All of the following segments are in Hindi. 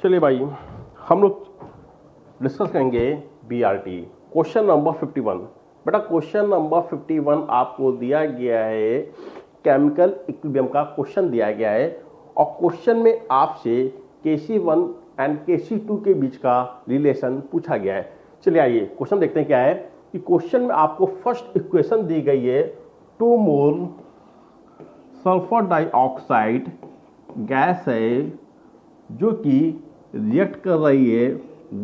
चलिए भाई, हम लोग डिस्कस करेंगे बीआरटी क्वेश्चन नंबर 51। बेटा क्वेश्चन नंबर 51 आपको दिया गया है, केमिकल इक्विलिब्रियम का क्वेश्चन दिया गया है और क्वेश्चन में आपसे Kc1 एंड Kc2 के बीच का रिलेशन पूछा गया है। चलिए आइए क्वेश्चन देखते हैं क्या है। कि क्वेश्चन में आपको फर्स्ट इक्वेशन दी गई है, 2 मोल सल्फर डाइऑक्साइड गैस है जो कि रिएक्ट कर रही है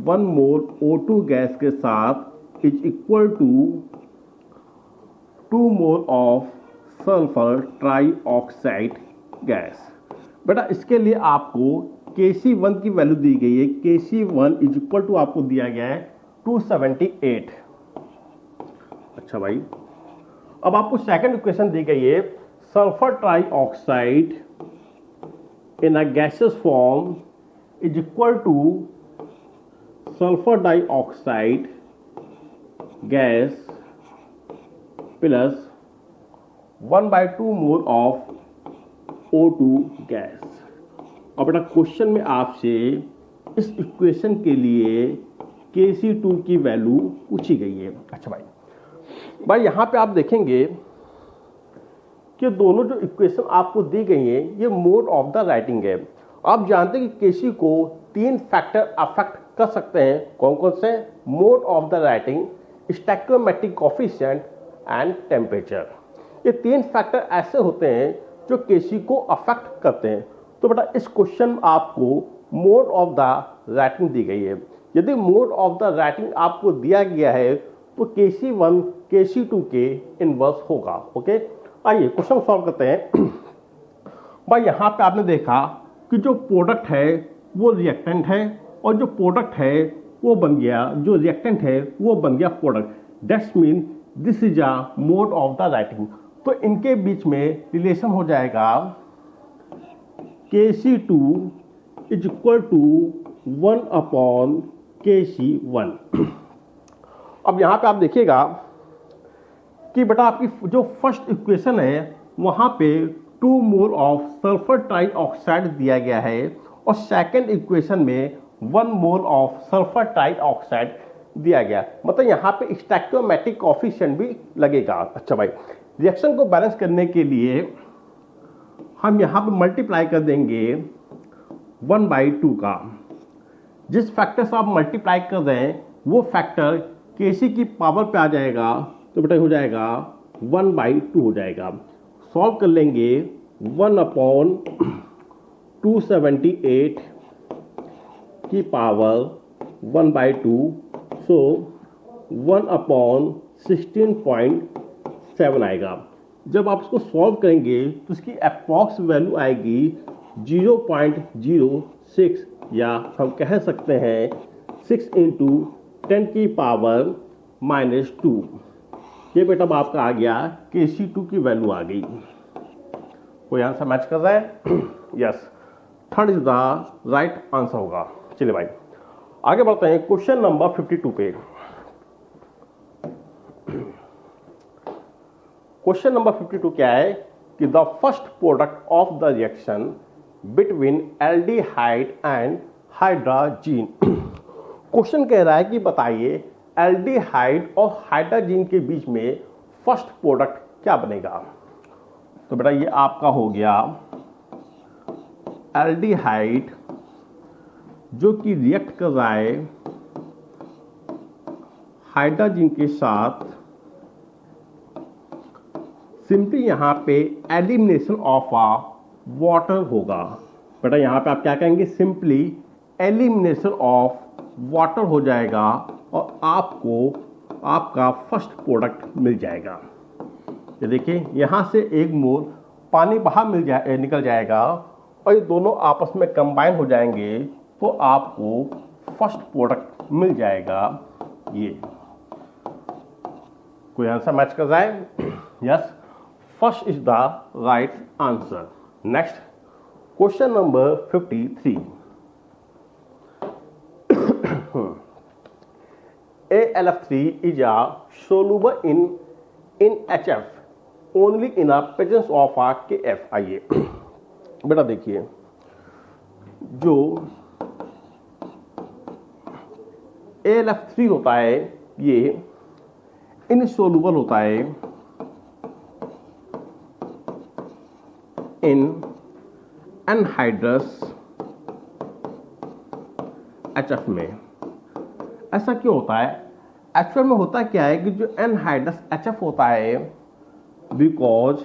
1 मोल O2 गैस के साथ is equal to 2 mole of sulphur trioxide gas. बेटा इसके लिए आपको Kc1 की वैल्यू दी गई है, Kc1 इज इक्वल टू आपको दिया गया है 278। अच्छा भाई, अब आपको सेकंड इक्वेशन दी गई है, sulphur trioxide in a gases form is equal two sulphur dioxide gas plus 1/2 mole of O2 gas. और बेटा क्वेश्चन में आपसे इस इक्वेशन के लिए Kc2 की वैल्यू पूछी गई है। अच्छा भाई यहाँ पे आप देखेंगे कि दोनों जो इक्वेशन आपको दी गई है ये मोड ऑफ द राइटिंग है। आप जानते हैं कि Kc को 3 फैक्टर अफेक्ट कर सकते हैं। कौन कौन से? Mode of the writing, stoichiometric coefficient and temperature. ये 3 फैक्टर ऐसे होते हैं जो Kc को अफेक्ट करते हैं। तो बेटा इस क्वेश्चन में आपको mode of the writing the गई है। यदि मोड ऑफ द राइटिंग आपको दिया गया है तो Kc1 Kc2 के इनवर्स होगा। ओके, आइए क्वेश्चन सॉल्व करते हैं। भाई यहाँ पे आपने देखा कि जो प्रोडक्ट है वो रिएक्टेंट है और जो प्रोडक्ट है वो बन गया, जो रिएक्टेंट है वो बन गया product. That's mean this is a mode of the writing. तो इनके बीच में रिलेशन हो जाएगा Kc2 is equal to 1/Kc1। अब यहाँ पे आप देखिएगा कि बेटा आपकी जो फर्स्ट इक्वेशन है वहाँ पे 2 मोल ऑफ सल्फर ट्राइऑक्साइड दिया गया है और सेकंड इक्वेशन में 1 मोल ऑफ सल्फर ट्राइऑक्साइड दिया गया। मतलब यहाँ पे स्टैक्योमेट्रिक कोफिशिएंट भी लगेगा। अच्छा भाई, रिएक्शन को बैलेंस करने के लिए हम यहाँ पे मल्टीप्लाई कर देंगे 1/2 का। जिस फैक्टर से आप मल्टीप्लाई कर रहे हैं वो फैक्टर Kc की पावर पे आ जाएगा, तो बेटा हो जाएगा 1/2 हो जाएगा। सॉल्व कर लेंगे 1/278 की पावर 1/2, सो 1/16.7 आएगा। जब आप इसको सॉल्व करेंगे तो इसकी अप्रॉक्स वैल्यू आएगी 0.06 या हम कह सकते हैं 6 × 10 की पावर -2। ये बेटा आपका आ गया, Kc2 की वैल्यू आ गई। कोई आंसर मैच कर रहा है? Yes, third is the right answer होगा। चलिए भाई आगे बढ़ते हैं क्वेश्चन नंबर 52 पे। क्वेश्चन नंबर 52 क्या है कि the first product of the reaction between aldehyde and hydrogen. Question कह रहा है कि बताइए एल्डिहाइड और हाइड्रोजन के बीच में फर्स्ट प्रोडक्ट क्या बनेगा। तो बेटा ये आपका हो गया एल्डिहाइड जो कि रिएक्ट कर रहा है हाइड्रोजन के साथ। सिंपली यहाँ पे एलिमिनेशन ऑफ आ वाटर होगा। बेटा यहाँ पे आप क्या कहेंगे, सिंपली एलिमिनेशन ऑफ वाटर हो जाएगा और आपको आपका फर्स्ट प्रोडक्ट मिल जाएगा। ये देखिए यहाँ से 1 मोल पानी बाहर निकल जाएगा और ये दोनों आपस में कंबाइन हो जाएंगे तो आपको फर्स्ट प्रोडक्ट मिल जाएगा। ये कोई आंसर मैच कर रहा है? Yes, first is the right answer. Next question number 53। AlF3 is a soluble in HF only in a presence of a KF। आइए बेटा देखिए, जो AlF3 होता है ये इनसोल्यूबल होता है इन एनहाइड्रस HF में। ऐसा क्यों होता है? एक्चुअल में होता क्या है कि जो एनहाइड्रस HF होता है, because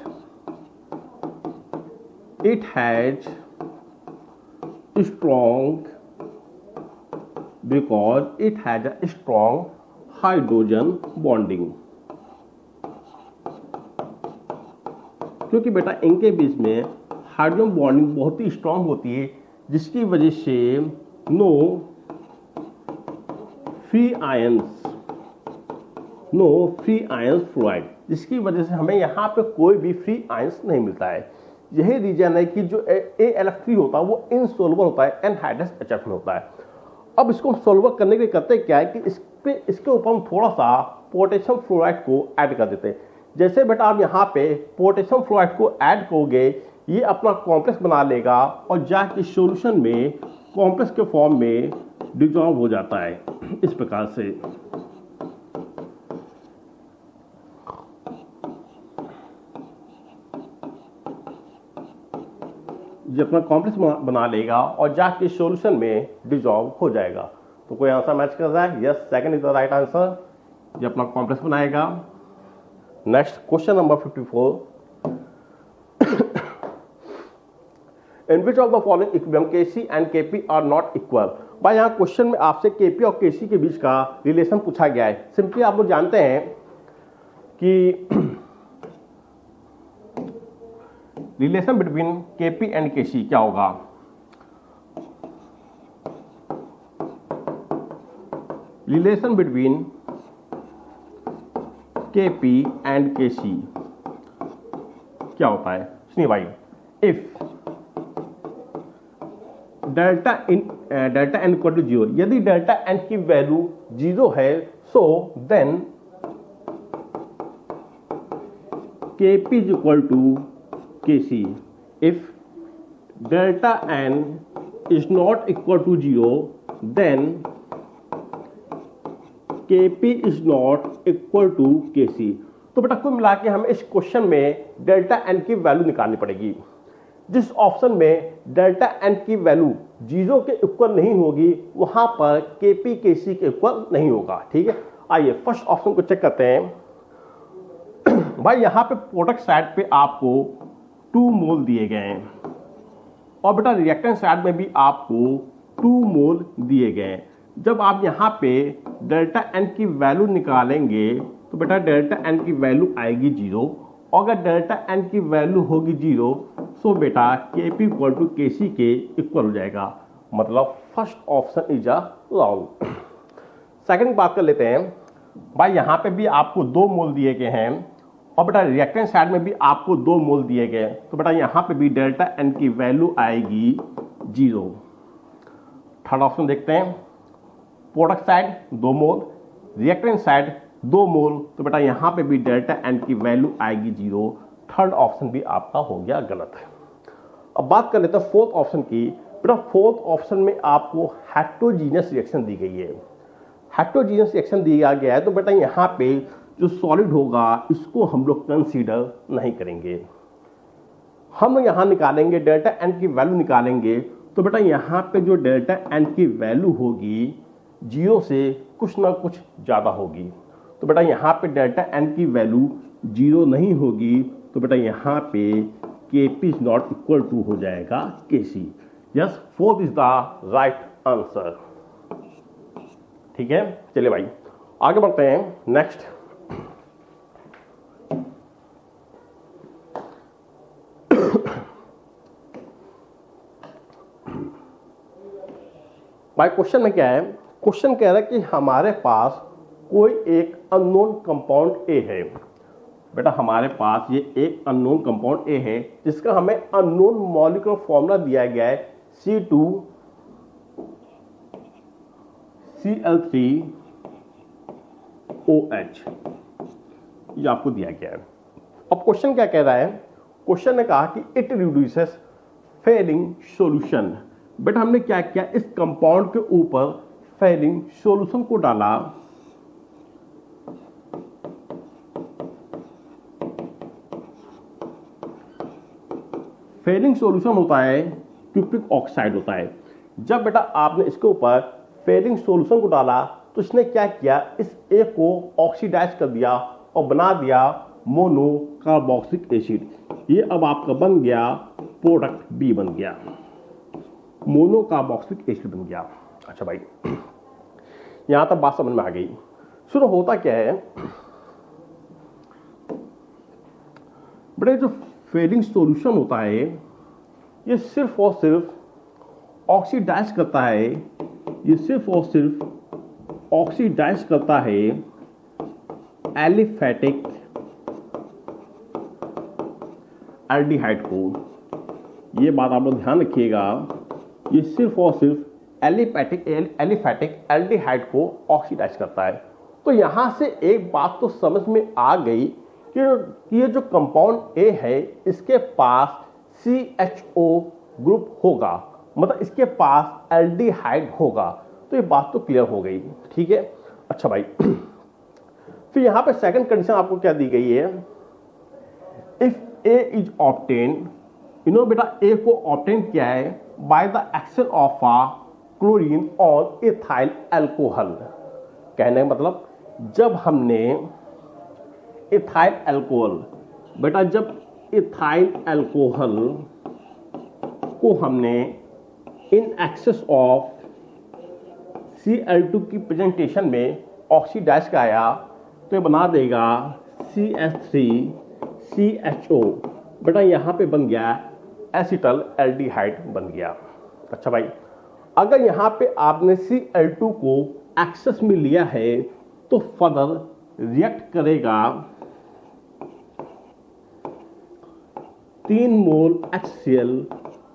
it has strong hydrogen bonding. क्योंकि बेटा इनके बीच में हाइड्रोजन बॉन्डिंग बहुत ही स्ट्रॉन्ग होती है, जिसकी वजह से नो फ्री आयंस फ्लोराइड, जिसकी वजह से हमें यहाँ पे कोई भी फ्री आयंस नहीं मिलता है। यही रीजन है कि जो AlF3 होता है वो इनसोल्युबल होता है, एनहाइड्रस HF में होता है। अब इसको सोल्व करने के लिए करते क्या है कि इसके ऊपर हम थोड़ा सा पोटेशियम फ्लोराइड को ऐड कर देते हैं। जैसे बेटा आप यहाँ पे पोटेशियम फ्लोराइड को ऐड करोगे, ये अपना कॉम्प्लेक्स बना लेगा और जाके सॉल्यूशन में कॉम्प्लेक्स के फॉर्म में डिसॉल्व हो जाता है इस प्रकार से। ये अपना कॉम्प्लेक्स बना लेगा और जाके सॉल्यूशन में डिसॉल्व हो जाएगा। तो कोई आंसर मैच कर रहा है? Yes, second is the right answer. ये अपना कॉम्प्लेक्स बनाएगा। Next question number 54। In which of the following equilibrium Kc and Kp are not equal. भाई यहाँ क्वेश्चन में आपसे Kp और Kc के बीच का रिलेशन पूछा गया है। सिंपली आप लोग जानते हैं कि relation between Kp and Kc क्या होगा? Relation between Kp and Kc क्या होता है? सुनिए भाई, if delta n equal to 0, यदि डेल्टा n की वैल्यू 0 है, so then Kp is equal to Kc। If delta n is not equal to 0, then Kp is not equal to Kc। तो बेटा कुल मिला के हमें इस क्वेश्चन में डेल्टा n की वैल्यू निकालनी पड़ेगी। जिस ऑप्शन में डेल्टा n की वैल्यू 0 के इक्वल नहीं होगी, वहां पर Kp Kc के इक्वल नहीं होगा। ठीक है, आइए फर्स्ट ऑप्शन को चेक करते हैं। भाई यहाँ पे प्रोडक्ट साइड पे आपको 2 मोल दिए गए हैं और बेटा रिएक्टेंट साइड में भी आपको 2 मोल दिए गए हैं। जब आप यहाँ पे डेल्टा n की वैल्यू निकालेंगे तो बेटा डेल्टा n की वैल्यू आएगी 0, और अगर डेल्टा n की वैल्यू होगी 0, सो बेटा Kp इक्वल टू Kc के इक्वल हो जाएगा। मतलब first option is a wrong. Second बात कर लेते हैं। भाई यहाँ पे भी आपको 2 मोल दिए गए हैं और बेटा रिएक्टेंट साइड में भी आपको 2 मोल दिए गए, तो बेटा यहाँ पे भी डेल्टा n की वैल्यू आएगी 0। थर्ड ऑप्शन देखते हैं। प्रोडक्ट साइड 2 मोल, रिएक्टेंट साइड 2 मोल, तो बेटा यहाँ पे भी डेल्टा n की वैल्यू आएगी 0। थर्ड ऑप्शन भी आपका हो गया गलत है। अब बात कर लेते हैं फोर्थ ऑप्शन की। बेटा फोर्थ ऑप्शन में आपको हेटेरोजीनियस रिएक्शन दी गई है। हेटेरोजीनियस रिएक्शन दिया गया है, तो बेटा यहाँ पे जो सॉलिड होगा इसको हम लोग कंसीडर नहीं करेंगे। हम यहाँ निकालेंगे डेल्टा n की वैल्यू निकालेंगे, तो बेटा यहाँ पे जो डेल्टा n की वैल्यू होगी 0 से कुछ ना कुछ ज़्यादा होगी। तो बेटा यहाँ पे डेल्टा n की वैल्यू 0 नहीं होगी, तो बेटा यहाँ पे Kp is not equal to हो जाएगा Kc। Yes, fourth is the right answer. ठीक है, चलिए भाई आगे बढ़ते हैं। नेक्स्ट भाई क्वेश्चन में क्या है? क्वेश्चन कह रहा है कि हमारे पास कोई एक अननोन कंपाउंड ए है। बेटा हमारे पास ये एक अननोन कंपाउंड ए है जिसका हमें अननोन मॉलिक्यूलर फॉर्मूला दिया गया है C2Cl3OH, ये आपको दिया गया है। अब क्वेश्चन क्या कह रहा है? क्वेश्चन ने कहा कि इट रिड्यूसेस फेलिंग सॉल्यूशन। बेटा हमने क्या किया, इस कंपाउंड के ऊपर फैलिंग सॉल्यूशन को डाला, फैलिंग सॉल्यूशन होता है क्यूप्रिक ऑक्साइड होता है। जब बेटा आपने इसके ऊपर फैलिंग सॉल्यूशन को डाला तो इसने क्या किया, इस ए को ऑक्सीडाइज कर दिया और बना दिया मोनो कार्बोक्सिलिक एसिड। ये अब आपका बन गया प्रोडक्ट बी बन गया, मोनो कार्बोक्सिलिक एसिड बन गया। अच्छा भाई, यहां तक बात समझ में आ गई। सुनो होता क्या है बेटा, जो फैलिंग सॉल्यूशन होता है ये सिर्फ और सिर्फ ऑक्सीडाइज करता है, ये सिर्फ और सिर्फ ऑक्सीडाइज करता है एलिफैटिक एल्डिहाइड को। ये बात आप लोग ध्यान रखिएगा, ये सिर्फ और सिर्फ एलिफैटिक एल्डिहाइड को ऑक्सीडाइज करता है। तो यहां से एक बात तो समझ में आ गई कि ये जो कंपाउंड ए है इसके पास CHO ग्रुप होगा, मतलब इसके पास एल्डिहाइड होगा। तो ये बात तो क्लियर हो गई, ठीक है। अच्छा भाई, फिर यहां पे सेकंड कंडीशन आपको क्या दी गई है, इफ ए इज ऑब्टेन, बेटा ए को ऑब्टेन किया है by the action of chlorine और इथाइल अल्कोहल। कहने का मतलब जब हमने इथाइल अल्कोहल, बेटा जब इथाइल अल्कोहल को हमने इन एक्सेस ऑफ Cl2 की प्रेजेंटेशन में ऑक्सीडाइज कराया तो ये बना देगा CH3CHO। बेटा यहां पे बन गया एसिटल एल्डिहाइड बन गया। अच्छा भाई, अगर यहां पे आपने Cl2 को एक्सेस में लिया है तो फर्दर रिएक्ट करेगा 3 मोल HCl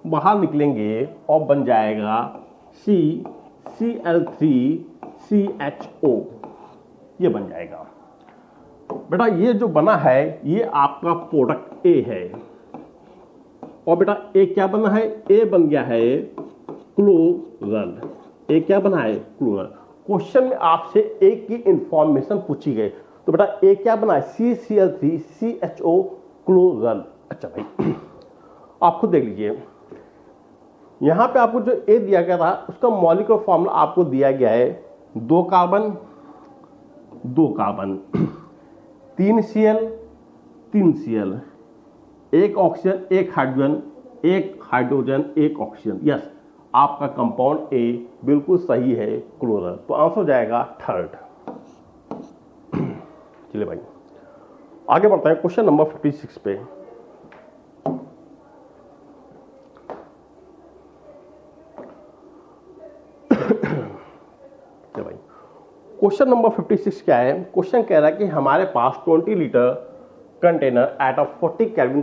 बाहर निकलेंगे और बन जाएगा Cl3CHO, ये बन जाएगा। बेटा ये जो बना है ये आपका प्रोडक्ट ए है, और बेटा ए क्या बना है, ए बन गया है क्लोरल। ए क्या बना है, क्लोरल। क्वेश्चन में आपसे ए की इंफॉर्मेशन पूछी गई तो बेटा ए क्या बना है, CCl3CHO क्लोरल। अच्छा भाई, आप खुद देख लीजिए, यहां पे आपको जो ए दिया गया था उसका मॉलिक्यूलर फॉर्मूला आपको दिया गया है 2 carbon 2 carbon, 3 Cl 3 Cl, 1 oxygen 1 hydrogen 1 hydrogen 1 oxygen. Yes, आपका कंपाउंड ए बिल्कुल सही है, क्लोरल। तो आंसर हो जाएगा थर्ड। चलिए भाई आगे बढ़ते हैं क्वेश्चन नंबर 56 पे। भाई क्वेश्चन नंबर 56 क्या है, क्वेश्चन कह रहा है कि हमारे पास 20 litre container at a 40 kelvin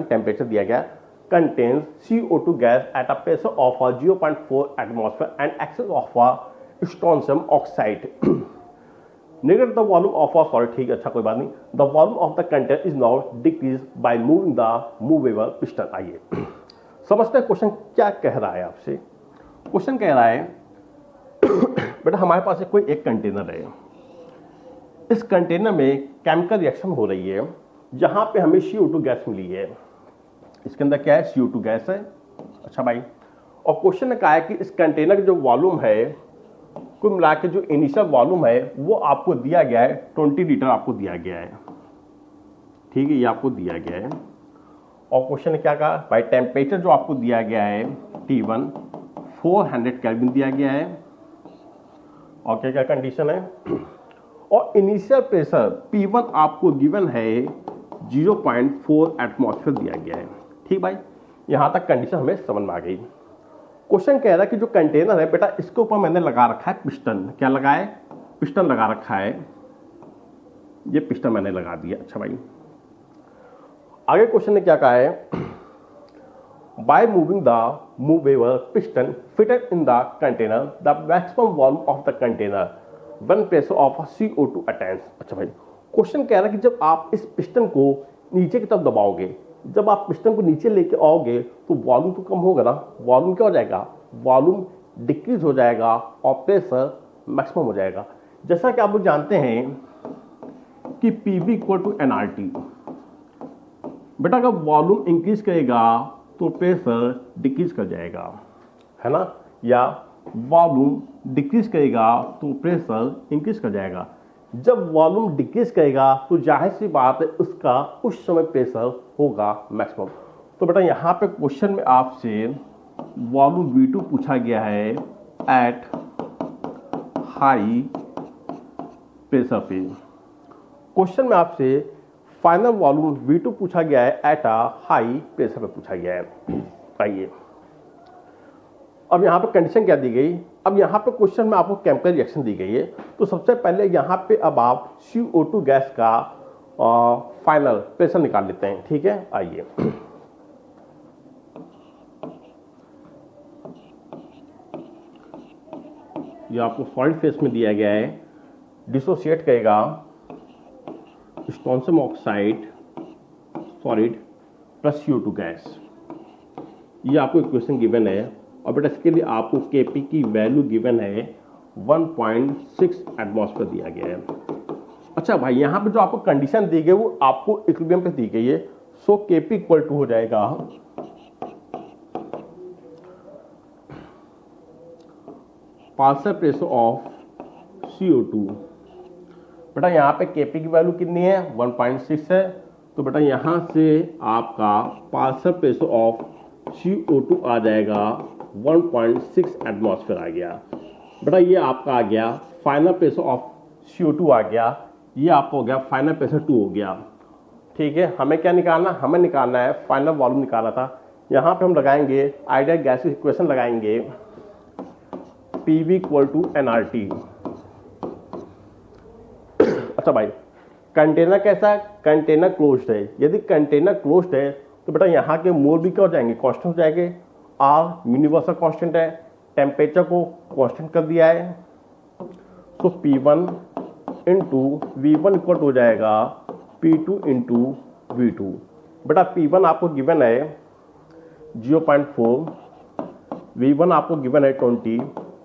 temperature दिया गया, contains CO2 gas at a pressure of 0.4 atmosphere and excess of strontium oxide. Negate the volume of a solid, ठीक है, अच्छा कोई बात नहीं। The volume of the container is now decreased by moving the movable piston। आइए समझते हैं क्वेश्चन क्या कह रहा है आपसे। क्वेश्चन कह रहा है बेटा हमारे पास कोई एक कंटेनर है, इस कंटेनर में केमिकल रिएक्शन हो रही है जहां पे हमें CO2 गैस मिली है। इसके अंदर क्या है, CO2 गैस है। अच्छा भाई, और क्वेश्चन ने कहा है कि इस कंटेनर का जो वॉल्यूम है, कुल मिला के जो इनिशियल वॉल्यूम है वो आपको दिया गया है 20 लीटर आपको दिया गया है, ठीक है, ये आपको दिया गया है। और क्वेश्चन ने क्या कहा भाई, टेम्परेचर जो आपको दिया गया है T1 400 केल्विन दिया गया है, और क्या क्या कंडीशन है, और इनिशियल प्रेशर P1 आपको गिवन है 0.4 एटमॉस्फेयर दिया गया है। ठीक भाई, यहां तक कंडीशन हमें समझ में आ गई। क्वेश्चन कह रहा है कि जो कंटेनर है बेटा इसके ऊपर मैंने लगा रखा है पिस्टन। क्या लगा है, पिस्टन लगा रखा है, ये पिस्टन मैंने लगा दिया। अच्छा भाई, आगे क्वेश्चन ने क्या कहा है, by moving the movable piston fitted in the container the maximum volume of the container when pressure of CO2 attains. अच्छा भाई, क्वेश्चन कह रहा है कि जब आप इस पिस्टन को नीचे की तरफ दबाओगे, जब आप पिस्टन को नीचे लेके आओगे तो वॉल्यूम तो कम होगा ना, वॉल्यूम क्या हो जाएगा, वॉल्यूम डिक्रीज हो जाएगा और प्रेशर मैक्सिमम हो जाएगा। जैसा कि आप लोग जानते हैं कि PV इक्वल टू nRT। बेटा अगर वॉल्यूम इंक्रीज करेगा तो प्रेशर डिक्रीज कर जाएगा, है ना, या वॉल्यूम डिक्रीज करेगा तो प्रेशर इंक्रीज कर जाएगा। जब वॉल्यूम डिक्रीज करेगा तो जाहिर सी बात है उसका उस समय प्रेशर होगा मैक्सिमम। तो बेटा यहाँ पे क्वेश्चन में आपसे वॉल्यूम V2 पूछा गया है एट हाई प्रेशर पे। क्वेश्चन में आपसे फाइनल वॉल्यूम V2 पूछा गया है एट अ हाई प्रेशर पे पूछा गया है। आइए अब यहाँ पे कंडीशन क्या दी गई। अब यहाँ पे क्वेश्चन में आपको केमिकल रिएक्शन दी गई है। तो सबसे पहले यहाँ पे अब आप CO2 गैस का फाइनल प्रेशर निकाल लेते हैं, ठीक है। आइए ये आपको सॉलिड फेस में दिया गया है, डिसोसिएट करेगा strontium oxide solid plus CO2 gas. ये आपको इक्वेशन गिवन है और बेटा इसके लिए आपको Kp की वैल्यू गिवन है 1.6 एटमॉस्फेयर दिया गया है। अच्छा भाई यहाँ पे जो आपको कंडीशन दी गई वो आपको इक्विलिब्रियम पे दी गई है। सो Kp इक्वल टू हो जाएगा पार्शियल प्रेशर ऑफ CO2। बेटा यहाँ पे Kp की वैल्यू कितनी है 1.6 है। तो बेटा यहाँ से आपका पार्शियल प्रेशर ऑफ CO2 आ जाएगा 1.6 एटमॉस्फेयर आ गया। बेटा ये आपका आ गया फाइनल प्रेशर ऑफ CO2 आ गया, ये आपका हो गया फाइनल प्रेशर 2 हो गया, ठीक है। हमें क्या निकालना, हमें निकालना है फाइनल वॉल्यूम निकालना था। यहाँ पे हम लगाएंगे आइडियल गैस की इक्वेशन लगाएंगे PV इक्वल टू nRT। अच्छा भाई कंटेनर कैसा है, कंटेनर क्लोज्ड है। यदि कंटेनर क्लोज्ड है तो बेटा यहाँ के मोल भी क्या हो जाएंगे, कांस्टेंट हो जाएंगे। R यूनिवर्सल कांस्टेंट है, टेम्परेचर को कांस्टेंट कर दिया है। तो P1 इंटू V1 इक्वल हो जाएगा P2 इंटू V2। बेटा P1 आपको गिवन है 0.4, V1 आपको गिवन है 20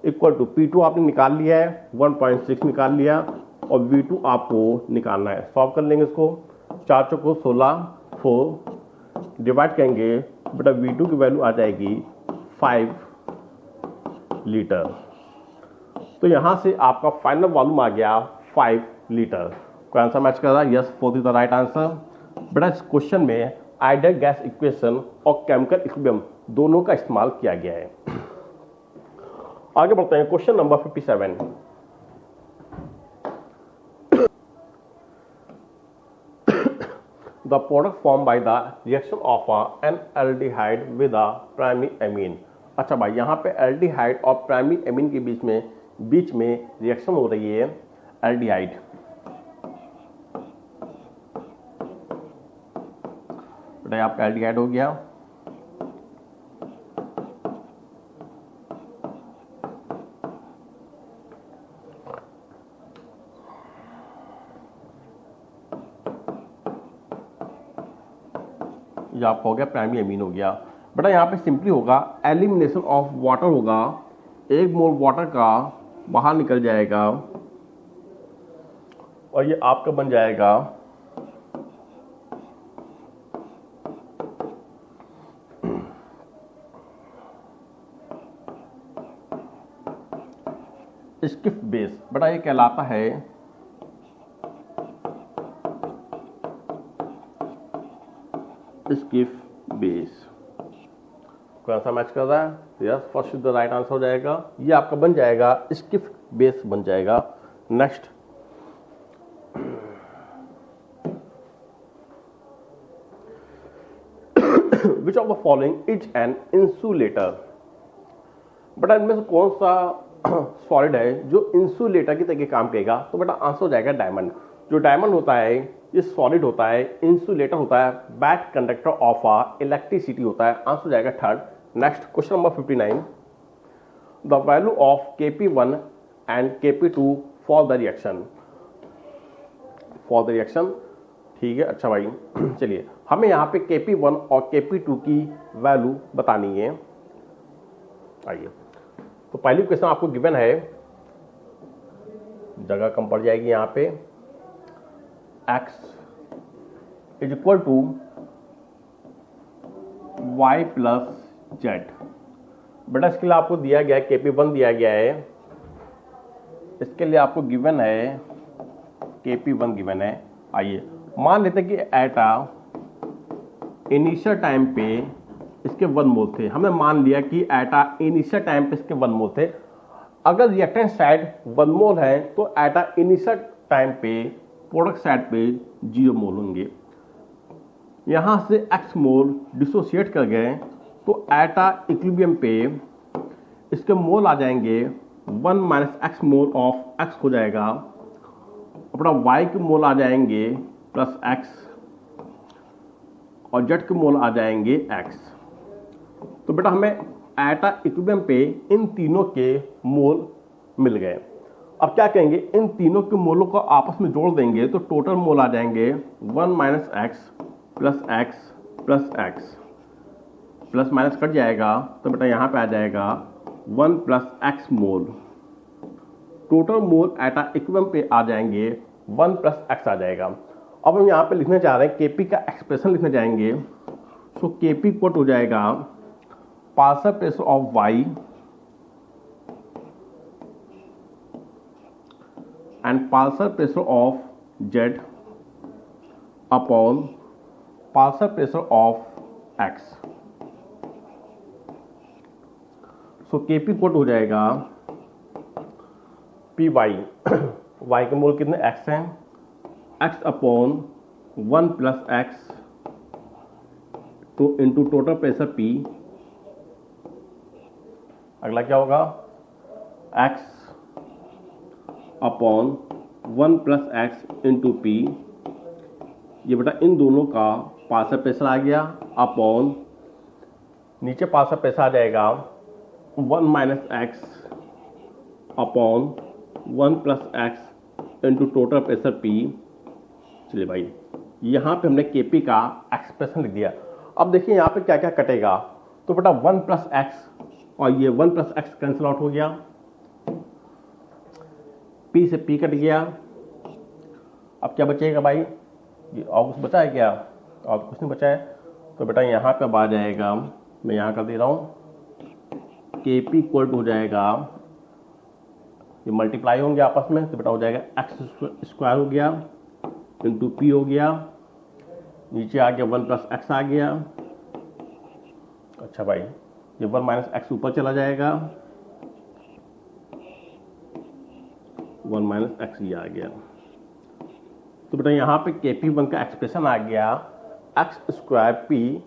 इक्वल टू P2 आपने निकाल लिया है 1.6 निकाल लिया और V2 आपको निकालना है। सॉल्व कर लेंगे इसको, 4 चौको 16, 4 डिवाइड करेंगे, बेटा V2 की वैल्यू आ जाएगी 5 लीटर। तो यहाँ से आपका फाइनल वॉल्यूम आ गया 5 लीटर। कोई आंसर मैच कर रहा है? Yes, 4 is the right answer. बेटा इस क्वेश्चन में आइडियल गैस इक्वेशन और केमिकल इक्विलिब्रियम दोनों का इस्तेमाल किया गया है। आगे बढ़ते हैं question number 57। The product formed by the reaction of an aldehyde with a primary amine। अच्छा भाई यहाँ पे एल्डिहाइड और प्राइमरी एमीन के बीच में रिएक्शन हो रही है एल्डिहाइड। बेटा आपका एल्डिहाइड हो गया, ये आपका हो गया प्राइमरी एमीन हो गया। बेटा यहाँ पे सिंपली होगा एलिमिनेशन ऑफ वाटर होगा, 1 मोल वाटर का बाहर निकल जाएगा और ये आपका बन जाएगा स्किफ बेस। बेटा ये कहलाता है स्किफ बेस। कौन सा मैच कर रहा है? Yes, first the right answer हो जाएगा। ये आपका बन जाएगा स्किफ बेस बन जाएगा। Next, which of the following is an insulator. बेटा इनमें से कौन सा सॉलिड है जो इंसुलेटर की तरह काम करेगा? तो बेटा आंसर हो जाएगा डायमंड। जो डायमंड होता है ये सॉलिड होता है, इंसुलेटर होता है, बैक कंडक्टर ऑफ इलेक्ट्रिसिटी होता है। आंसर हो जाएगा third. Next question number 59। The value of Kp1 and Kp2 for the reaction. ठीक है। अच्छा भाई चलिए हमें यहाँ पे Kp1 और Kp2 की वैल्यू बतानी है। आइए तो पहली क्वेश्चन आपको गिवन है, जगह कम पड़ जाएगी यहाँ पे, x is equal to y plus Z. बेटा इसके लिए आपको दिया गया है KP1 दिया गया है, इसके लिए आपको गिवन है KP1 गिवन है। आइए मान लेते हैं कि एट इनिशियल टाइम पे इसके 1 मोल थे। हमने मान लिया कि एट इनिशियल टाइम पे इसके 1 मोल थे। अगर रिएक्टेंट साइड 1 मोल है तो एट इनिशियल टाइम पे प्रोडक्ट साइड पे 0 मोल होंगे। यहाँ से x मोल डिसोसिएट कर गए तो एट इक्विलिब्रियम पे इसके मोल आ जाएंगे 1 minus x mole of x हो जाएगा, अपना y के मोल आ जाएंगे प्लस x और z के मोल आ जाएंगे x। तो बेटा हमें एट इक्विलिब्रियम पे इन तीनों के मोल मिल गए। अब क्या कहेंगे, इन तीनों के मोलों को आपस में जोड़ देंगे तो टोटल मोल आ जाएंगे 1 minus x plus x plus x, plus minus cut जाएगा तो बेटा यहाँ पे आ जाएगा 1 plus x mole. Total mole at equilibrium पे आ जाएंगे 1 प्लस एक्स आ जाएगा। अब हम यहाँ पे लिखने जा रहे हैं केपी का एक्सप्रेशन लिखने जाएंगे। सो केपी इक्वल हो जाएगा partial pressure of Y and partial pressure of Z upon partial pressure of X. So KP equal हो जाएगा पी वाई, वाई के मोल कितने एक्स हैं, एक्स अपॉन 1 प्लस एक्स तो इंटू टोटल प्रेशर पी। अगला क्या होगा, x upon 1 plus x into P. ये बेटा इन दोनों का पार्शियल प्रेशर आ गया अपॉन नीचे पार्शियल प्रेशर आ जाएगा 1 minus x upon 1 plus x into total pressure P. चलिए भाई यहाँ पे हमने केपी का एक्सप्रेशन लिख दिया। अब देखिए यहाँ पे क्या क्या कटेगा, तो बेटा 1 प्लस एक्स और ये 1 प्लस एक्स कैंसिल आउट हो गया, पी से पी कट गया। अब क्या बचेगा भाई, ये और कुछ बचा है क्या, और कुछ नहीं बचा है। तो बेटा यहाँ पे अब आ जाएगा, मैं यहाँ कर दे रहा हूँ, केपी इक्वल हो जाएगा, ये मल्टीप्लाई होंगे आपस में तो बेटा हो जाएगा एक्स स्क्वायर हो गया इंटू पी हो गया, नीचे आ गया 1 प्लस एक्स आ गया। अच्छा भाई ये 1 माइनस एक्स ऊपर चला जाएगा, 1 माइनस एक्स ये आ गया। तो बेटा यहाँ पे KP1 का एक्सप्रेशन आ गया x square P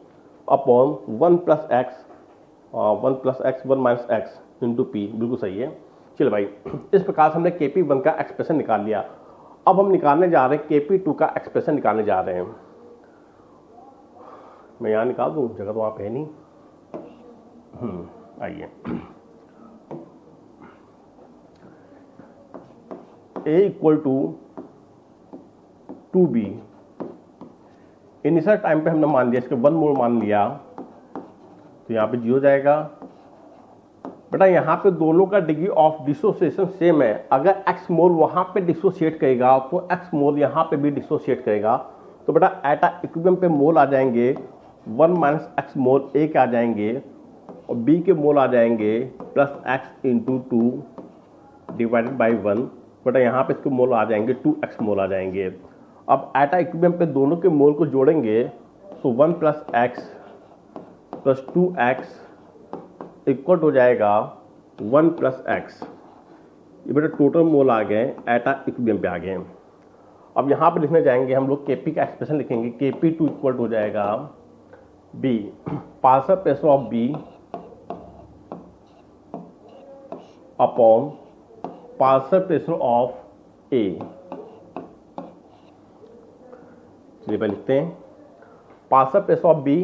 upon 1 plus x 1 minus x into P, बिल्कुल सही है। चलो भाई इस प्रकार से हमने KP1 का एक्सप्रेशन निकाल लिया। अब हम निकालने जा रहे हैं KP2 का एक्सप्रेशन निकालने जा रहे हैं। मैं यहाँ निकाल दूँ, जगह तो वहाँ पे है नहीं। आइए A equal to 2B, initial time पे हमने मान लिया इसके 1 मोल मान लिया तो यहाँ पे 0 जाएगा। बेटा यहाँ पे दोनों का डिग्री ऑफ डिसोसिएशन सेम है, अगर x मोल वहाँ पे डिसोसिएट करेगा तो x मोल यहाँ पे भी डिसोसिएट करेगा। तो बेटा एट इक्विलिब्रियम पे मोल आ जाएंगे 1 माइनस एक्स मोल ए के आ जाएंगे और b के मोल आ जाएंगे plus x into 2 divided by 1। बेटा यहाँ पे इसके मोल आ जाएंगे 2x मोल आ जाएंगे। अब एट इक्विलिब्रियम पे दोनों के मोल को जोड़ेंगे तो 1 plus x plus 2x equal हो जाएगा 1 प्लस एक्स। ये बेटा टोटल मोल आ गए एट इक्विलिब्रियम पे आ गए। अब यहाँ पे लिखने जाएंगे हम लोग केपी का एक्सप्रेशन लिखेंगे, KP2 इक्वल हो जाएगा B partial pressure of B upon partial pressure of A। चलिए पहले लिखते हैं, पार्शियल प्रेशर ऑफ B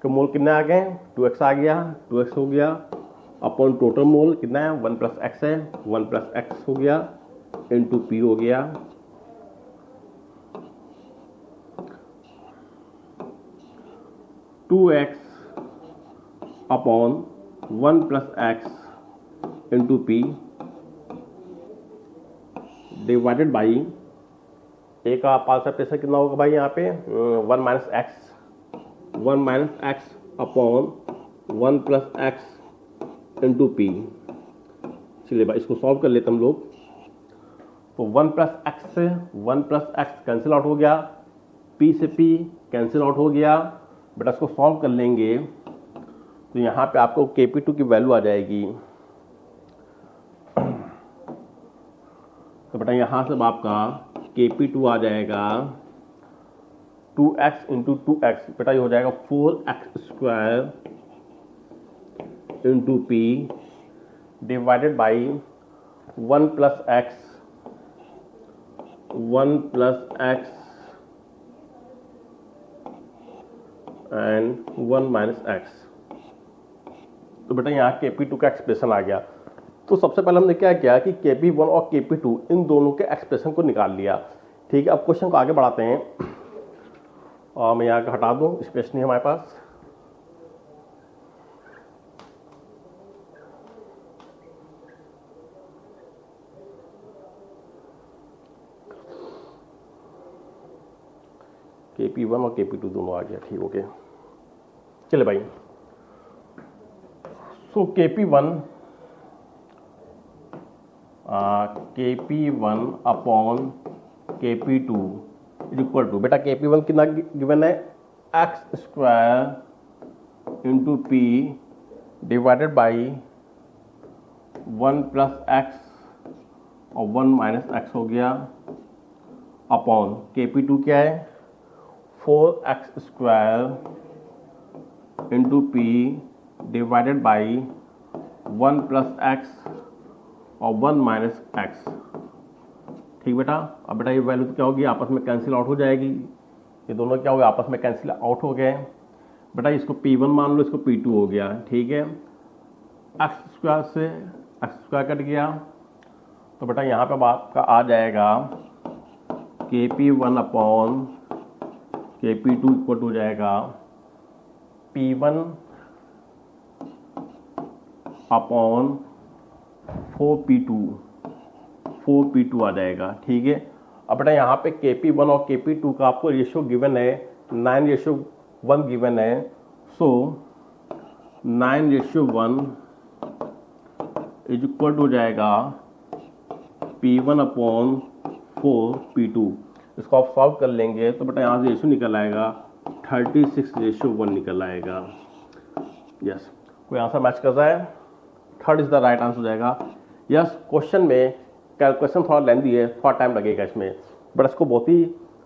के मोल कितने आ गए, 2x आ गया, 2x हो गया अपॉन टोटल मोल कितना है 1 प्लस एक्स है, 1 प्लस एक्स हो गया इंटू पी हो गया। Two x upon 1 plus x into P divided by A का पार्शियल प्रेशर कितना होगा भाई यहाँ पे 1 minus x upon 1 plus x into P. चलिए भाई इसको सॉल्व कर लेते हम लोग। तो 1 प्लस एक्स से 1 प्लस एक्स कैंसिल आउट हो गया, पी से पी कैंसिल आउट हो गया। बेटा इसको सॉल्व कर लेंगे तो यहाँ पे आपको Kp2 की वैल्यू आ जाएगी। तो बेटा यहाँ से आपका Kp2 आ जाएगा 2x इंटू 2x, बेटा ये हो जाएगा 4x square into P divided by 1 plus x and 1 minus x. तो बेटा यहाँ Kp2 का एक्सप्रेशन आ गया। तो सबसे पहले हमने क्या किया कि Kp1 और Kp2 इन दोनों के एक्सप्रेशन को निकाल लिया। ठीक है, अब क्वेश्चन को आगे बढ़ाते हैं और मैं यहाँ का हटा दूँ, स्पेस नहीं हमारे पास। Kp1 और Kp2 दोनों आ गया, ठीक ओके। चले भाई, सो Kp1 upon Kp2 equal to, बेटा Kp1 कितना गिवन है x square into P divided by 1 plus x और 1 माइनस एक्स हो गया अपॉन Kp2 क्या है 4x square into P divided by 1 plus x और 1 माइनस एक्स। ठीक बेटा, अब बेटा ये वैल्यू तो क्या होगी, आपस में कैंसिल आउट हो जाएगी। ये दोनों क्या हो गए, आपस में कैंसिल आउट हो गए। बेटा इसको P1 मान लो, इसको P2 हो गया। ठीक है, एक्स स्क्वायर से एक्स स्क्वायर कट गया, तो बेटा यहाँ पे आपका आ जाएगा Kp1 अपॉन Kp2 इक्वल हो जाएगा P1 अपॉन 4P2 आ जाएगा। ठीक है, अब बेटा यहाँ पे Kp1 और Kp2 का आपको रेशियो गिवन है 9:1 गिवन है। सो 9:1 इज इक्वल हो जाएगा P1 अपॉन 4P2। इसको आप सॉल्व कर लेंगे तो बेटा यहाँ से रेशियो निकल आएगा 36:1 निकल आएगा। यस, कोई आंसर मैच कर रहा है? Third is the right answer हो जाएगा। यस, क्वेश्चन में कैलकुलेशन थोड़ा लेंदी है, थोड़ा टाइम लगेगा इसमें, बट इसको बहुत ही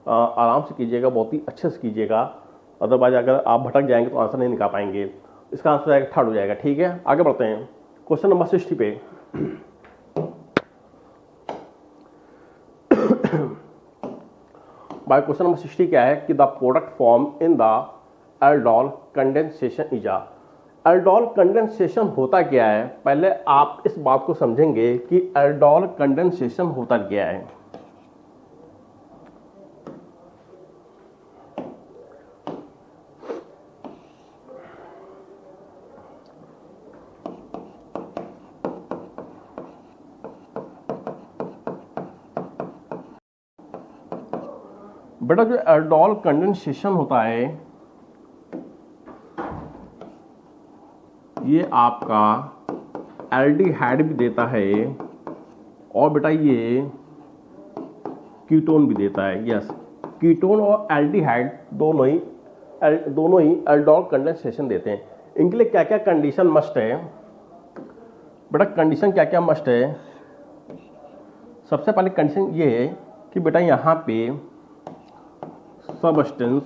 आराम से कीजिएगा, बहुत ही अच्छे से कीजिएगा। अदरवाइज अगर आप भटक जाएंगे तो आंसर नहीं निकाल पाएंगे। इसका आंसर जाएगा थर्ड हो जाएगा। ठीक है, आगे बढ़ते हैं क्वेश्चन नंबर 60 पे। भाई क्वेश्चन नंबर 60 क्या है कि the product form in the aldol condensation is a. Aldol condensation होता क्या है, पहले आप इस बात को समझेंगे कि एल्डोल कंडेंसेशन होता क्या है। बेटा जो एल्डोल कंडेंसेशन होता है ये आपका एल्डिहाइड भी देता है और बेटा ये कीटोन भी देता है। यस, कीटोन और एल्डिहाइड दोनों ही एल्डोल कंडेंसेशन देते हैं। इनके लिए क्या क्या कंडीशन मस्ट है बेटा, कंडीशन क्या क्या मस्ट है? सबसे पहले कंडीशन ये है कि बेटा यहाँ पे substance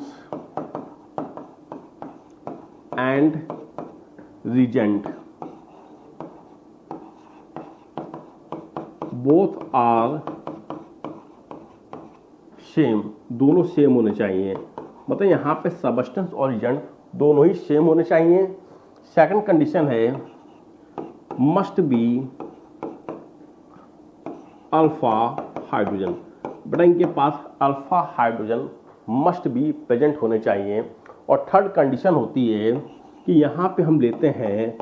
and reagent both are same, दोनों सेम होने चाहिए। मतलब यहाँ पे सबस्टेंस और रिएजेंट दोनों ही सेम होने चाहिए। सेकंड कंडीशन है मस्ट बी अल्फा हाइड्रोजन। बेटा इनके पास alpha hydrogen must be present होने चाहिए। और थर्ड कंडीशन होती है कि यहाँ पे हम लेते हैं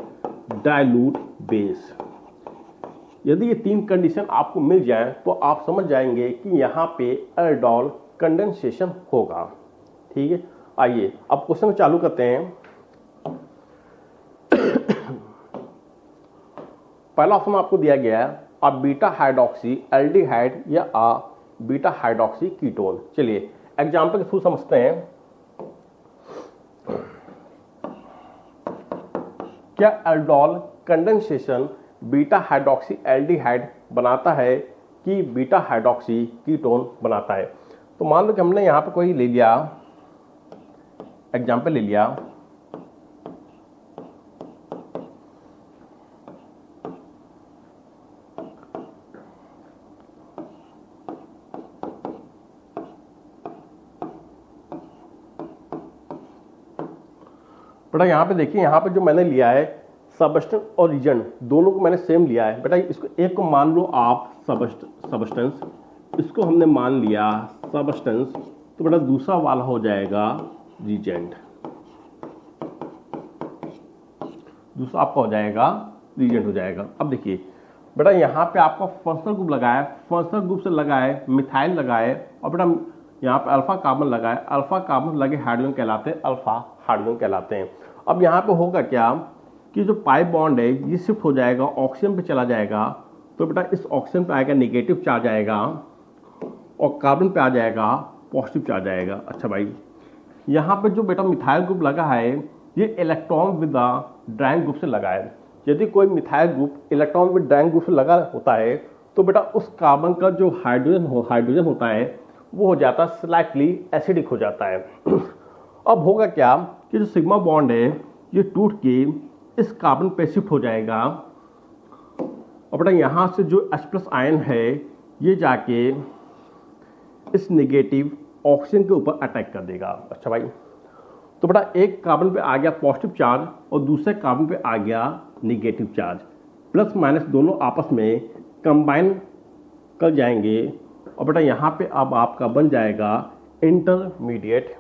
डाइल्यूट बेस। यदि ये 3 कंडीशन आपको मिल जाए तो आप समझ जाएंगे कि यहाँ पे एल्डोल कंडेंसेशन होगा। ठीक है, आइए अब क्वेश्चन को चालू करते हैं। पहला ऑप्शन आपको दिया गया है अ बीटा हाइड्रोक्सी एल्डिहाइड या अ बीटा हाइड्रोक्सी कीटोन। चलिए एग्जाम्पल के थ्रू समझते हैं। क्या aldol condensation beta hydroxy aldehyde बनाता है कि बीटा हाइड्रोक्सी कीटोन बनाता है? तो मान लो कि हमने यहां पर कोई ले लिया एग्जाम्पल ले लिया, बेटा यहाँ पे देखिए, यहाँ पे जो मैंने लिया है सबस्टेंस और रीजन दोनों को मैंने सेम लिया है। बेटा इसको एक को मान लो आप सबस्टेंस, इसको हमने मान लिया सबस्टेंस, तो बेटा दूसरा वाला हो जाएगा रीजेंट, दूसरा आपका हो जाएगा रीजेंट हो जाएगा। अब देखिए बेटा यहाँ पे आपका फंक्शनल ग्रुप लगाए, फंक्शनल ग्रुप से लगाए मिथाइल लगाए, और बेटा यहाँ पे अल्फा कार्बन लगाए, अल्फा कार्बन लगे हाइड्रोजन कहलाते हैं, अल्फा हाइड्रोजन कहलाते हैं। अब यहाँ पे होगा क्या कि जो पाई बॉन्ड है ये शिफ्ट हो जाएगा, ऑक्सीजन पे चला जाएगा, तो बेटा इस ऑक्सीजन पे आएगा नेगेटिव चार्ज आएगा और कार्बन पे आ जाएगा पॉजिटिव चार्ज आएगा। अच्छा भाई, यहाँ पे जो बेटा मिथाइल ग्रुप लगा है ये इलेक्ट्रॉन विद ड्राइंग ग्रुप से लगा है। यदि कोई methyl group electron with drawing group से लगा होता है तो बेटा उस कार्बन का जो हाइड्रोजन होता है वो हो जाता है स्लाइटली एसिडिक हो जाता है। अब होगा क्या कि जो सिग्मा बॉन्ड है ये टूट के इस कार्बन पे शिफ्ट हो जाएगा, और बेटा यहाँ से जो H+ आयन है ये जाके इस नेगेटिव ऑक्सीजन के ऊपर अटैक कर देगा। अच्छा भाई, तो बेटा एक कार्बन पे आ गया पॉजिटिव चार्ज और दूसरे कार्बन पे आ गया नेगेटिव चार्ज, प्लस माइनस दोनों आपस में कंबाइन कर जाएंगे, और बेटा यहाँ पे अब आपका बन जाएगा इंटरमीडिएट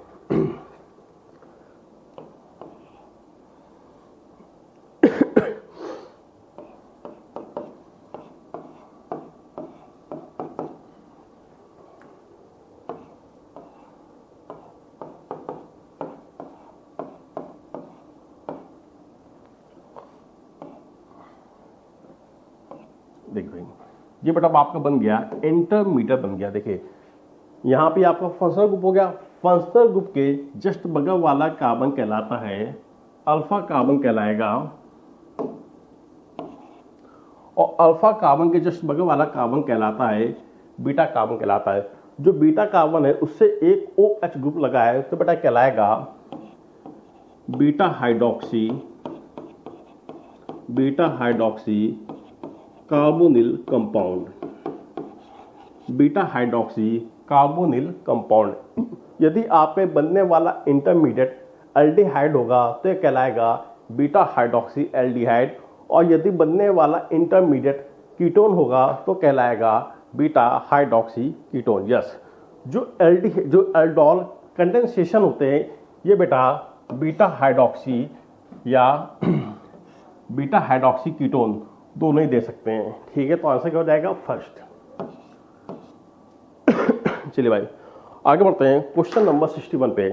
देख भाई ये बेटा आपका बन गया इंटरमीडिएट बन गया। देखिए यहाँ पे आपका फंक्शनल ग्रुप हो गया, फंक्शनल ग्रुप के जस्ट बगल वाला कार्बन कहलाता है अल्फा कार्बन कहलाएगा, और अल्फा कार्बन के जस्ट बगल वाला कार्बन कहलाता है बीटा कार्बन कहलाता है। जो बीटा कार्बन है उससे एक OH ग्रुप लगा है तो बेटा कहलाएगा beta hydroxy carbonyl compound, beta hydroxy carbonyl compound. यदि आप पे बनने वाला इंटरमीडिएट एल्डिहाइड होगा तो ये कहलाएगा बीटा हाइड्रोक्सी एल्डिहाइड, और यदि बनने वाला इंटरमीडिएट कीटोन होगा तो कहलाएगा बीटा हाइड्रोक्सी कीटोन। यस, जो एल्डोल कंडेंसेशन होते हैं ये बेटा बीटा हाइड्रोक्सी या बीटा हाइड्रोक्सी कीटोन दोनों ही दे सकते हैं। ठीक है, तो आंसर क्या हो जाएगा? फर्स्ट। चलिए भाई आगे बढ़ते हैं क्वेश्चन नंबर 61 पे।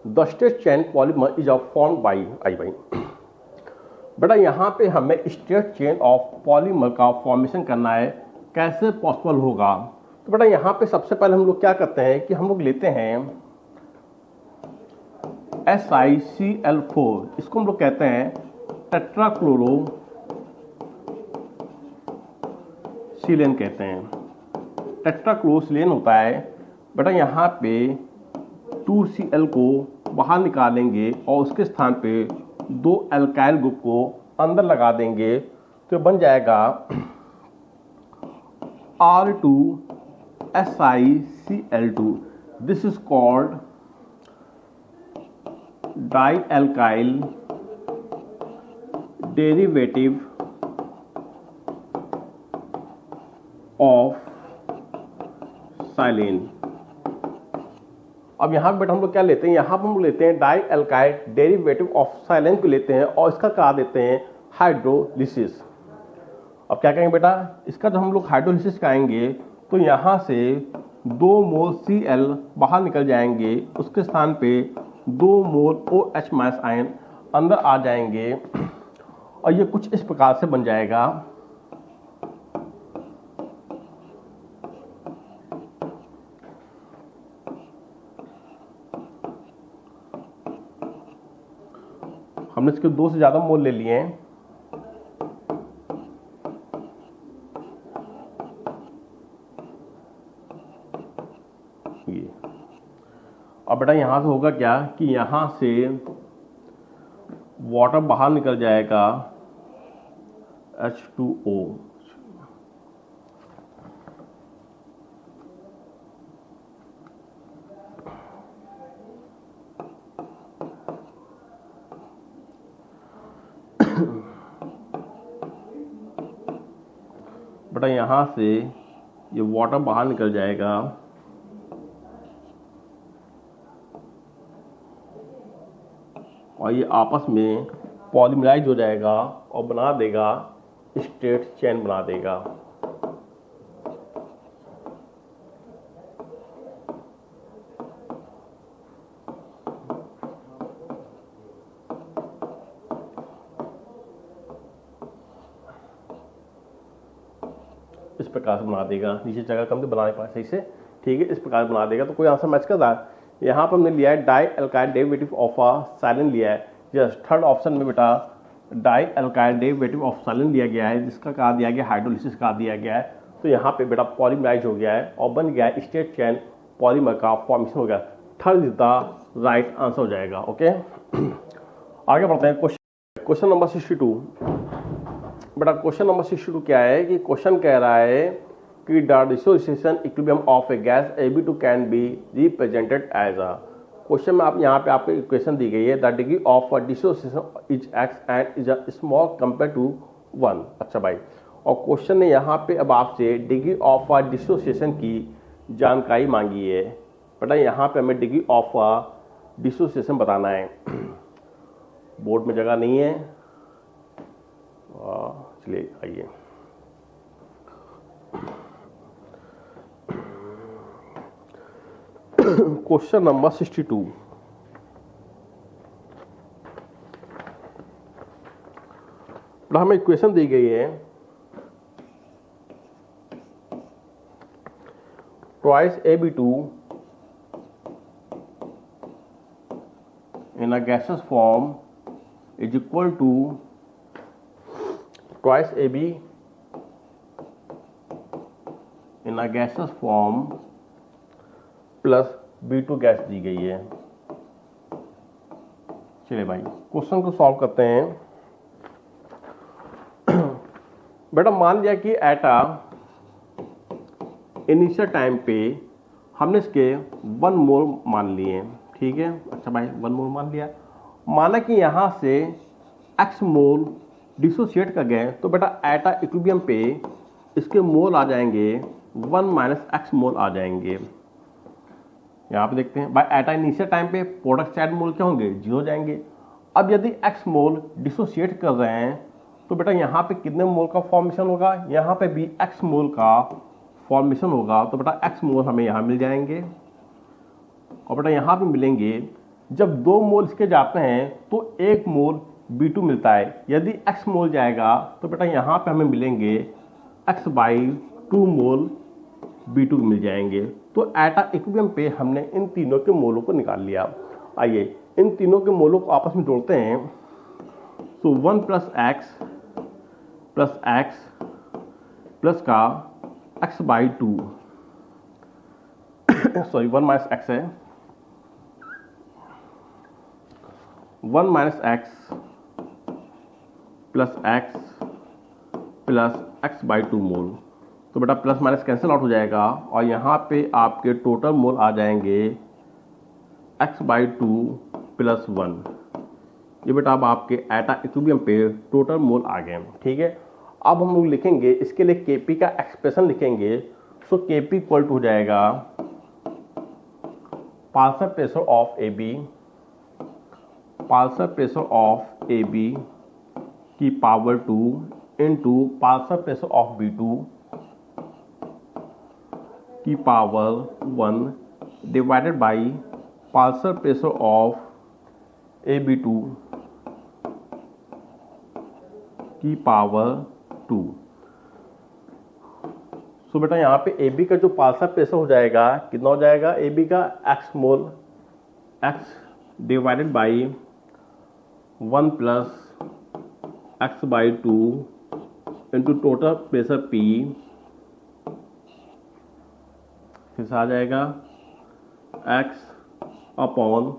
The straight chain polymer is form by I भाई। बेटा यहाँ पे हमें स्ट्रेट चेन ऑफ पॉलीमर का फॉर्मेशन करना है, कैसे पॉसिबल होगा? तो बेटा यहाँ पे सबसे पहले हम लोग क्या करते हैं कि हम लोग लेते हैं SiCl4, इसको हम लोग कहते हैं टेट्राक्लोरोसिलेन कहते हैं, टेट्राक्लोरोसिलेन होता है। बेटा यहाँ पे 2Cl को बाहर निकालेंगे और उसके स्थान पे 2 एल्काइल ग्रुप को अंदर लगा देंगे तो बन जाएगा R2SiCl2। This is called di alkyl derivative of silane. अब यहाँ पे बेटा हम लोग क्या लेते हैं, यहाँ पर हम लेते हैं डाई एल्काइल डेरिवेटिव ऑफ साइलेन को लेते हैं और इसका कहा देते हैं हाइड्रोलिसिस। अब क्या कहेंगे बेटा, इसका जब हम लोग हाइड्रोलिसिस कहेंगे तो यहाँ से 2 मोल Cl बाहर निकल जाएंगे, उसके स्थान पे 2 मोल OH- आयन अंदर आ जाएंगे और ये कुछ इस प्रकार से बन जाएगा। हमने इसके 2 से ज्यादा मोल ले लिए हैं। ये अब बेटा यहां से होगा क्या कि यहां से वाटर बाहर निकल जाएगा H2O। बेटा यहां से ये वाटर बाहर निकल जाएगा और ये आपस में पॉलीमराइज हो जाएगा और बना देगा स्ट्रेट चेन बना देगा। इस प्रकार से बना देगा, नीचे जगह कम तो बना नहीं पाए सही से, ठीक है, इस प्रकार बना देगा। तो कोई आंसर मैच कर रहा है। यहाँ पर हमने लिया है di alkyl derivative of a silane लिया है। यस, थर्ड ऑप्शन में बेटा di alkyl derivative of silane लिया गया है, जिसका कहा दिया गया हाइड्रोलिसिस कहा दिया गया है। तो यहाँ पे बेटा पॉलीमराइज हो गया है और बन गया है स्ट्रेट चेन पॉलीमर का फॉर्मेशन हो गया। Third is the right answer हो जाएगा। ओके, आगे बढ़ते हैं। Question number 62। बेटा क्वेश्चन नंबर 62 क्या है कि क्वेश्चन कह रहा है कि the dissociation equilibrium of A gas Ab2 can be represented as A. Question में आप यहाँ पे आपको इक्वेशन दी गई है, the degree of dissociation is x and is a small compare to 1। अच्छा भाई, और क्वेश्चन ने यहाँ पे अब आपसे डिग्री ऑफ डिसोसिएशन की जानकारी मांगी है। बेटा यहाँ पे हमें डिग्री ऑफ डिसोसिएशन बताना है। बोर्ड में जगह नहीं है, चलिए आइए। Question number 62। हमें इक्वेशन दी गई है, twice Ab2 in a gaseous form is equal to twice Ab in a gaseous form plus B2 gas दी गई है। चलिए भाई क्वेश्चन को सॉल्व करते हैं। बेटा मान लिया कि एटा इनिशियल टाइम पे हमने इसके 1 मोल मान लिए, ठीक है। अच्छा भाई 1 मोल मान लिया, माना कि यहाँ से x मोल डिसोसिएट कर गए, तो बेटा एटा इक्विलिब्रियम पे इसके मोल आ जाएंगे 1 माइनस x मोल आ जाएंगे। यहाँ पे देखते हैं भाई एटा इनिशियल टाइम पे प्रोडक्ट साइड मोल क्या होंगे, 0 जाएंगे। अब यदि x मोल डिसोसिएट कर रहे हैं तो बेटा यहाँ पे कितने मोल का फॉर्मेशन होगा, यहाँ पे भी x मोल का फॉर्मेशन होगा। तो बेटा x मोल हमें यहाँ मिल जाएंगे और बेटा यहाँ पे मिलेंगे। जब 2 मोल इसके जाते हैं तो 1 मोल B2 मिलता है। यदि x मोल जाएगा तो बेटा यहाँ पे हमें मिलेंगे x/2 मोल B2 मिल जाएंगे। तो एटा इक्विलिब्रियम पे हमने इन तीनों के मोलों को निकाल लिया। आइए इन तीनों के मोलों को आपस में जोड़ते हैं। तो 1 + x प्लस का x/2 सॉरी 1 - x है, 1 - x plus x plus x/2 मोल। तो बेटा प्लस माइनस कैंसिल आउट हो जाएगा और यहाँ पे आपके टोटल मोल आ जाएंगे x/2 + 1। ये बेटा अब आपके एटा इक्विलिब्रियम पे टोटल मोल आ गए, ठीक है। अब हम लोग लिखेंगे इसके लिए केपी का एक्सप्रेशन लिखेंगे। सो केपी इक्वल टू हो जाएगा partial pressure of A B, partial pressure of A B की power 2 into partial pressure of B 2 की power 1 divided by partial pressure of A B 2 की पावर 2। सो बेटा यहाँ पे ए बी का जो पार्शियल प्रेशर हो जाएगा कितना हो जाएगा, ए बी का x mole, x divided by 1 plus x by 2 into total pressure P, फिर से आ जाएगा x upon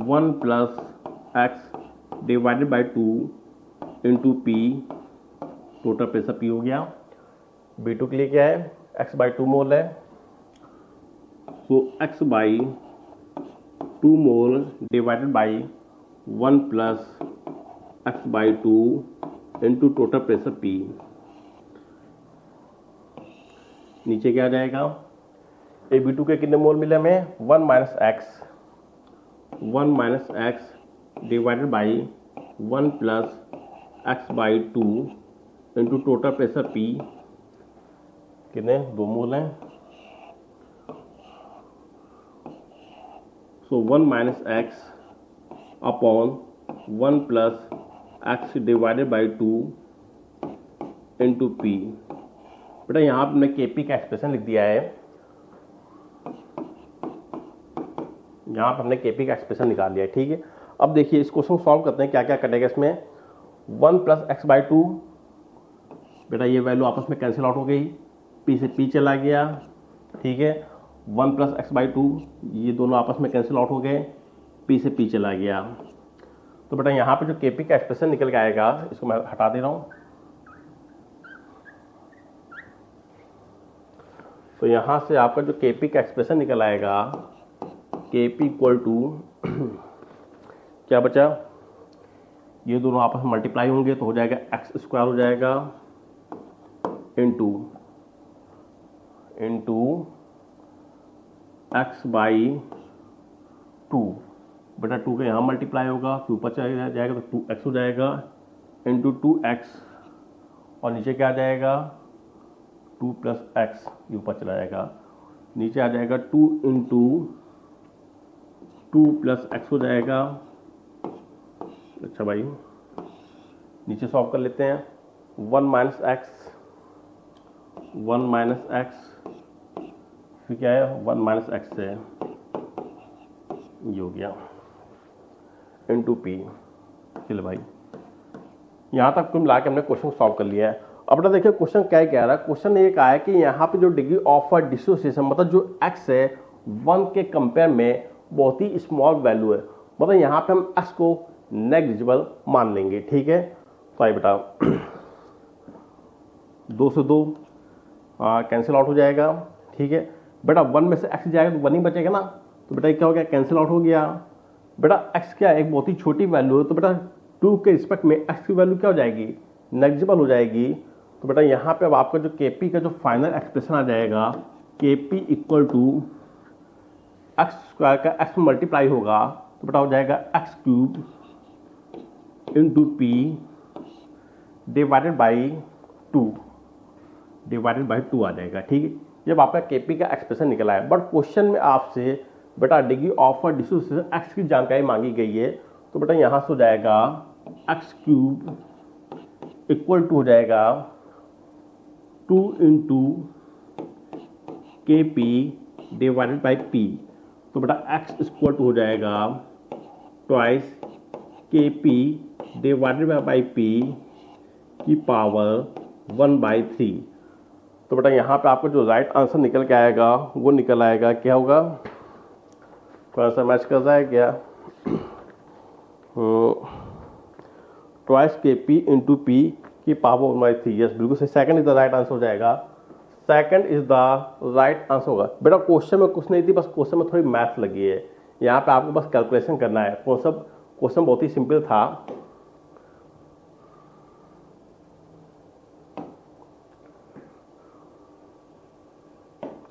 1 plus x divided by 2 into P, total pressure P हो गया। B2 के लिए क्या है, x बाई 2 मोल है। सो x by 2 mole divided by 1 plus x by 2 into total pressure P, नीचे क्या आ जाएगा, AB2 के कितने मोल मिले हमें, 1 minus x divided by 1 plus x by 2 into total pressure P, कितने, 2 मोल हैं। सो 1 minus x upon 1 plus x divided by 2 into P. बेटा यहाँ पर हमने केपी का एक्सप्रेशन लिख दिया है, यहाँ पर हमने केपी का एक्सप्रेशन निकाल लिया है, ठीक है। अब देखिए इस क्वेश्चन को सॉल्व करते हैं, क्या क्या कटेगा इसमें। 1 प्लस एक्स बाई 2, बेटा ये वैल्यू आपस में कैंसिल आउट हो गई, पी से पी चला गया, ठीक है। 1 प्लस एक्स बाई 2, ये दोनों आपस में कैंसिल आउट हो गए, पी से पी चला गया। तो बेटा यहाँ पे जो केपी का एक्सप्रेशन निकल के आएगा, इसको मैं हटा दे रहा हूँ। तो यहाँ से आपका जो केपी का एक्सप्रेशन निकल आएगा, केपी इक्वल टू क्या बचा, ये दोनों आपस में मल्टीप्लाई होंगे तो हो जाएगा एक्स स्क्वायर हो जाएगा इंटू एक्स बाई 2, बेटा 2 का यहाँ मल्टीप्लाई होगा, फिर ऊपर चला जाएगा तो 2x हो जाएगा इंटू 2x, और नीचे क्या आ जाएगा 2 प्लस एक्स, ये ऊपर चला जाएगा, नीचे आ जाएगा 2 इंटू 2 प्लस एक्स हो जाएगा। अच्छा भाई नीचे सॉल्व कर लेते हैं, 1 माइनस एक्स, फिर क्या है 1 माइनस एक्स है, ये हो गया इंटू पी। चलो भाई यहाँ तक कुल मिला के हमने क्वेश्चन सॉल्व कर लिया है। अब बेटा देखिए क्वेश्चन क्या कह रहा है, क्वेश्चन ये कहा है कि यहाँ पे जो डिग्री ऑफ डिसोसिएशन मतलब जो x है 1 के कंपेयर में बहुत ही स्मॉल वैल्यू है, मतलब यहाँ पे हम x को नेग्लिजिबल मान लेंगे, ठीक है। तो आइए बेटा 2 से 2 कैंसिल आउट हो जाएगा, ठीक है। बेटा 1 में से x जाएगा तो 1 ही बचेगा ना, तो बेटा क्या हो गया, कैंसिल आउट हो गया। बेटा x क्या है, एक बहुत ही छोटी वैल्यू है, तो बेटा 2 के रिस्पेक्ट में x की वैल्यू क्या हो जाएगी, नेग्लिजिबल हो जाएगी। तो बेटा यहाँ पे अब आपका जो केपी का जो फाइनल एक्सप्रेशन आ जाएगा, KP equal to X square का x में मल्टीप्लाई होगा, तो बेटा हो जाएगा X cube into P divided by 2 आ जाएगा, ठीक है। जब आपका केपी का एक्सप्रेशन निकला है, बट क्वेश्चन में आपसे बेटा डिग्री ऑफ डिसोसिएशन एक्स की जानकारी मांगी गई है, तो बेटा यहाँ से हो जाएगा एक्स क्यूब इक्वल टू हो जाएगा 2 इंटू के पी डिवाइडेड बाई पी, तो बेटा एक्स इक्वल टू हो जाएगा ट्वाइस के पी डिवाइडेड बाई पी की पावर 1/3। तो बेटा यहाँ पे आपको जो राइट आंसर निकल के आएगा वो निकल आएगा, क्या होगा, कौन सा मैच कर रहा है क्या, ट्वाइस के पी इंटू पी की पावर 1/3, यस बिल्कुल सही, second is the right answer हो जाएगा, second is the right answer होगा। बेटा क्वेश्चन में कुछ नहीं थी, बस क्वेश्चन में थोड़ी मैथ लगी है, यहाँ पे आपको बस कैलकुलेशन करना है, क्वेश्चन बहुत ही सिंपल था।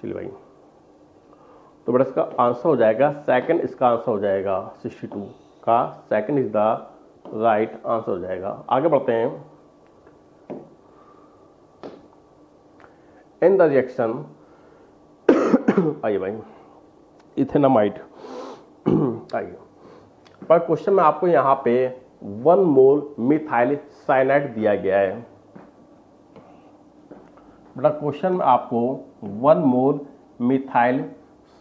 चलिए भाई, तो बेटा इसका आंसर हो जाएगा सेकंड, इसका आंसर हो जाएगा 62 का second is the right answer हो जाएगा। आगे बढ़ते हैं। इन द रिएक्शन आइए भाई, इथेनामाइड आइए, पर क्वेश्चन में आपको यहाँ पे 1 मोल मिथाइल साइनाइड दिया गया है। बेटा क्वेश्चन में आपको 1 मोल मिथाइल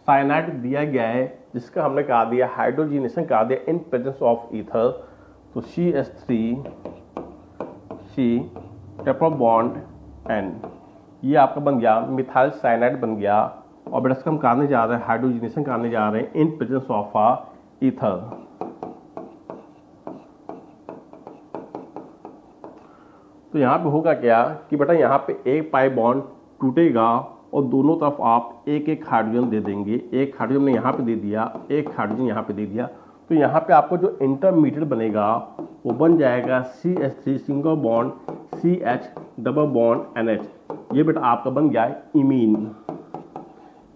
साइनाइड दिया गया है, जिसका हमने कहा दिया हाइड्रोजनेशन कहा दिया इन प्रेजेंस ऑफ ईथर। तो CH3 C triple bond N, ये आपका बन गया मिथाइल साइनाइड बन गया। और बेटा इसका हम करने जा रहे हैं हाइड्रोजनेशन करने जा रहे हैं इन प्रेजेंस ऑफ ईथर। तो यहाँ पे होगा क्या कि बेटा यहाँ पे एक पाई बॉन्ड टूटेगा और दोनों तरफ आप एक एक हाइड्रोजन दे देंगे। एक हाइड्रोजन ने यहाँ पे दे दिया, एक हाइड्रोजन यहाँ पे दे दिया, तो यहाँ पे आपको जो इंटरमीडिएट बनेगा वो बन जाएगा CH3 single bond CH double bond NH। ये बेटा आपका बन गया इमीन,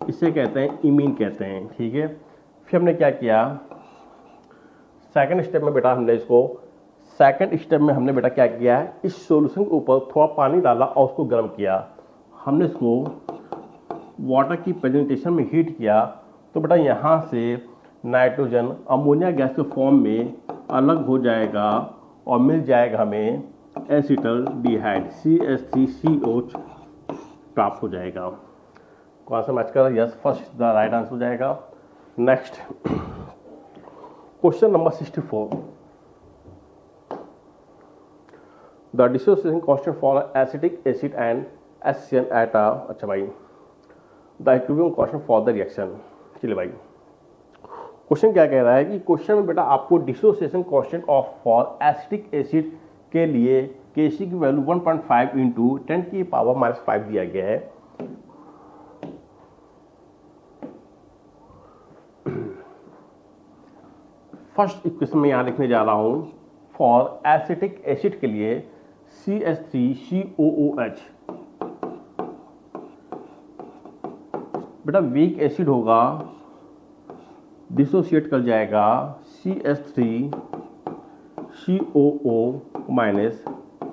इसे कहते हैं इमीन कहते हैं, ठीक है। फिर हमने क्या किया, सेकंड स्टेप में बेटा हमने बेटा क्या किया है, इस सॉल्यूशन के ऊपर थोड़ा पानी डाला और उसको गर्म किया। हमने इसको वाटर की प्रेजेंटेशन में हीट किया, तो बेटा यहाँ से नाइट्रोजन अमोनिया गैस के फॉर्म में अलग हो जाएगा और मिल जाएगा हमें एसिटल्डिहाइड CH3COH प्राप्त हो जाएगा। कौन सा मैच कर, yes first the right answer हो जाएगा। Next question number 64, the dissociation constant for acetic acid and HCl at अच्छा भाई the equilibrium constant for the reaction. चलिए भाई, क्वेश्चन क्या कह रहा है कि क्वेश्चन में बेटा आपको dissociation constant of for acetic acid के लिए Kc की वैल्यू 1.5 इंटू 10⁻⁻5 दिया गया है। फर्स्ट इक्वेशन में यहां लिखने जा रहा हूं फॉर एसिटिक एसिड के लिए CH3COOH, बेटा वीक एसिड होगा, डिसोसिएट कर जाएगा CH3COO minus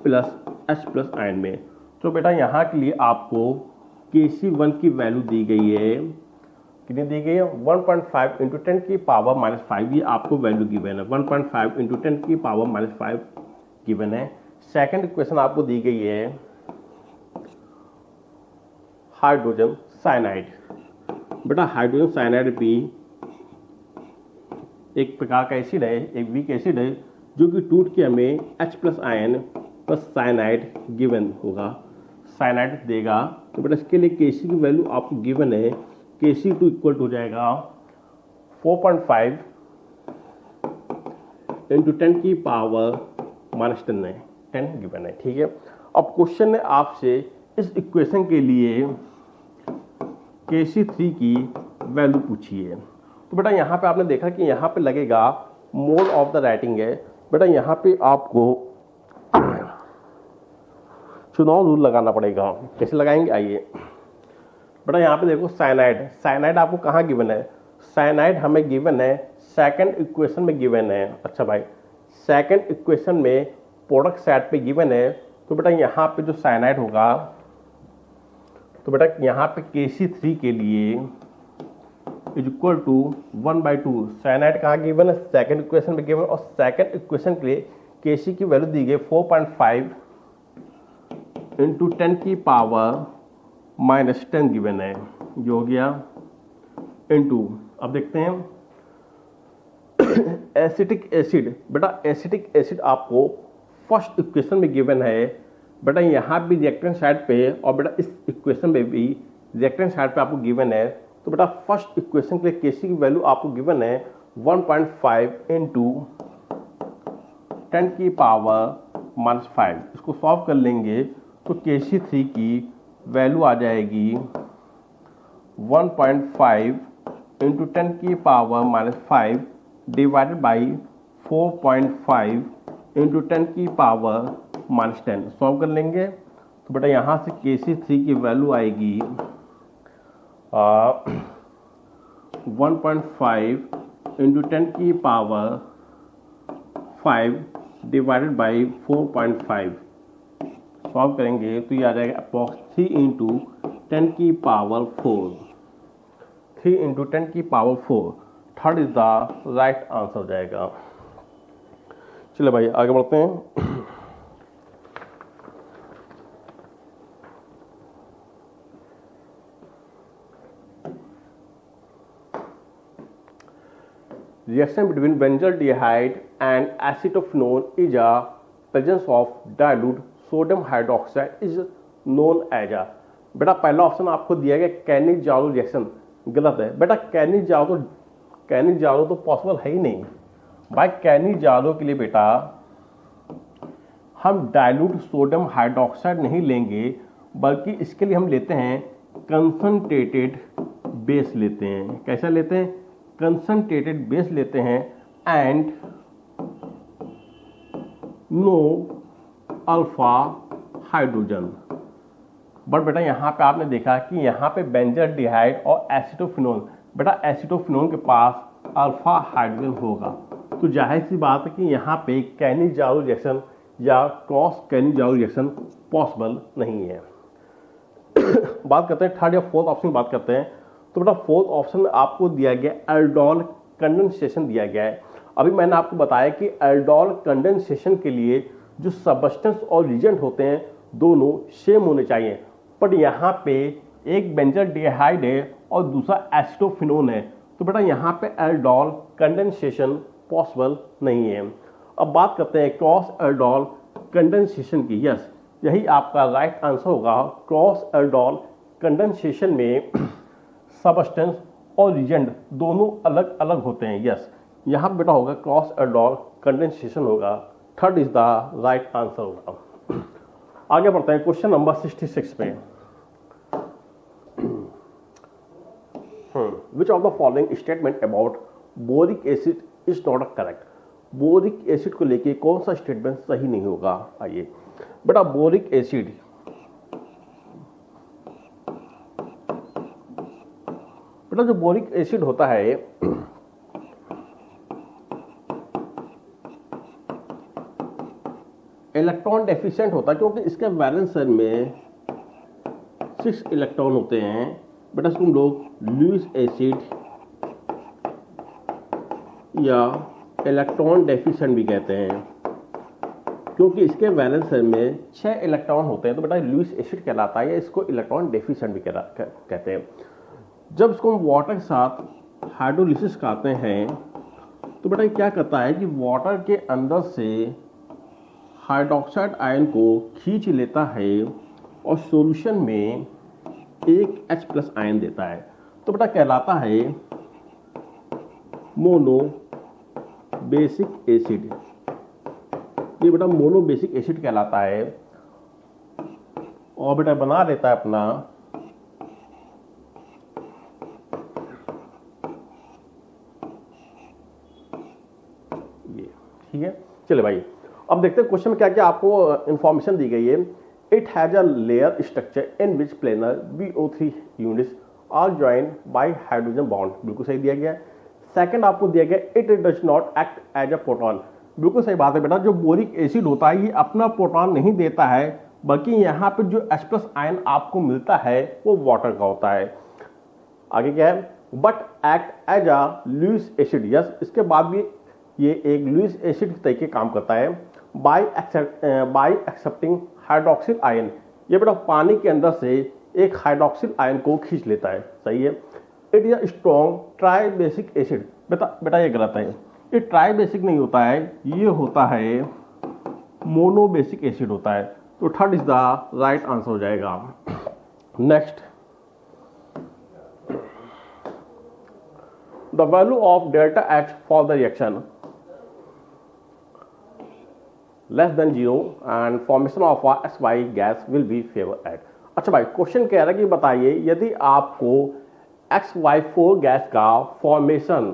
plus H plus ion में। तो बेटा यहाँ के लिए आपको Kc1 की वैल्यू दी गई है, कितनी दी गई है 1.5 इंटू 10⁻⁻5, ये आपको वैल्यू गिवन है 1.5 इंटू 10⁻⁻5 गिवन है। सेकंड इक्वेशन आपको दी गई है हाइड्रोजन साइनाइड। बेटा हाइड्रोजन साइनाइड भी एक प्रकार का एसिड है, एक वीक एसिड है, जो कि टूट के हमें H plus ion plus cyanide given होगा, साइनाइड देगा। तो बेटा इसके लिए Kc की वैल्यू आपको गिवन है, Kc2 इक्वल हो जाएगा 4.5 इंटू 10⁻⁻10 है, 10 गिवन है, ठीक है। अब क्वेश्चन ने आपसे इस इक्वेशन के लिए Kc3 की वैल्यु पूछी है। तो बेटा यहाँ पे आपने देखा कि यहाँ पे लगेगा मोल ऑफ द राइटिंग है। बेटा यहाँ पे आपको चुनाव रूल लगाना पड़ेगा, कैसे लगाएंगे आइए। बेटा यहाँ पे देखो साइनाइड, साइनाइड आपको कहाँ गिवन है, साइनाइड हमें गिवन है सेकंड इक्वेशन में गिवन है। अच्छा भाई सेकंड इक्वेशन में प्रोडक्ट साइड पे गिवन है, तो बेटा यहाँ पे जो साइनाइड होगा, तो बेटा यहाँ पे Kc3 के लिए इज इक्वल टू 1/2, साइनाइड कहाँ गिवन है सेकंड इक्वेशन में गिवन, और सेकंड इक्वेशन के लिए Kc की वैल्यू दी गई 4.5 इंटू 10⁻⁻10 गिवन है, जो हो गया इंटू। अब देखते हैं एसिटिक एसिड, बेटा एसिटिक एसिड आपको फर्स्ट इक्वेशन में गिवन है। बेटा यहाँ भी रिएक्टेंट साइड पे और बेटा इस इक्वेशन में भी रिएक्टेंट साइड पे आपको गिवन है। तो बेटा फर्स्ट इक्वेशन के लिए Kc की वैल्यू आपको गिवन है 1.5 इंटू 10⁻⁻5। इसको सॉल्व कर लेंगे तो Kc3 की वैल्यू आ जाएगी 1.5 into 10⁻⁻5 divided by 4.5 into 10⁻⁻10। Solve कर लेंगे तो बेटा यहाँ से Kc3 की वैल्यू आएगी 1.5 इंटू 10 की पावर 5 डिवाइडेड बाई 4.5 सॉल्व करेंगे तो ये आ जाएगा अप्रॉक्स 3 इंटू 10 की पावर 4, 3 इंटू 10 की power 4, third is the right answer हो जाएगा। चलिए भाई आगे बढ़ते हैं। Reaction between benzaldehyde and acetophenone is a presence of dilute sodium hydroxide is known as a। बेटा पहला ऑप्शन आपको दिया गया कैनिक-जारो रिएक्शन, गलत है बेटा। कैनिक-जारो तो पॉसिबल है ही नहीं भाई। कैनिक-जारो के लिए बेटा हम डाइल्यूट सोडियम हाइड्रोक्साइड नहीं लेंगे, बल्कि इसके लिए हम लेते हैं कंसंट्रेटेड बेस लेते हैं। कैसा लेते हैं? कंसंट्रेटेड बेस लेते हैं and no alpha hydrogen. But बेटा यहाँ पे आपने देखा कि यहाँ पे बेंजाल्डिहाइड और एसिटोफिनोन, बेटा एसिटोफिनोन के पास अल्फा हाइड्रोजन होगा, तो जाहिर सी बात है कि यहाँ पे कैनिक-जारो रिएक्शन या क्रॉस कैनिक-जारो रिएक्शन पॉसिबल नहीं है। बात करते हैं थर्ड या फोर्थ ऑप्शन की बात करते हैं। तो बेटा फोर्थ ऑप्शन में आपको दिया गया एल्डोल कंडेंसेशन दिया गया है। अभी मैंने आपको बताया कि एल्डोल कंडेंसेशन के लिए जो सबस्टेंस और रिएजेंट होते हैं दोनों सेम होने चाहिए, बट यहाँ पे एक बेंजाल्डिहाइड है और दूसरा एसिटोफिनोन है, तो बेटा यहाँ पे एल्डोल कंडेंसेशन पॉसिबल नहीं है। अब बात करते हैं क्रॉस एल्डोल कंडेंसेशन की। यस, यही आपका राइट आंसर होगा। क्रॉस एल्डोल कंडेंसेशन में सबस्टेंस और रिएजेंट दोनों अलग अलग होते हैं। यस, यहाँ पे बेटा होगा क्रॉस एल्डोल कंडेंसेशन होगा, third is the right answer होगा। आगे बढ़ते हैं क्वेश्चन नंबर 66 पे। विच of the following statement about boric acid is not correct. Boric acid को लेके कौन सा स्टेटमेंट सही नहीं होगा? आइए बेटा, बोरिक एसिड बेटा जो बोरिक एसिड होता है इलेक्ट्रॉन डेफिशिएंट होता है, क्योंकि इसके वैलेंस शेल में 6 इलेक्ट्रॉन होते हैं। बेटा इसको हम लोग लुईस एसिड या इलेक्ट्रॉन डेफिशिएंट भी कहते हैं, क्योंकि इसके वैलेंस शेल में 6 इलेक्ट्रॉन होते हैं, तो बेटा लुईस एसिड कहलाता है या इसको इलेक्ट्रॉन डेफिशिएंट भी कहते हैं। जब इसको हम वाटर के साथ हाइड्रोलिसिस करते हैं तो बेटा क्या करता है कि वाटर के अंदर से हाइड्रोक्साइड आयन को खींच लेता है और सॉल्यूशन में एक H+ आयन देता है, तो बेटा कहलाता है मोनो बेसिक एसिड। ये बेटा मोनो बेसिक एसिड कहलाता है और बेटा बना देता है अपना ये। ठीक है, चले भाई अब देखते हैं क्वेश्चन में क्या क्या आपको इंफॉर्मेशन दी गई है। It has a layer structure in which planar BO3 units are joined by hydrogen bond, बिल्कुल सही दिया गया है। सेकंड आपको दिया गया it does not act as a proton, बिल्कुल सही बात है बेटा। जो बोरिक एसिड होता है ये अपना प्रोटॉन नहीं देता है, बल्कि यहाँ पे जो H+ आयन आपको मिलता है वो वाटर का होता है। आगे क्या है, but act as a Lewis acid. Yes, इसके बाद भी ये एक लुईस एसिड के तरीके काम करता है। बाय एक्सेप्टिंग हाइड्रोक्सिल आयन, ये बेटा पानी के अंदर से एक हाइड्रोक्सिल आयन को खींच लेता है, सही है। It is a strong try basic acid, बेटा ये गलत है। ये ट्राई बेसिक नहीं होता है, ये होता है मोनो बेसिक एसिड होता है, तो third is the right answer हो जाएगा। Next, the value of delta H for the reaction less than 0 and formation of a XY gas will be favored at। अच्छा भाई क्वेश्चन कह रहा है कि बताइए यदि आपको XY4 गैस का फॉर्मेशन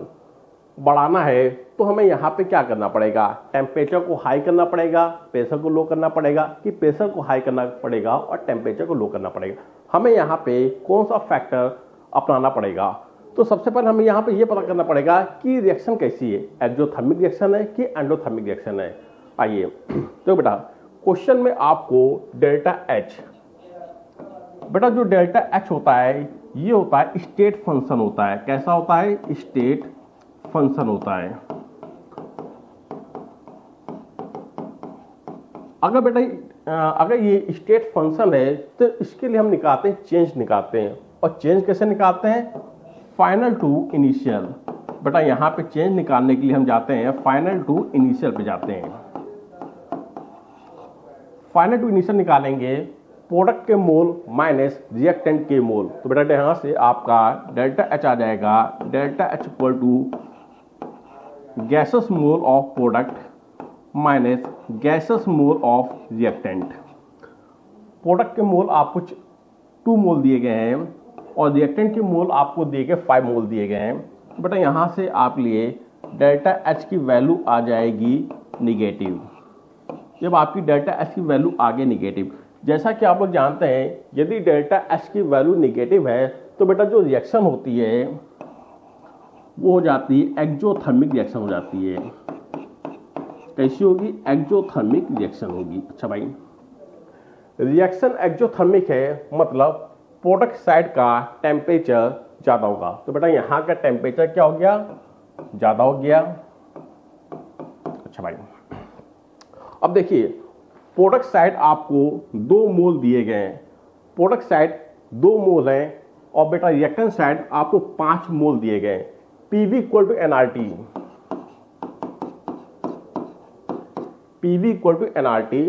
बढ़ाना है तो हमें यहाँ पे क्या करना पड़ेगा? टेम्परेचर को हाई करना पड़ेगा, प्रेशर को लो करना पड़ेगा, कि प्रेशर को हाई करना पड़ेगा और टेम्परेचर को लो करना पड़ेगा? हमें यहाँ पे कौन सा फैक्टर अपनाना पड़ेगा। तो सबसे पहले हमें यहाँ पे ये पता करना पड़ेगा कि रिएक्शन कैसी है, एक्सोथर्मिक रिएक्शन है कि एंडोथर्मिक रिएक्शन है। आइए तो बेटा क्वेश्चन में आपको डेल्टा एच, बेटा जो डेल्टा एच होता है ये होता है स्टेट फंक्शन होता है। कैसा होता है? स्टेट फंक्शन होता है। अगर बेटा अगर ये स्टेट फंक्शन है तो इसके लिए हम निकालते हैं चेंज निकालते हैं। और चेंज कैसे निकालते हैं? Final to initial. बेटा यहाँ पे चेंज निकालने के लिए हम जाते हैं फाइनल टू इनिशियल पे जाते हैं। फाइनल टू इनिशियल निकालेंगे प्रोडक्ट के मोल माइनस रिएक्टेंट के मोल। तो बेटा यहाँ से आपका डेल्टा एच आ जाएगा, delta H equal to gases mole of product minus gases mole of reactant. Product के मोल आपको 2 मोल दिए गए हैं और रिएक्टेंट के मोल आपको दिए गए 5 मोल दिए गए हैं। बेटा यहाँ से आप लिए डेल्टा एच की वैल्यू आ जाएगी निगेटिव। जब आपकी डेल्टा एच की वैल्यू आ गई निगेटिव, जैसा कि आप लोग जानते हैं यदि डेल्टा एच की वैल्यू निगेटिव है तो बेटा जो रिएक्शन होती है वो हो जाती है एक्सोथर्मिक रिएक्शन हो जाती है। कैसी होगी? एक्सोथर्मिक रिएक्शन होगी। अच्छा भाई, रिएक्शन एक्सोथर्मिक है मतलब प्रोडक्ट साइड का टेम्परेचर ज़्यादा होगा। तो बेटा यहाँ का टेम्परेचर क्या हो गया? ज़्यादा हो गया। अच्छा भाई, अब देखिए प्रोडक्ट साइड आपको 2 मोल दिए गए हैं। प्रोडक्ट साइड 2 मोल हैं और बेटा रिएक्टेंट साइड आपको 5 मोल दिए गए। PV equal to NRT, PV equal to NRT,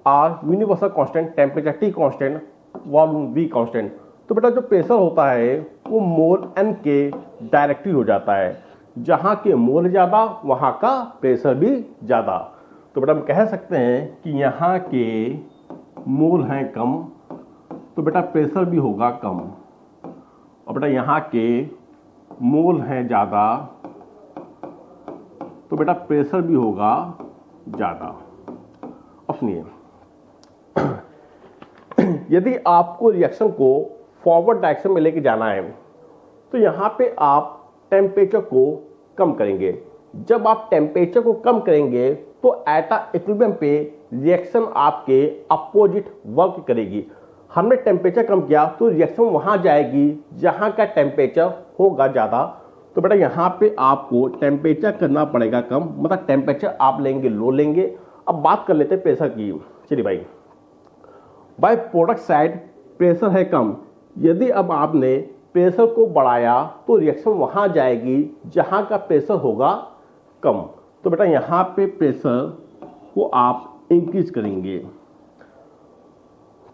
R universal constant, temperature T constant, volume V constant. तो बेटा जो प्रेशर होता है वो मोल एन के डायरेक्टली हो जाता है। जहां के मोल ज़्यादा वहां का प्रेशर भी ज़्यादा। तो बेटा हम कह सकते हैं कि यहाँ के मोल हैं कम तो बेटा प्रेशर भी होगा कम, और बेटा यहाँ के मोल हैं ज़्यादा तो बेटा प्रेशर भी होगा ज़्यादा। अब सुनिए, यदि आपको रिएक्शन को फॉरवर्ड डायरेक्शन में लेके जाना है तो यहाँ पे आप टेम्परेचर को कम करेंगे। जब आप टेम्परेचर को कम करेंगे तो एट इक्विलिब्रियम पे रिएक्शन आपके अपोजिट वर्क करेगी। हमने टेम्परेचर कम किया तो रिएक्शन वहां जाएगी जहां का टेम्परेचर होगा ज़्यादा। तो बेटा यहाँ पे आपको टेम्परेचर करना पड़ेगा कम, मतलब टेम्परेचर आप लेंगे लो लेंगे। अब बात कर लेते हैं प्रेशर की। चलिए भाई, बाय प्रोडक्ट साइड प्रेशर है कम। यदि अब आपने प्रेशर को बढ़ाया तो रिएक्शन वहां जाएगी जहां का प्रेशर होगा कम। तो बेटा यहाँ पे प्रेशर को आप इंक्रीज करेंगे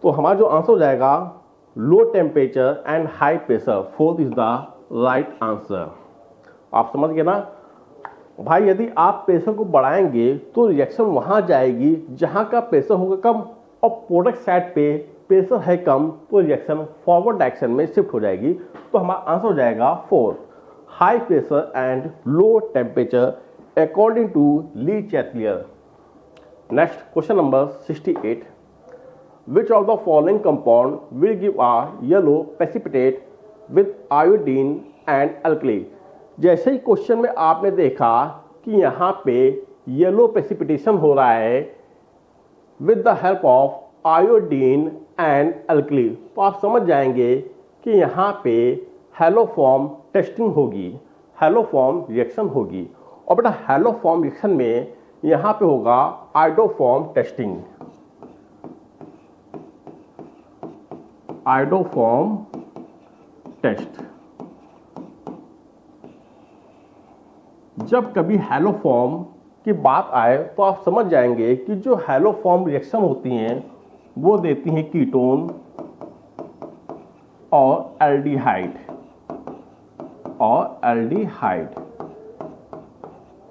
तो हमारा जो आंसर हो जाएगा low temperature and high pressure, fourth is the right answer. आप समझ गए ना भाई? यदि आप प्रेशर को बढ़ाएंगे तो रिएक्शन वहां जाएगी जहां का प्रेशर होगा कम, और प्रोडक्ट साइड पे प्रेशर है कम तो रिएक्शन फॉरवर्ड डायरेक्शन में शिफ्ट हो जाएगी। तो हमारा आंसर हो जाएगा 4, high pressure and low temperature according to Lee Chatelier. Next, question number 68. Which of the following compound will give a yellow precipitate with iodine and alkali? जैसे ही क्वेश्चन में आपने देखा कि यहाँ पे येलो प्रेसिपिटेशन हो रहा है with the help of iodine and alkali, तो आप समझ जाएंगे कि यहाँ पे हैलोफॉर्म टेस्टिंग होगी, हैलोफॉर्म रिएक्शन होगी। और बेटा हैलोफॉर्म रिएक्शन में यहाँ पे होगा आयोडोफॉर्म टेस्टिंग, आयोडोफॉर्म टेस्ट। जब कभी हैलोफॉर्म की बात आए तो आप समझ जाएंगे कि जो हैलोफॉर्म रिएक्शन होती हैं वो देती हैं कीटोन और एल्डिहाइड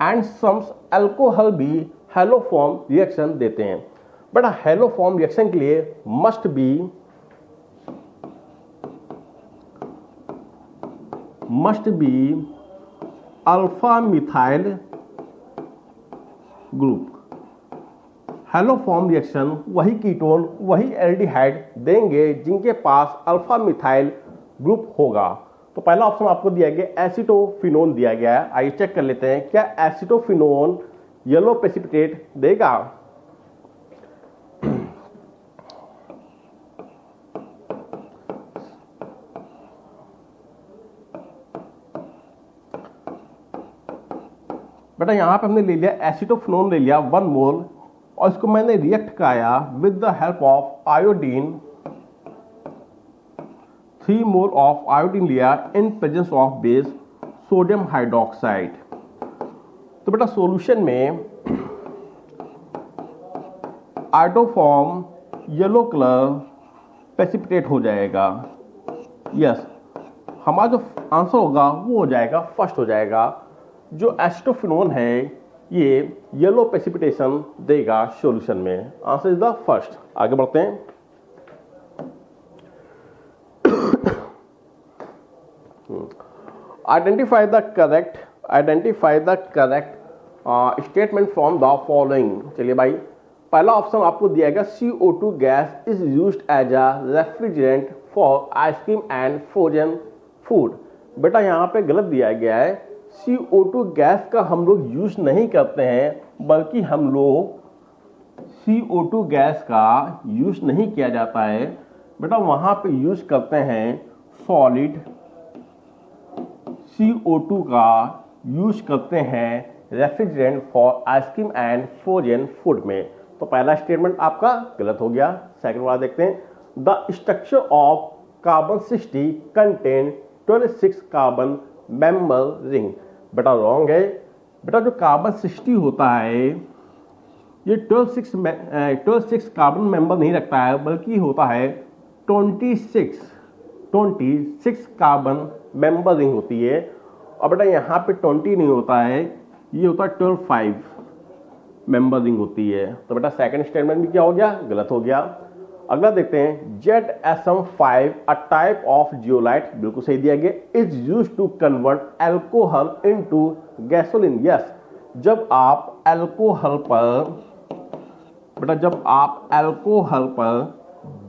एंड सम्स अल्कोहल भी हैलोफॉर्म रिएक्शन देते हैं। बट हैलोफॉर्म रिएक्शन के लिए must be alpha methyl group. Haloform reaction वही कीटोन वही एल्डिहाइड देंगे जिनके पास अल्फा मिथाइल ग्रुप होगा। तो पहला ऑप्शन आपको दिया गया एसिटोफिनोन दिया गया है। आइए चेक कर लेते हैं क्या एसिटोफिनोन येलो प्रेसिपिटेट देगा। बेटा यहाँ पे हमने ले लिया एसिटोफिनोन ले लिया 1 मोल और इसको मैंने रिएक्ट कराया with the help of iodine 3 mole of iodine लिया in presence of base sodium hydroxide. तो बेटा सॉल्यूशन में आयोडोफॉर्म येलो कलर प्रेसिपिटेट हो जाएगा। यस, हमारा जो आंसर होगा वो हो जाएगा फर्स्ट हो जाएगा। जो एसिटोफिनोन है ये येलो प्रेसिपिटेशन देगा सॉल्यूशन में। Answer is the first. आगे बढ़ते हैं। Identify the correct statement from the following. चलिए भाई, पहला ऑप्शन आपको दिया गया CO2 gas is used as a refrigerant for ice cream and frozen food. बेटा यहाँ पे गलत दिया गया है। CO2 गैस का हम लोग यूज नहीं करते हैं, बल्कि हम लोग CO2 गैस का यूज नहीं किया जाता है। बेटा वहाँ पे यूज करते हैं सॉलिड CO2 का यूज करते हैं refrigerant for ice cream and frozen food में। तो पहला स्टेटमेंट आपका गलत हो गया। सेकंड वाला देखते हैं। The structure of carbon 60 contain 26 carbon member ring. बेटा रॉन्ग है। बेटा जो कार्बन 60 होता है ये 12 कार्बन मेंबर नहीं रखता है, बल्कि होता है 26 कार्बन मेंबर रिंग होती है। और बेटा यहाँ पे 20 नहीं होता है, ये होता है 12 मेंबर रिंग होती है। तो बेटा सेकंड स्टेटमेंट भी क्या हो गया, गलत हो गया। अगला देखते हैं। ZSM5 a type of zeolite, बिल्कुल सही दिया गया, is used to convert alcohol into gasoline. Yes, जब आप एल्कोहल पर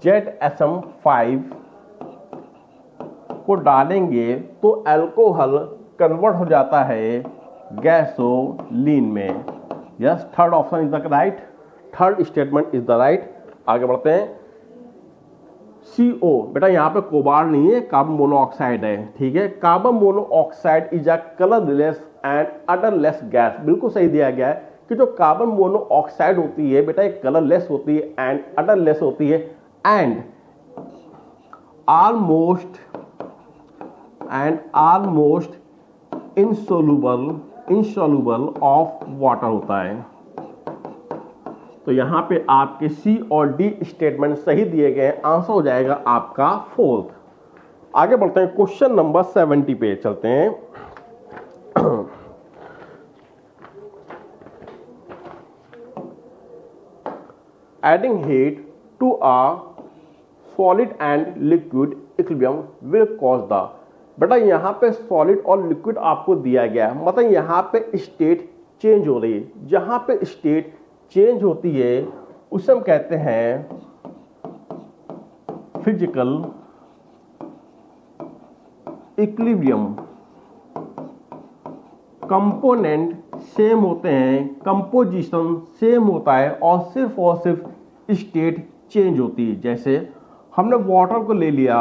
ZSM5 को डालेंगे तो अल्कोहल कन्वर्ट हो जाता है गैसोलीन में। Yes, third option is the right, third statement is the right. आगे बढ़ते हैं। CO, बेटा यहाँ पे कोबाल्ट नहीं है, कार्बन मोनोऑक्साइड है। ठीक है, carbon monoxide is a colourless and odourless gas. बिल्कुल सही दिया गया है कि जो कार्बन मोनोऑक्साइड होती है बेटा एक कलरलेस होती है एंड अडरलेस होती है and almost insoluble of water होता है। तो यहां पे आपके C और D स्टेटमेंट सही दिए गए। आंसर हो जाएगा आपका फोर्थ। आगे बढ़ते हैं, क्वेश्चन नंबर 70 पे चलते हैं। Adding heat to a solid and liquid equilibrium will cause the. बेटा यहाँ पे सॉलिड और लिक्विड आपको दिया गया है, मतलब यहाँ पे स्टेट चेंज हो रही है। जहां पे स्टेट चेंज होती है उसे हम कहते हैं फिजिकल इक्विलिब्रियम। कंपोनेंट सेम होते हैं, कंपोजिशन सेम होता है और सिर्फ स्टेट चेंज होती है। जैसे हमने वाटर को ले लिया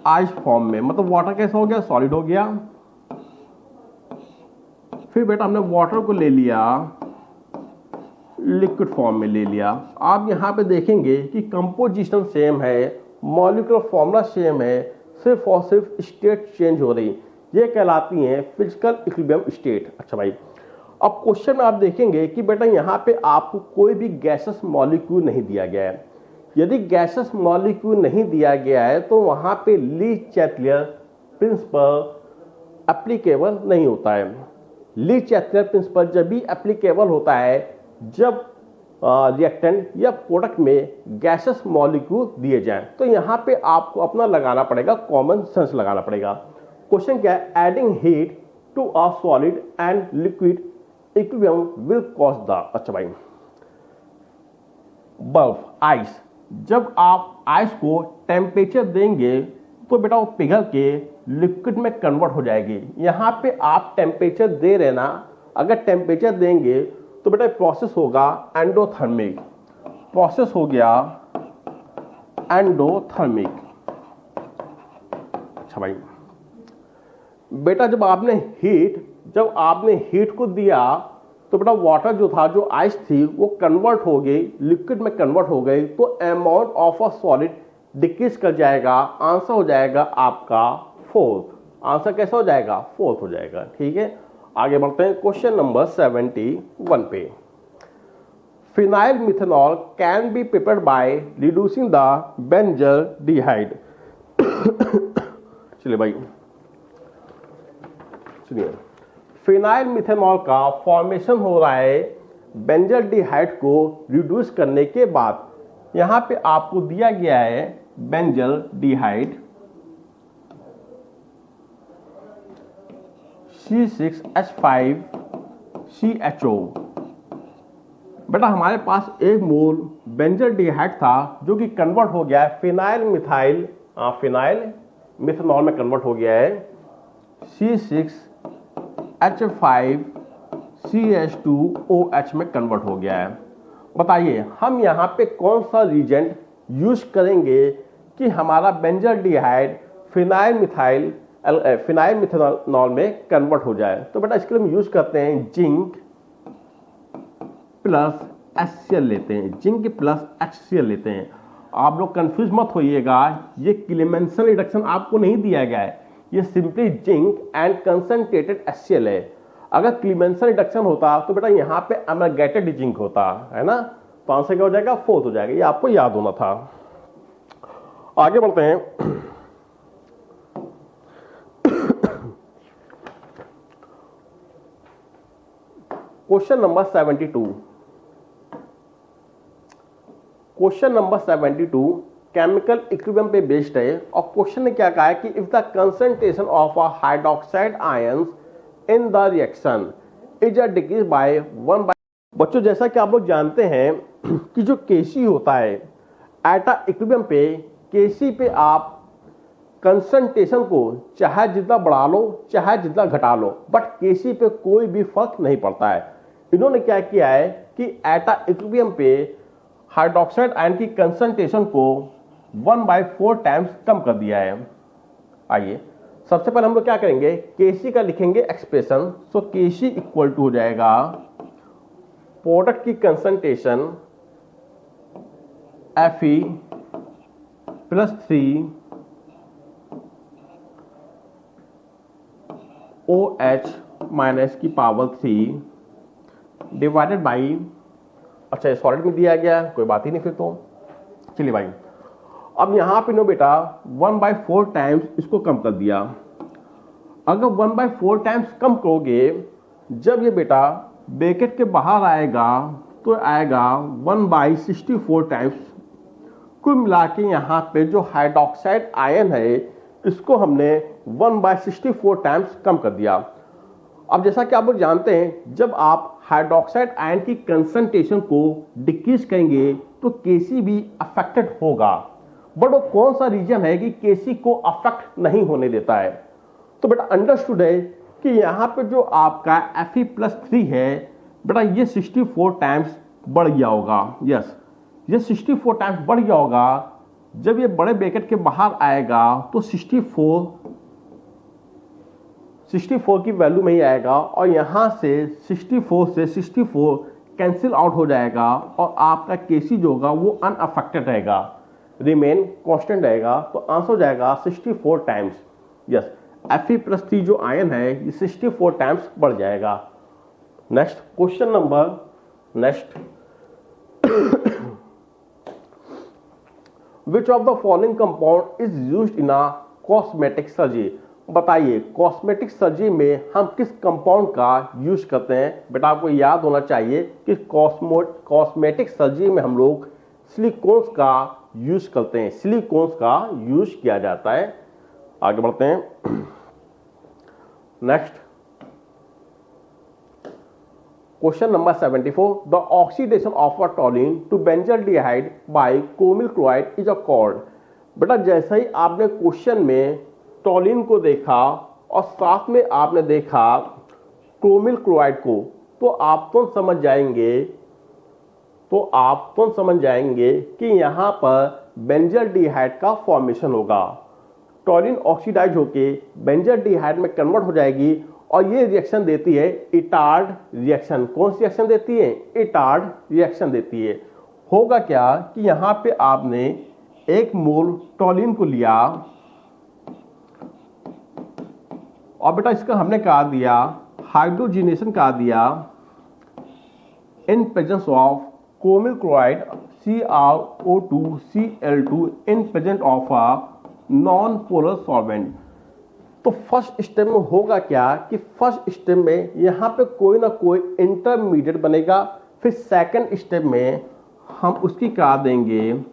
आइस फॉर्म में, मतलब वाटर कैसा हो गया, सॉलिड हो गया। फिर बेटा हमने वाटर को ले लिया लिक्विड फॉर्म में ले लिया। आप यहाँ पे देखेंगे कि कंपोजिशन सेम है, मॉलिक्यूलर फॉर्मूला सेम है, सिर्फ और सिर्फ स्टेट चेंज हो रही। ये कहलाती हैं फिजिकल इक्विलिब्रियम स्टेट। अच्छा भाई, अब क्वेश्चन में आप देखेंगे कि बेटा यहाँ पे आपको कोई भी गैसेस मॉलिक्यूल नहीं दिया गया है। यदि गैसेस मॉलिक्यूल नहीं दिया गया है तो वहाँ पे ली चैटलियर प्रिंसिपल एप्लीकेबल नहीं होता है। ली चैटलियर प्रिंसिपल जब भी एप्लीकेबल होता है जब रिएक्टेंट या प्रोडक्ट में गैसेस मॉलिक्यूल दिए जाएं। तो यहाँ पे आपको अपना लगाना पड़ेगा, कॉमन सेंस लगाना पड़ेगा। क्वेश्चन क्या है, adding heat to a solid and liquid equilibrium will cause the. अच्छा भाई, बर्फ, आइस, जब आप आइस को टेम्परेचर देंगे तो बेटा वो पिघल के लिक्विड में कन्वर्ट हो जाएगी। यहाँ पे आप टेम्परेचर दे रहे ना, अगर टेम्परेचर देंगे तो बेटा प्रोसेस होगा एंडोथर्मिक, प्रोसेस हो गया एंडोथर्मिक। अच्छा भाई बेटा जब आपने हीट को दिया तो बेटा वाटर जो था, जो आइस थी, वो कन्वर्ट हो गई, लिक्विड में कन्वर्ट हो गई, तो amount of a solid decrease कर जाएगा। आंसर हो जाएगा आपका फोर्थ। आंसर कैसा हो जाएगा? फोर्थ हो जाएगा। ठीक है, आगे बढ़ते हैं क्वेश्चन नंबर 71 पे। Phenyl methanol can be prepared by reducing the benzaldehyde. चलिए भाई सुनिए, फिनाइल मिथेनॉल का फॉर्मेशन हो रहा है बेंजल्डिहाइड को रिड्यूस करने के बाद। यहां पे आपको दिया गया है बेंजल्डिहाइड C6H5CHO। बेटा हमारे पास 1 मोल बेंजल्डिहाइड था जो कि कन्वर्ट हो गया है फिनाइल मिथेनॉल में कन्वर्ट हो गया है C6H5CH2OH में कन्वर्ट हो गया है। बताइए हम यहाँ पे कौन सा रीजेंट यूज करेंगे कि हमारा बेंजल्डिहाइड फिनाइल मिथेनॉल में कन्वर्ट हो जाए? तो बेटा इसके लिए हम यूज करते हैं जिंक प्लस HCl लेते हैं, जिंक प्लस HCl लेते हैं। आप लोग कंफ्यूज मत होइएगा, ये क्लेमेंसन रिडक्शन आपको नहीं दिया गया है, ये simply zinc and concentrated HCl है। अगर क्लेमेंसन रिडक्शन होता तो बेटा यहाँ पे अमलगेटेड जिंक होता है ना, तो आंसर क्या हो जाएगा? फोर्थ हो जाएगा। ये आपको याद होना था। आगे बढ़ते हैं। Question number 72। Question number 72 chemical equilibrium पे बेस्ड है और क्वेश्चन ने क्या कहा है कि if the concentration of a hydroxide ions in the reaction is a decrease by 1/। बच्चों जैसा कि आप लोग जानते हैं कि जो Kc होता है एट अ इक्विलिब्रियम पे, Kc पे आप कंसंट्रेशन को चाहे जितना बढ़ा लो चाहे जितना घटा लो, बट Kc पे कोई भी फर्क नहीं पड़ता है। इन्होंने क्या किया है कि एट अ इक्विलिब्रियम पे हाइड्रोक्साइड आयन की कंसंट्रेशन को 1/4 टाइम्स कम कर दिया है। आइए सबसे पहले हम लोग क्या करेंगे, Kc का लिखेंगे expression. So Kc equal to हो जाएगा प्रोडक्ट की concentration Fe plus 3 OH minus की पावर 3 डिवाइडेड बाई, अच्छा सॉलिड में दिया गया, कोई बात ही नहीं फिर तो। चलिए भाई अब यहां पे नो बेटा 1/4 टाइम्स इसको कम कर दिया। अगर 1/4 टाइम्स कम करोगे, जब ये बेटा ब्रैकेट के बाहर आएगा तो आएगा 1/64 टाइम्स। कुल मिला के यहाँ पे जो हाइड्रोक्साइड आयन है इसको हमने 1/64 टाइम्स कम कर दिया। अब जैसा कि आप लोग जानते हैं जब आप हाइड्रोक्साइड आयन की कंसंट्रेशन को डिक्रीज करेंगे तो Kc भी अफेक्टेड होगा, बट वो कौन सा रीजन है कि Kc को अफेक्ट नहीं होने देता है? तो बेटा अंडरस्टूड है कि यहाँ पे जो आपका Fe+3 है बेटा ये 64 टाइम्स बढ़ गया होगा। यस, ये 64 टाइम्स बढ़ गया होगा। जब ये बड़े ब्रैकेट के बाहर आएगा तो 64 की वैल्यू में ही आएगा और यहां से 64 कैंसिल आउट हो जाएगा और आपका Kc जो होगा वो अनअफेक्टेड रहेगा, रिमेन कांस्टेंट रहेगा। तो आंसर हो जाएगा 64 टाइम्स। यस, Fe+3 जो आयन है ये 64 टाइम्स बढ़ जाएगा। Next question number which of the following compound is used in a cosmetic surgery? बताइए कॉस्मेटिक सर्जरी में हम किस कंपाउंड का यूज करते हैं? बेटा आपको याद होना चाहिए कि कॉस्मेटिक सर्जरी में हम लोग सिलिकॉन्स का यूज करते हैं, सिलिकॉन्स का यूज किया जाता है। आगे बढ़ते हैं। Next question number 74 the oxidation of a toluene to benzaldehyde by chromyl chloride is a called. बेटा जैसा ही आपने क्वेश्चन में टॉलिन को देखा और साथ में आपने देखा क्रोमिल क्लोराइड को, तो आप तो समझ जाएंगे कि यहां पर बेंजल्डिहाइड का फॉर्मेशन होगा। टॉलिन ऑक्सीडाइज होके बेंजल्डिहाइड में कन्वर्ट हो जाएगी और ये रिएक्शन देती है इटार्ड रिएक्शन। कौन सी रिएक्शन देती है? इटार्ड रिएक्शन देती है। होगा क्या कि यहां पे आपने 1 मोल टॉलिन को लिया और बेटा इसका हमने कहा दिया हाइड्रोजिनेशन कहा दिया इन presence of chromyl chloride CrO2Cl2 in present of a non polar solvent. तो फर्स्ट स्टेप में होगा क्या कि फर्स्ट स्टेप में यहां पे कोई ना कोई इंटरमीडिएट बनेगा, फिर सेकंड स्टेप में हम उसकी कहा देंगे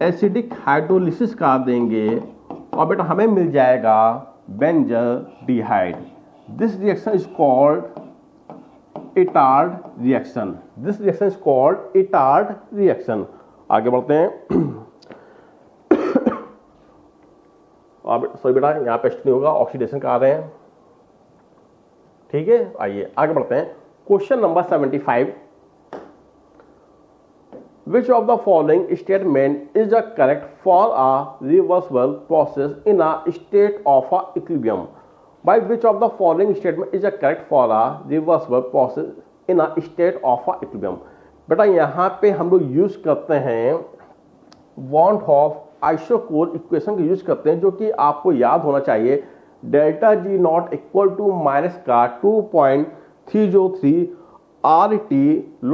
एसिडिक हाइड्रोलिसिस कहा देंगे और बेटा हमें मिल जाएगा benzaldehyde. This reaction is called Etard reaction. This reaction is called Etard reaction. आगे बढ़ते हैं। सॉरी बेटा यहाँ पे नहीं होगा, ऑक्सीडेशन करा रहे हैं, ठीक है। आइए आगे बढ़ते हैं। Question number 75, which of the following statement is the correct for a reversible process in a state of a equilibrium? By which of the following statement is the correct for a reversible process in a state of a equilibrium? बेटा यहाँ पे हम लोग यूज करते हैं वॉन्ट ऑफ आइसोकोर इक्वेशन का यूज करते हैं, जो कि आपको याद होना चाहिए। Delta G not equal to minus का 2.303 RT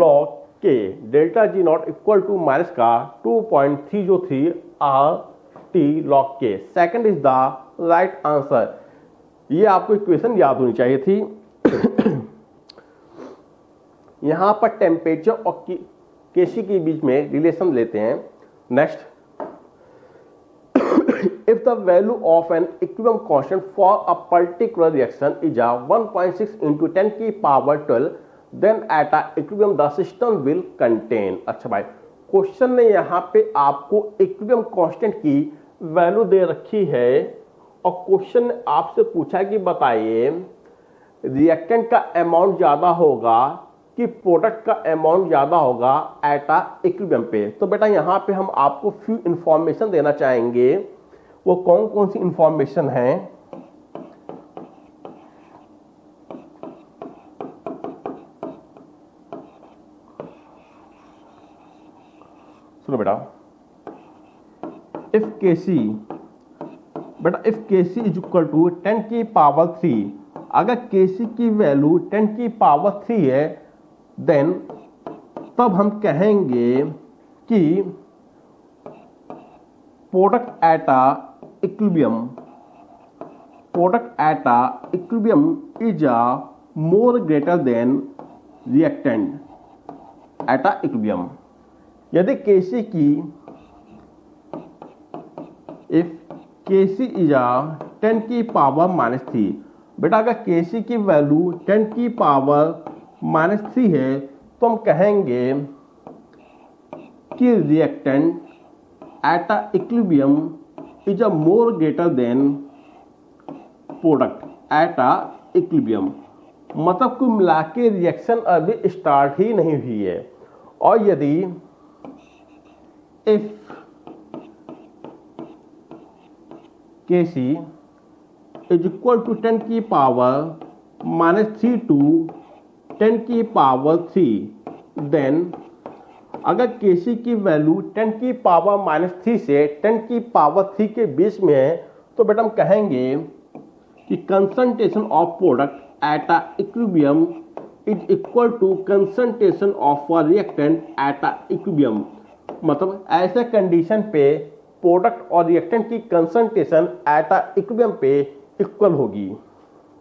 log K। Delta G not equal to minus का 2.303 RT log K। Second is the right answer. ये आपको इक्वेशन याद होनी चाहिए थी। यहां पर टेम्परेचर और केसी के बीच में रिलेशन लेते हैं। Next, if the value of an equilibrium constant for a particular reaction is a 1.6 into 10 की power 12, then at a equilibrium the system will contain। अच्छा भाई, क्वेश्चन ने यहाँ पे आपको इक्विलिब्रियम कांस्टेंट की वैल्यू दे रखी है और क्वेश्चन ने आपसे पूछा कि बताइए रिएक्टेंट का अमाउंट ज्यादा होगा कि प्रोडक्ट का अमाउंट ज्यादा होगा एट अ इक्विलिब्रियम पे। तो बेटा यहाँ पे हम आपको फ्यू इंफॉर्मेशन देना चाहेंगे। वो कौन कौन सी इंफॉर्मेशन है? सुनो बेटा, if KC is equal to 10 की पावर 3, अगर केसी की वैल्यू 10 की पावर 3 है, देन तब हम कहेंगे कि product at a equilibrium is a more greater than reactant at a equilibrium। यदि Kc की if Kc is a 10 की पावर -3, बेटा अगर Kc की वैल्यू 10 की पावर -3 है तो हम कहेंगे कि reactant at a equilibrium is a more greater than product at a equilibrium. मतलब कुल मिला के रिएक्शन अभी स्टार्ट ही नहीं हुई है। और यदि if Kc is equal to 10 की पावर -3 टू 10 की पावर 3, देन अगर Kc की वैल्यू 10 की पावर -3 से 10 की पावर 3 के बीच में है तो बेटा हम कहेंगे कि concentration of product at a equilibrium is equal to concentration of a reactant at a equilibrium. मतलब ऐसे कंडीशन पे प्रोडक्ट और रिएक्टेंट की कंसंट्रेशन एट अ इक्विलिब्रियम पे इक्वल होगी।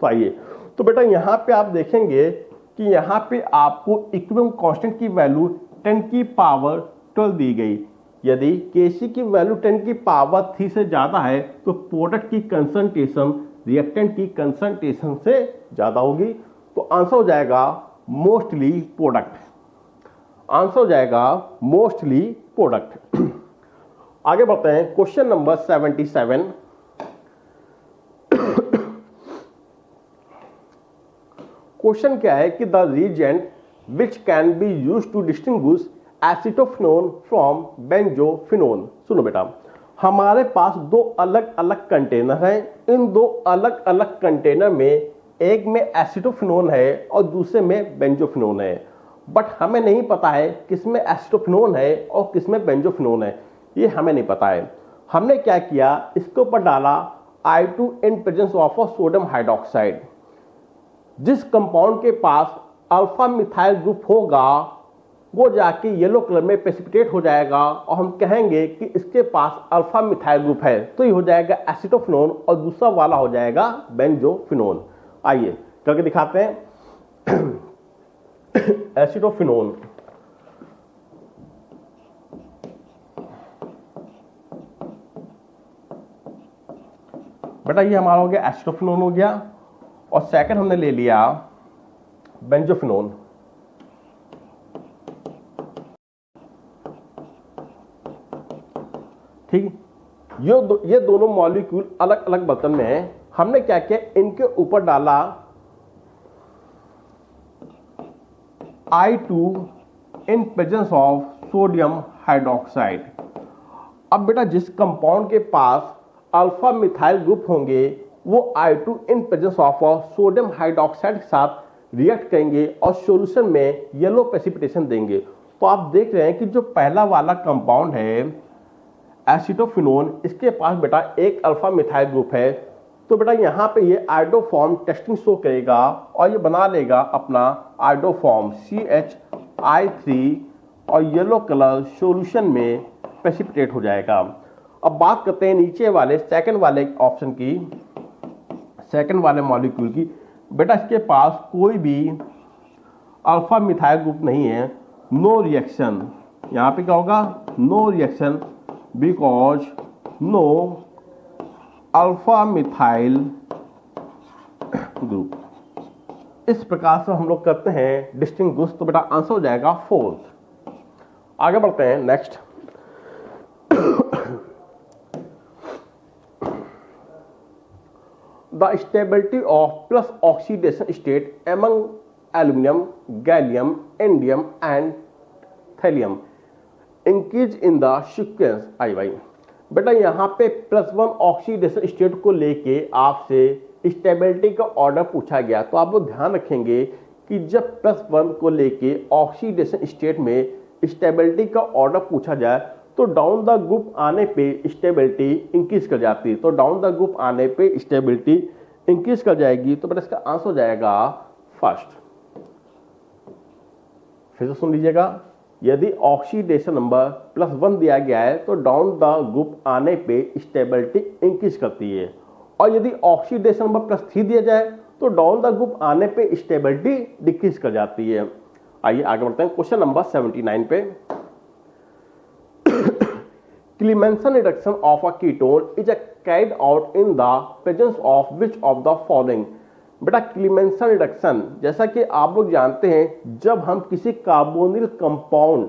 तो आइए, तो बेटा यहाँ पे आप देखेंगे कि यहाँ पे आपको इक्विलिब्रियम कांस्टेंट की वैल्यू 10 की पावर 12 दी गई। यदि Kc की वैल्यू 10 की पावर 3 से ज्यादा है तो प्रोडक्ट की कंसंट्रेशन रिएक्टेंट की कंसंट्रेशन से ज्यादा होगी। तो आंसर हो जाएगा मोस्टली प्रोडक्ट। आंसर हो जाएगा मोस्टली प्रोडक्ट। आगे बढ़ते हैं क्वेश्चन नंबर 77। क्वेश्चन क्या है कि the reagent which can be use to distinguish acetophenone from benzophenone. सुनो बेटा, हमारे पास दो अलग अलग कंटेनर हैं। इन दो अलग अलग कंटेनर में एक में एसिटोफिनोन है और दूसरे में बेंजोफिनोन है, बट हमें नहीं पता है किसमें एसिटोफिनोन है और किसमें बेंजोफिनोन है, ये हमें नहीं पता है। हमने क्या किया, इसके ऊपर डाला I2 in presence of sodium hydroxide. जिस कंपाउंड के पास अल्फा मिथाइल ग्रुप होगा वो जाके येलो कलर में प्रेसिपिटेट हो जाएगा और हम कहेंगे कि इसके पास अल्फा मिथाइल ग्रुप है, तो ये हो जाएगा एसिटोफिनोन और दूसरा वाला हो जाएगा बेंजोफिनोन। आइए करके दिखाते हैं। एसिटोफिनोन, बेटा ये हमारा हो गया एसिटोफिनोन हो गया, और सेकंड हमने ले लिया बेंजोफिनोन। ठीक, ये दोनों मॉलिक्यूल अलग अलग बर्तन में है। हमने क्या किया, इनके ऊपर डाला I2 in presence of sodium hydroxide. अब बेटा जिस कंपाउंड के पास अल्फा मिथाइल ग्रुप होंगे वो I2 in presence of sodium hydroxide के साथ रिएक्ट करेंगे और सॉल्यूशन में येलो प्रेसिपिटेशन देंगे। तो आप देख रहे हैं कि जो पहला वाला कंपाउंड है एसिटोफिनोन, इसके पास बेटा एक अल्फा मिथाइल ग्रुप है, तो बेटा यहाँ पे ये आयोडोफॉर्म टेस्टिंग शो करेगा और ये बना लेगा अपना आयोडोफॉर्म CH3 और येलो कलर सॉल्यूशन में प्रेसिपिटेट हो जाएगा। अब बात करते हैं नीचे वाले सेकंड वाले ऑप्शन की, सेकंड वाले मॉलिक्यूल की। बेटा इसके पास कोई भी अल्फा मिथाइल ग्रुप नहीं है, नो रिएक्शन। यहाँ पे क्या होगा, no reaction because no alpha methyl group. इस प्रकार से हम लोग करते हैं डिस्टिंग्विश, तो बेटा आंसर हो जाएगा 4th। आगे बढ़ते हैं next. The stability of plus oxidation state among aluminium, gallium, indium and thallium increase in the sequence. आई भाई बेटा यहाँ पे +1 ऑक्सीडेशन स्टेट को लेके आपसे स्टेबिलिटी का ऑर्डर पूछा गया, तो आप लोग ध्यान रखेंगे कि जब +1 को लेके ऑक्सीडेशन स्टेट में स्टेबिलिटी का ऑर्डर पूछा जाए तो डाउन द ग्रुप आने पे स्टेबिलिटी इंक्रीज कर जाती है, तो डाउन द ग्रुप आने पे स्टेबिलिटी इंक्रीज कर जाएगी। तो बेटा इसका आंसर हो जाएगा 1st। फिर से सुन लीजिएगा, यदि ऑक्सीडेशन नंबर +1 दिया गया है तो डाउन द ग्रुप आने पे स्टेबिलिटी इंक्रीज करती है, और यदि ऑक्सीडेशन नंबर +3 दिया जाए तो डाउन द ग्रुप आने पे स्टेबिलिटी डिक्रीज कर जाती है। आइए आगे बढ़ते हैं क्वेश्चन नंबर 79 पे। Clemmensen reduction of a ketone is carried out in the presence of which of the following। बेटा क्लीमेंसन रिडक्शन, जैसा कि आप लोग जानते हैं, जब हम किसी कार्बोनिल कंपाउंड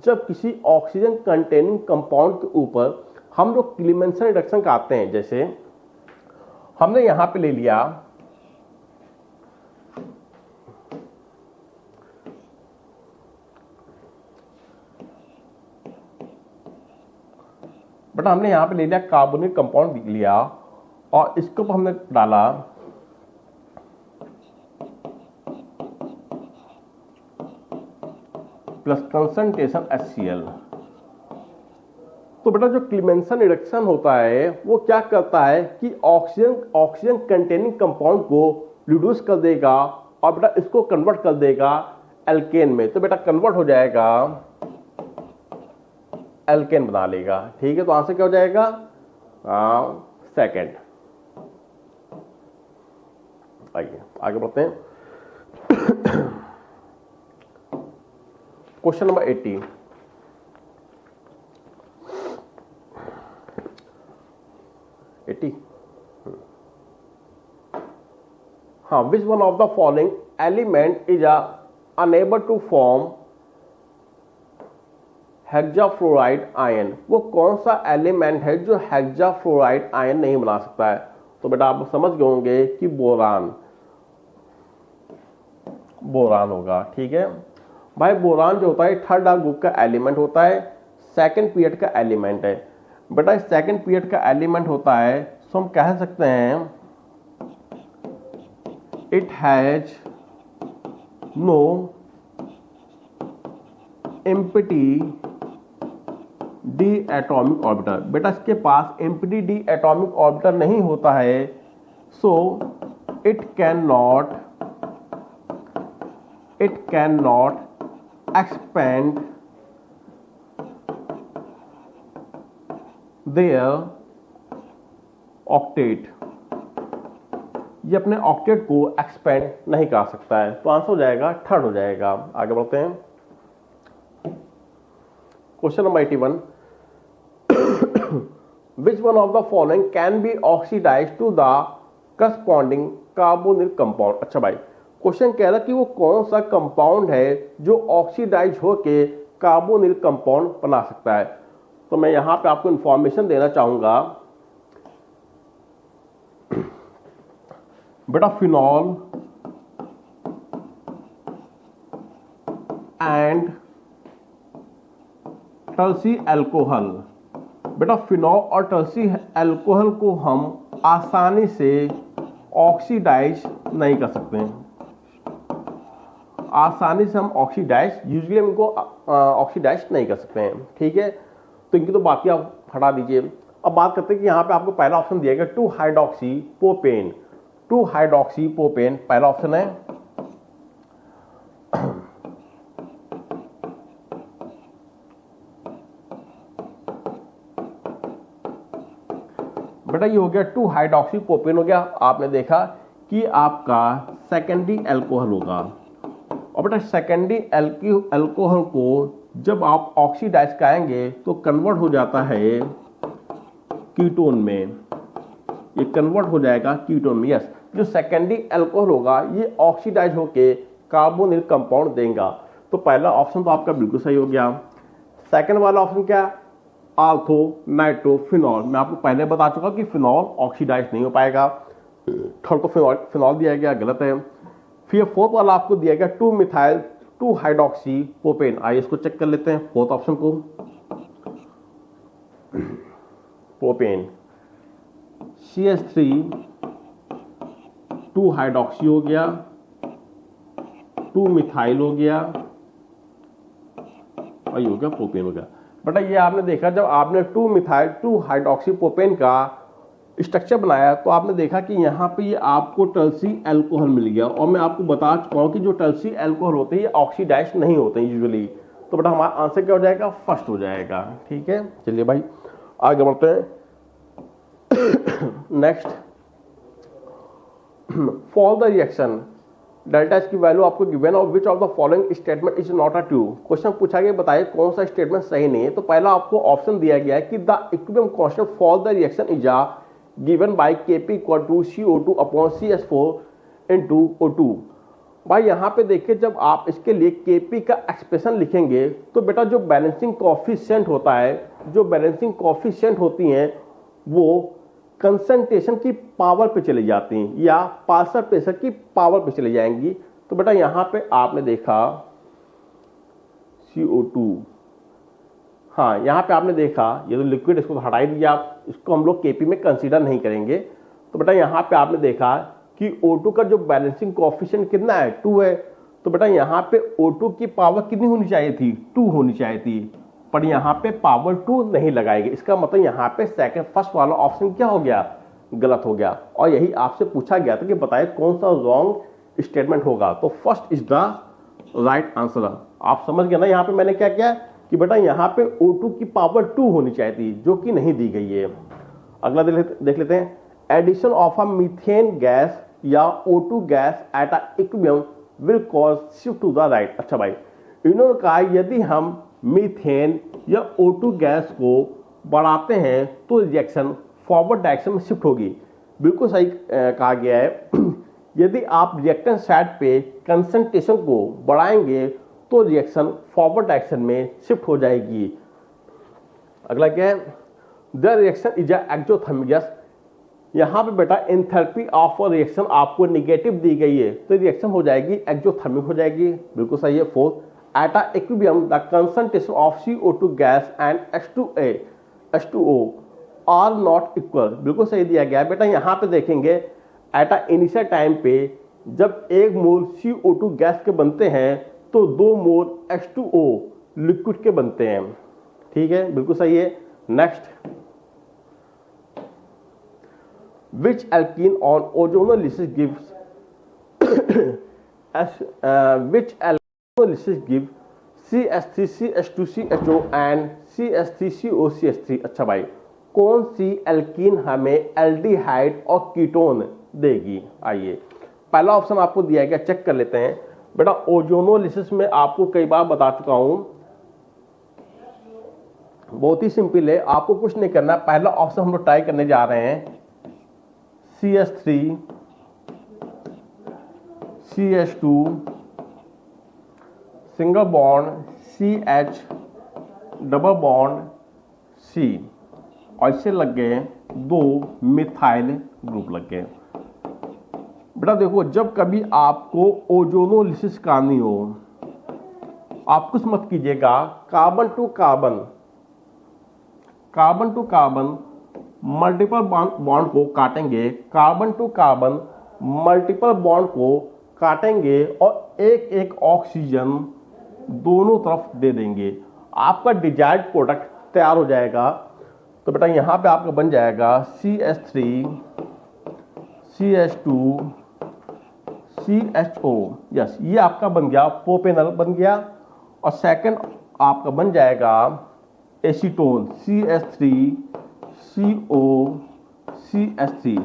जब किसी ऑक्सीजन कंटेनिंग कंपाउंड के ऊपर हम लोग क्लीमेंसन रिडक्शन करते हैं, जैसे हमने यहां पे ले लिया बेटा हमने यहां पे ले लिया कार्बोनिल कंपाउंड लिया और इसके ऊपर हमने डाला प्लस कंसंट्रेशन HCl। तो बेटा जो क्लीमेंसन रिडक्शन होता है वो क्या करता है कि ऑक्सीजन कंटेनिंग कंपाउंड को रिड्यूस कर देगा और बेटा इसको कन्वर्ट कर देगा एल्केन में, तो बेटा कन्वर्ट हो जाएगा एल्केन बना लेगा। ठीक है, तो आंसर क्या हो जाएगा, 2nd। आइए आगे बढ़ते हैं क्वेश्चन नंबर 80। हाँ, which one of the following element is unable to form hexafluoride ion, वो कौन सा एलिमेंट है जो हेक्साफ्लोराइड आयन नहीं बना सकता है? तो बेटा आप समझ गए होंगे कि बोरान, बोरान होगा। ठीक है भाई, बोरान जो होता है थर्ड आर ग्रुप का एलिमेंट होता है, सेकंड पीरियड का एलिमेंट है। बेटा सेकंड पीरियड का एलिमेंट होता है, तो हम कह सकते हैं it has no empty D atomic orbiter. बेटा इसके पास एम्प्टी डी एटॉमिक ऑर्बिटर नहीं होता है, so it can not expand their octet, ये अपने ऑक्टेट को एक्सपेंड नहीं कर सकता है। तो आंसर हो जाएगा थर्ड हो जाएगा। आगे बढ़ते हैं, question number 81, which one of the following can be oxidized to the corresponding carbonyl compound? अच्छा भाई, क्वेश्चन कह रहा कि वो कौन सा कंपाउंड है जो ऑक्सीडाइज होके कार्बोनिल कंपाउंड बना सकता है। तो मैं यहां पे आपको इंफॉर्मेशन देना चाहूंगा, बेटा फिनॉल एंड टर्सी अल्कोहल, बेटा फिनॉल और टर्सी अल्कोहल को हम आसानी से ऑक्सीडाइज नहीं कर सकते हैं, आसानी से हम ऑक्सीडाइज यूजुअली हम इनको ऑक्सीडाइज नहीं कर सकते हैं। ठीक है, तो इनकी तो बाकी आप हटा दीजिए। अब बात करते हैं कि यहाँ पे आपको पहला ऑप्शन दिया गया 2 हाइड्रोक्सी प्रोपेन, 2 हाइड्रोक्सी प्रोपेन पहला ऑप्शन है। बेटा ये हो गया 2 हाइड्रोक्सी प्रोपेन हो गया। आपने देखा कि आपका सेकेंडरी अल्कोहल होगा, और बेटा सेकेंडरी अल्कोहल को जब आप ऑक्सीडाइज करेंगे तो कन्वर्ट हो जाता है कीटोन में, ये कन्वर्ट हो जाएगा कीटोन में। यस, जो सेकेंडरी अल्कोहल होगा ये ऑक्सीडाइज होके कार्बोनिल कंपाउंड देगा। तो पहला ऑप्शन तो आपका बिल्कुल सही हो गया। सेकंड वाला ऑप्शन क्या, आल्थो नाइट्रो फिनॉल, मैं आपको पहले बता चुका कि फिनॉल ऑक्सीडाइज नहीं हो पाएगा। थर्ड को फिनॉल दिया गया, गलत है। फिर फोर्थ वाला आपको दिया गया 2 मिथाइल 2 हाइड्रोक्सी प्रोपेन। आइए इसको चेक कर लेते हैं फोर्थ ऑप्शन को, प्रोपेन CH3 2 हाइड्रोक्सी हो गया, 2 मिथाइल हो गया, और ये हो गया प्रोपेन हो गया। बेटा ये आपने देखा जब आपने 2 मिथाइल 2 हाइड्रोक्सी प्रोपेन का स्ट्रक्चर बनाया तो आपने देखा कि यहाँ पे ये आपको टर्सी अल्कोहल मिल गया, और मैं आपको बता चुका हूँ कि जो टर्सी अल्कोहल होते हैं ये ऑक्सीडाइज नहीं होते हैं यूजुअली। तो बेटा हमारा आंसर क्या हो जाएगा, फर्स्ट हो जाएगा। ठीक है, चलिए भाई आगे बढ़ते हैं। Next, for the reaction delta H की वैल्यू आपको गिवन और विच of the following statement is not a true. Question पूछा गया, बताइए कौन सा स्टेटमेंट सही नहीं है। तो पहला आपको ऑप्शन दिया गया है कि the equilibrium constant for the reaction is uh given by Kp equal to CO2 upon CH4 into O2। भाई यहाँ पे देखिए जब आप इसके लिए Kp का एक्सप्रेशन लिखेंगे तो बेटा जो बैलेंसिंग कोएफिशिएंट होता है, जो बैलेंसिंग कोएफिशिएंट होती हैं वो कंसंट्रेशन की पावर पे चली जाती हैं या पार्शियल प्रेशर की पावर पे चली जाएंगी। तो बेटा यहाँ पे आपने देखा CO2, हाँ यहाँ पे आपने देखा ये तो लिक्विड, इसको हटा ही दिया आप, इसको हम लोग Kp में कंसीडर नहीं करेंगे। तो बेटा यहाँ पे आपने देखा कि O2 का जो बैलेंसिंग कोएफिशिएंट कितना है, 2 है। तो बेटा यहाँ पे O2 की पावर कितनी होनी चाहिए थी, 2 होनी चाहिए थी, पर यहाँ पे पावर 2 नहीं लगाएगी। इसका मतलब यहाँ पे फर्स्ट वाला ऑप्शन क्या हो गया, गलत हो गया। और यही आपसे पूछा गया था कि बताइए कौन सा रॉन्ग स्टेटमेंट होगा। तो first is the right answer. आप समझ गए ना यहाँ पे मैंने क्या किया कि बेटा यहाँ पे O2 की पावर 2 होनी चाहिए थी, जो कि नहीं दी गई है। अगला देख लेते हैं, addition of a methane gas या O2 gas at a equilibrium will cause shift to the right. अच्छा भाई, इन्होंने कहा यदि हम मीथेन या O2 गैस को बढ़ाते हैं तो रिएक्शन फॉरवर्ड डायरेक्शन में शिफ्ट होगी। बिल्कुल सही कहा गया है। यदि आप रिएक्टेंट साइड पे कंसंट्रेशन को बढ़ाएंगे तो रिएक्शन फॉरवर्ड डायरेक्शन में शिफ्ट हो जाएगी। अगला क्या है, the reaction is exothermic gas. यहां पे बेटा एंथैल्पी ऑफ रिएक्शन आपको नेगेटिव दी गई है, तो रिएक्शन हो जाएगी एक्सोथर्मिक हो जाएगी, बिल्कुल सही है। Fourth, at equilibrium the concentration of CO2 gas and H2O are not equal, बिल्कुल सही दिया गया है बेटा। यहां पे देखेंगे एट इनिशियल टाइम पे जब 1 मोल CO2 गैस के बनते हैं तो 2 मोल H2O लिक्विड के बनते हैं, ठीक है, बिल्कुल सही है। Next, which alkene on ozonolysis gives which ozonolysis gives CH3 CH2 CHO and CH3CO CH3। अच्छा भाई, कौन सी एल्कीन हमें एल्डिहाइड और कीटोन देगी? आइए, पहला ऑप्शन आपको दिया गया, चेक कर लेते हैं बेटा। ओजोनोलिसिस में आपको कई बार बता चुका हूं, बहुत ही सिंपल है, आपको कुछ नहीं करना। पहला ऑप्शन हम लोग ट्राई करने जा रहे हैं, CH3 CH2 single bond CH double bond C, और इससे लग गए 2 मिथाइल ग्रुप लग गए। बेटा देखो, जब कभी आपको ओजोनोलिसिस करनी हो, आप कुछ मत कीजिएगा, carbon to carbon multiple bond को काटेंगे, carbon to carbon multiple bond को काटेंगे और एक एक ऑक्सीजन दोनों तरफ दे देंगे, आपका डिजायर्ड प्रोडक्ट तैयार हो जाएगा। तो बेटा यहां पे आपका बन जाएगा CH3 CH2 CHO, यस, ये आपका बन गया प्रोपेनॉल बन गया। और सेकंड आपका बन जाएगा एसीटोन CH3 CO CH3।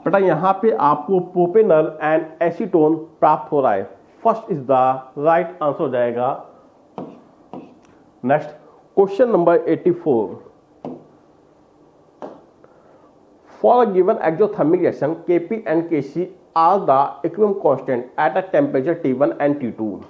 बेटा यहां पे आपको प्रोपेनॉल एंड एसीटोन प्राप्त हो रहा है, first is the right answer हो जाएगा। Next, question number 84, for a given exothermic reaction Kp and Kc are the equilibrium constant at a temperature T1 and T2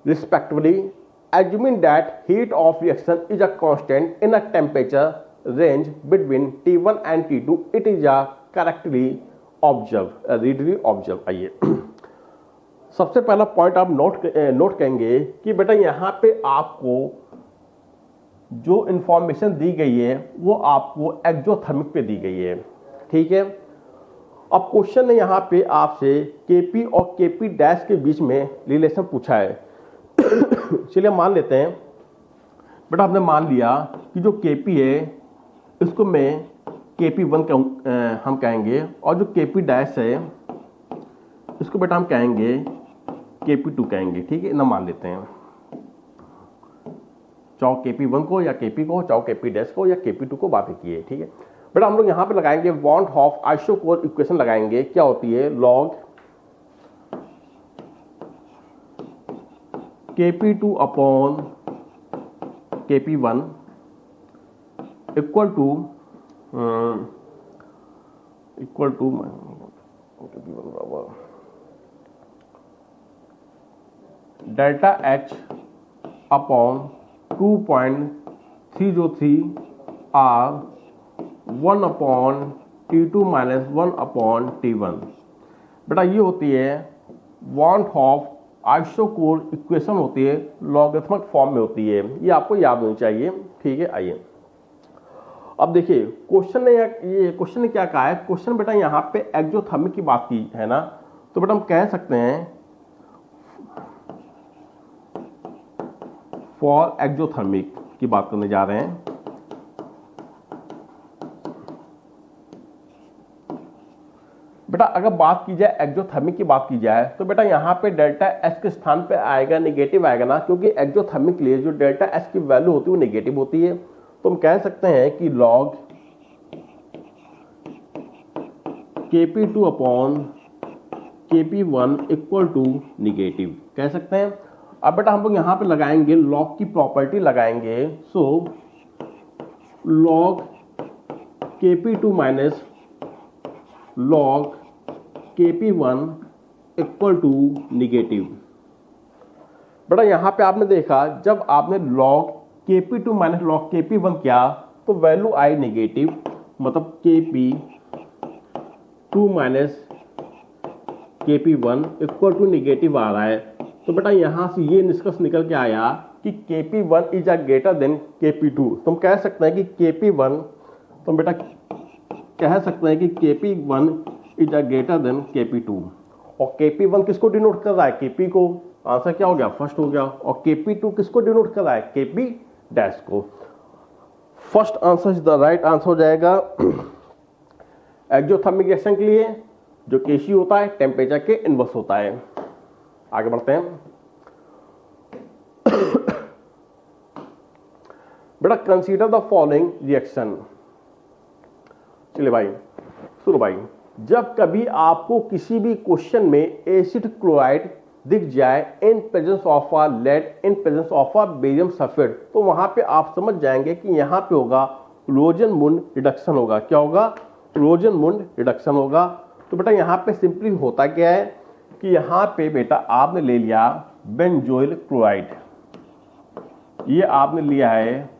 respectively, assuming that heat of reaction is a constant in a temperature range between T1 and T2, it is a correctly observed readily observed। आइए, सबसे पहला पॉइंट आप नोट करेंगे कि बेटा यहां पे आपको जो इंफॉर्मेशन दी गई है वो आपको एक्सोथर्मिक पे दी गई है, ठीक है। अब क्वेश्चन ने यहां पे आपसे Kp और Kp डैश के बीच में रिलेशन पूछा है। चलिए मान लेते हैं बेटा, आपने मान लिया कि जो Kp है इसको मैं Kp1 हम कहेंगे, और जो Kp डैश है इसको बेटा हम कहेंगे Kp2 कहेंगे, ठीक है ना, मान लेते हैं। चाहो Kp1 को या Kp को, चाहो Kp डैश को या Kp2 को बात की है, ठीक है। बेटा हम लोग यहां पे लगाएंगे बॉन्ड ऑफ आइसोकोर इक्वेशन लगाएंगे, क्या होती है, log Kp2 upon Kp1 equal to Kp1 बराबर delta H upon 2.303 R 1 upon T2 minus 1 upon T1। बेटा ये होती है बॉन्ड ऑफ आइसोकोर इक्वेशन, होती है लॉगरिथमिक फॉर्म में होती है, ये आपको याद होनी चाहिए, ठीक है। आइए अब देखिए, क्वेश्चन ने क्या कहा है। क्वेश्चन बेटा यहाँ पे एक्सोथर्मिक की बात की है ना, तो बेटा हम कह सकते हैं फॉर एक्सोथर्मिक की बात करने जा रहे हैं। बेटा अगर बात की जाए एक्सोथर्मिक की बात की जाए तो बेटा यहाँ पे डेल्टा एच के स्थान पे आएगा नेगेटिव आएगा ना, क्योंकि एक्सोथर्मिक के लिए जो डेल्टा एच की वैल्यू होती है वो नेगेटिव होती है। तो हम कह सकते हैं कि log Kp2 upon Kp1 equal to negative कह सकते हैं। अब बेटा हम लोग यहाँ पे लगाएंगे लॉग की प्रॉपर्टी लगाएंगे, so log Kp2 minus log Kp1 equal to negative. बेटा यहाँ पे आपने देखा जब आपने log Kp2 minus log Kp1 किया तो वैल्यू आई नेगेटिव, मतलब Kp2 minus Kp1 equal to negative आ रहा है। तो बेटा यहाँ से ये निष्कर्ष निकल के आया कि Kp1 is greater than Kp2। तो हम कह सकते हैं कि Kp1, तो बेटा कह सकते हैं कि Kp1 is greater than Kp2। और Kp1 किसको डिनोट कर रहा है? Kp को। आंसर क्या हो गया? फर्स्ट हो गया। और Kp2 किसको डिनोट कर रहा है? Kp डैश को। First answer is the right answer हो जाएगा एक्सोथर्मिक रिएक्शन के लिए जो Kc होता है टेम्परेचर के इनवर्स होता है। आगे बढ़ते हैं। बेटा कंसीडर द फॉलोइंग रिएक्शन। चलिए भाई सुनो भाई, जब कभी आपको किसी भी क्वेश्चन में एसिड क्लोराइड दिख जाए in presence of a lead in presence of a barium sulphate, तो वहां पे आप समझ जाएंगे कि यहां पे होगा रोजनमुंड रिडक्शन होगा। क्या होगा? रोजनमुंड रिडक्शन होगा। तो बेटा यहां पे सिंपली होता क्या है कि यहां पे बेटा आपने ले लिया बेंजोइल क्लोराइड, ये आपने लिया है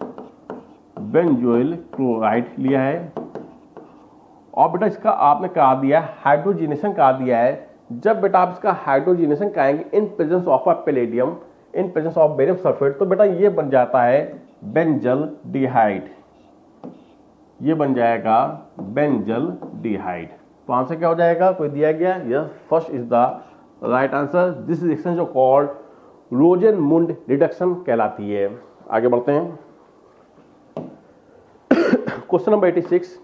बेंजोइल क्लोराइड लिया है, और बेटा इसका आपने करा दिया हाइड्रोजिनेशन करा दिया है। जब बेटा आप इसका हाइड्रोजिनेशन कराएंगे इन presence of a palladium in presence of barium sulphate, तो बेटा ये बन जाता है बेंजल डिहाइड, ये बन जाएगा बेंजल डिहाइड। तो आंसर क्या हो जाएगा? कोई दिया गया? Yes, first is the right answer. This reaction जो कॉल्ड रोजनमुंड रिडक्शन कहलाती है। आगे बढ़ते हैं। Question number 86।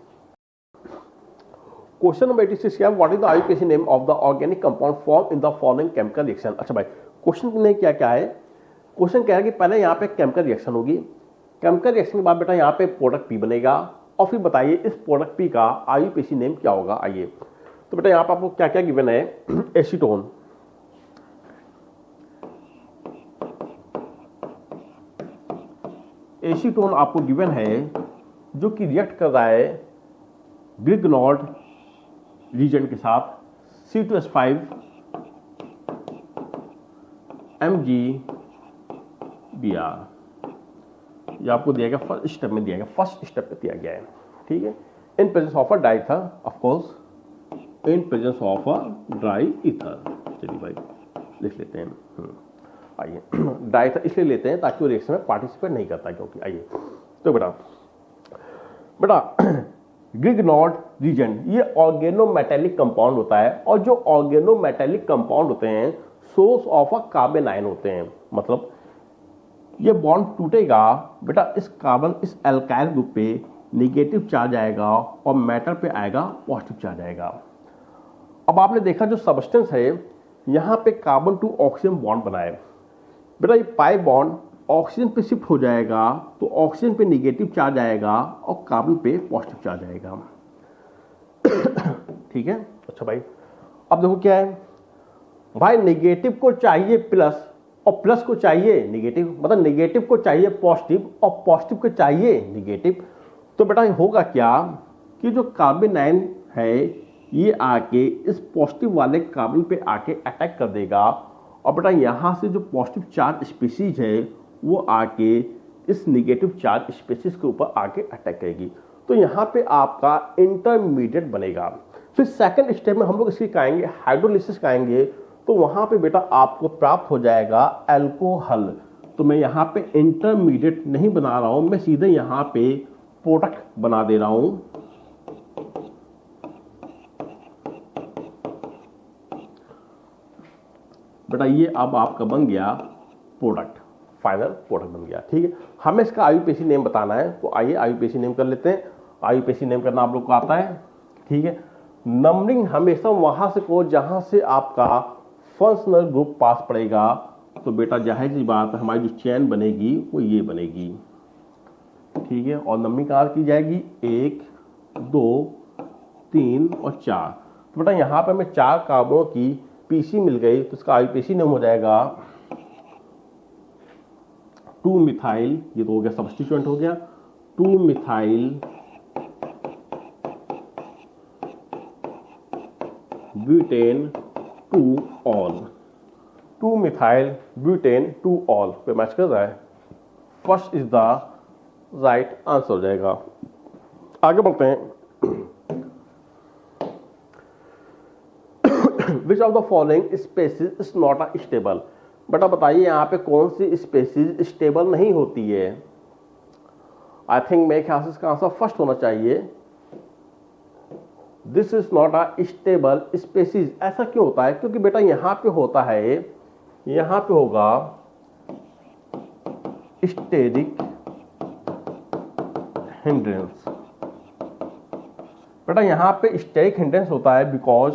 क्वेश्चन नंबर 86 क्या? What is the IUPAC name of the organic compound form in the following chemical reaction. अच्छा भाई, क्वेश्चन ने क्या क्या है? क्वेश्चन कह रहा है कि पहले यहाँ पे केमिकल रिएक्शन होगी, केमिकल रिएक्शन के बाद बेटा यहाँ पे प्रोडक्ट पी बनेगा, और फिर बताइए इस प्रोडक्ट पी का आईयूपीएसी नेम क्या होगा। आइए, तो बेटा यहाँ पे आपको क्या क्या गिवन है? एसीटोन, एसीटोन आपको गिवन है जो कि रिएक्ट कर रहा है ग्रिग्नॉल्ड रीजन के साथ C2H5 MgBr, ये आपको दिया गया फर्स्ट स्टेप में, दिया गया फर्स्ट स्टेप पे दिया गया है। ठीक है, in presence of a di ether, of course in presence of a dry ether. चलिए भाई लिख लेते हैं। आइए, डाई ईथर इसलिए लेते हैं ताकि वो रिएक्शन में पार्टिसिपेट नहीं करता, क्योंकि आइए तो बेटा ग्रिग्नॉल्ड रीजन ये ऑर्गेनोमेटेलिक कंपाउंड होता है, और जो ऑर्गेनोमेटेलिक कंपाउंड होते हैं source of a carbon ion होते हैं। मतलब ये बॉन्ड टूटेगा बेटा, इस कार्बन इस एल्काइल ग्रुप पे नेगेटिव चार्ज आएगा और मैटर पे आएगा पॉजिटिव चार्ज आएगा। अब आपने देखा जो सब्सटेंस है यहाँ पे कार्बन टू ऑक्सीजन बॉन्ड बनाए बेटा, ये पाई बॉन्ड ऑक्सीजन पे शिफ्ट हो जाएगा तो ऑक्सीजन पे नेगेटिव चार्ज आएगा और कार्बन पे पॉजिटिव चार्ज आएगा। ठीक है, अच्छा भाई अब देखो क्या है भाई, नेगेटिव को चाहिए प्लस और प्लस को चाहिए नेगेटिव, मतलब नेगेटिव को चाहिए पॉजिटिव और पॉजिटिव को चाहिए नेगेटिव। तो बेटा होगा क्या कि जो कार्बन आयन है ये आके इस पॉजिटिव वाले कार्बन पे आके अटैक कर देगा, और बेटा यहाँ से जो पॉजिटिव चार्ज स्पीसीज है वो आके इस नेगेटिव चार्ज स्पीसीज के ऊपर आके अटैक करेगी। तो यहाँ पे आपका इंटरमीडिएट बनेगा। फिर सेकंड स्टेप में हम लोग इसकी कहेंगे हाइड्रोलिसिस कहेंगे, तो वहाँ पे बेटा आपको प्राप्त हो जाएगा अल्कोहल। तो मैं यहाँ पे इंटरमीडिएट नहीं बना रहा हूँ, मैं सीधे यहाँ पे प्रोडक्ट बना दे रहा हूँ। बेटा ये अब आपका बन गया प्रोडक्ट, फाइनल प्रोडक्ट बन गया। ठीक है, हमें इसका आईयूपीएसी नेम बताना है, तो आइए आईयूपीएसी नेम कर लेते हैं। आईयूपीएसी नेम करना आप लोग को आता है। ठीक है, नंबरिंग हमेशा वहां से को जहां से आपका फंक्शनल ग्रुप पास पड़ेगा, तो बेटा जाहिर सी बात है हमारी जो चेन बनेगी वो ये बनेगी। ठीक है, और नंबरिंग कहाँ की जाएगी? 1 2 3 और 4। तो बेटा यहाँ पे हमें 4 कार्बनों की पीसी मिल गई, तो इसका आईयूपीएसी नेम हो जाएगा 2 मिथाइल, ये तो हो गया सब्स्टिट्यूएंट हो गया, 2 methyl butane 2 all. 2 methyl butane 2 all पे मैच कर रहा है। First is the right answer हो जाएगा। आगे बढ़ते हैं। विच of the following species is not a stable. बेटा बताइए यहाँ पे कौन सी स्पेसीज स्टेबल नहीं होती है। आई थिंक मेरे ख्याल से इसका आंसर फर्स्ट होना चाहिए। This is not a stable species. ऐसा क्यों होता है? क्योंकि बेटा यहां पे होता है, यहां पे होगा स्टेरिक हिंड्रेंस। बेटा यहां पे स्टेरिक हिंड्रेंस होता है बिकॉज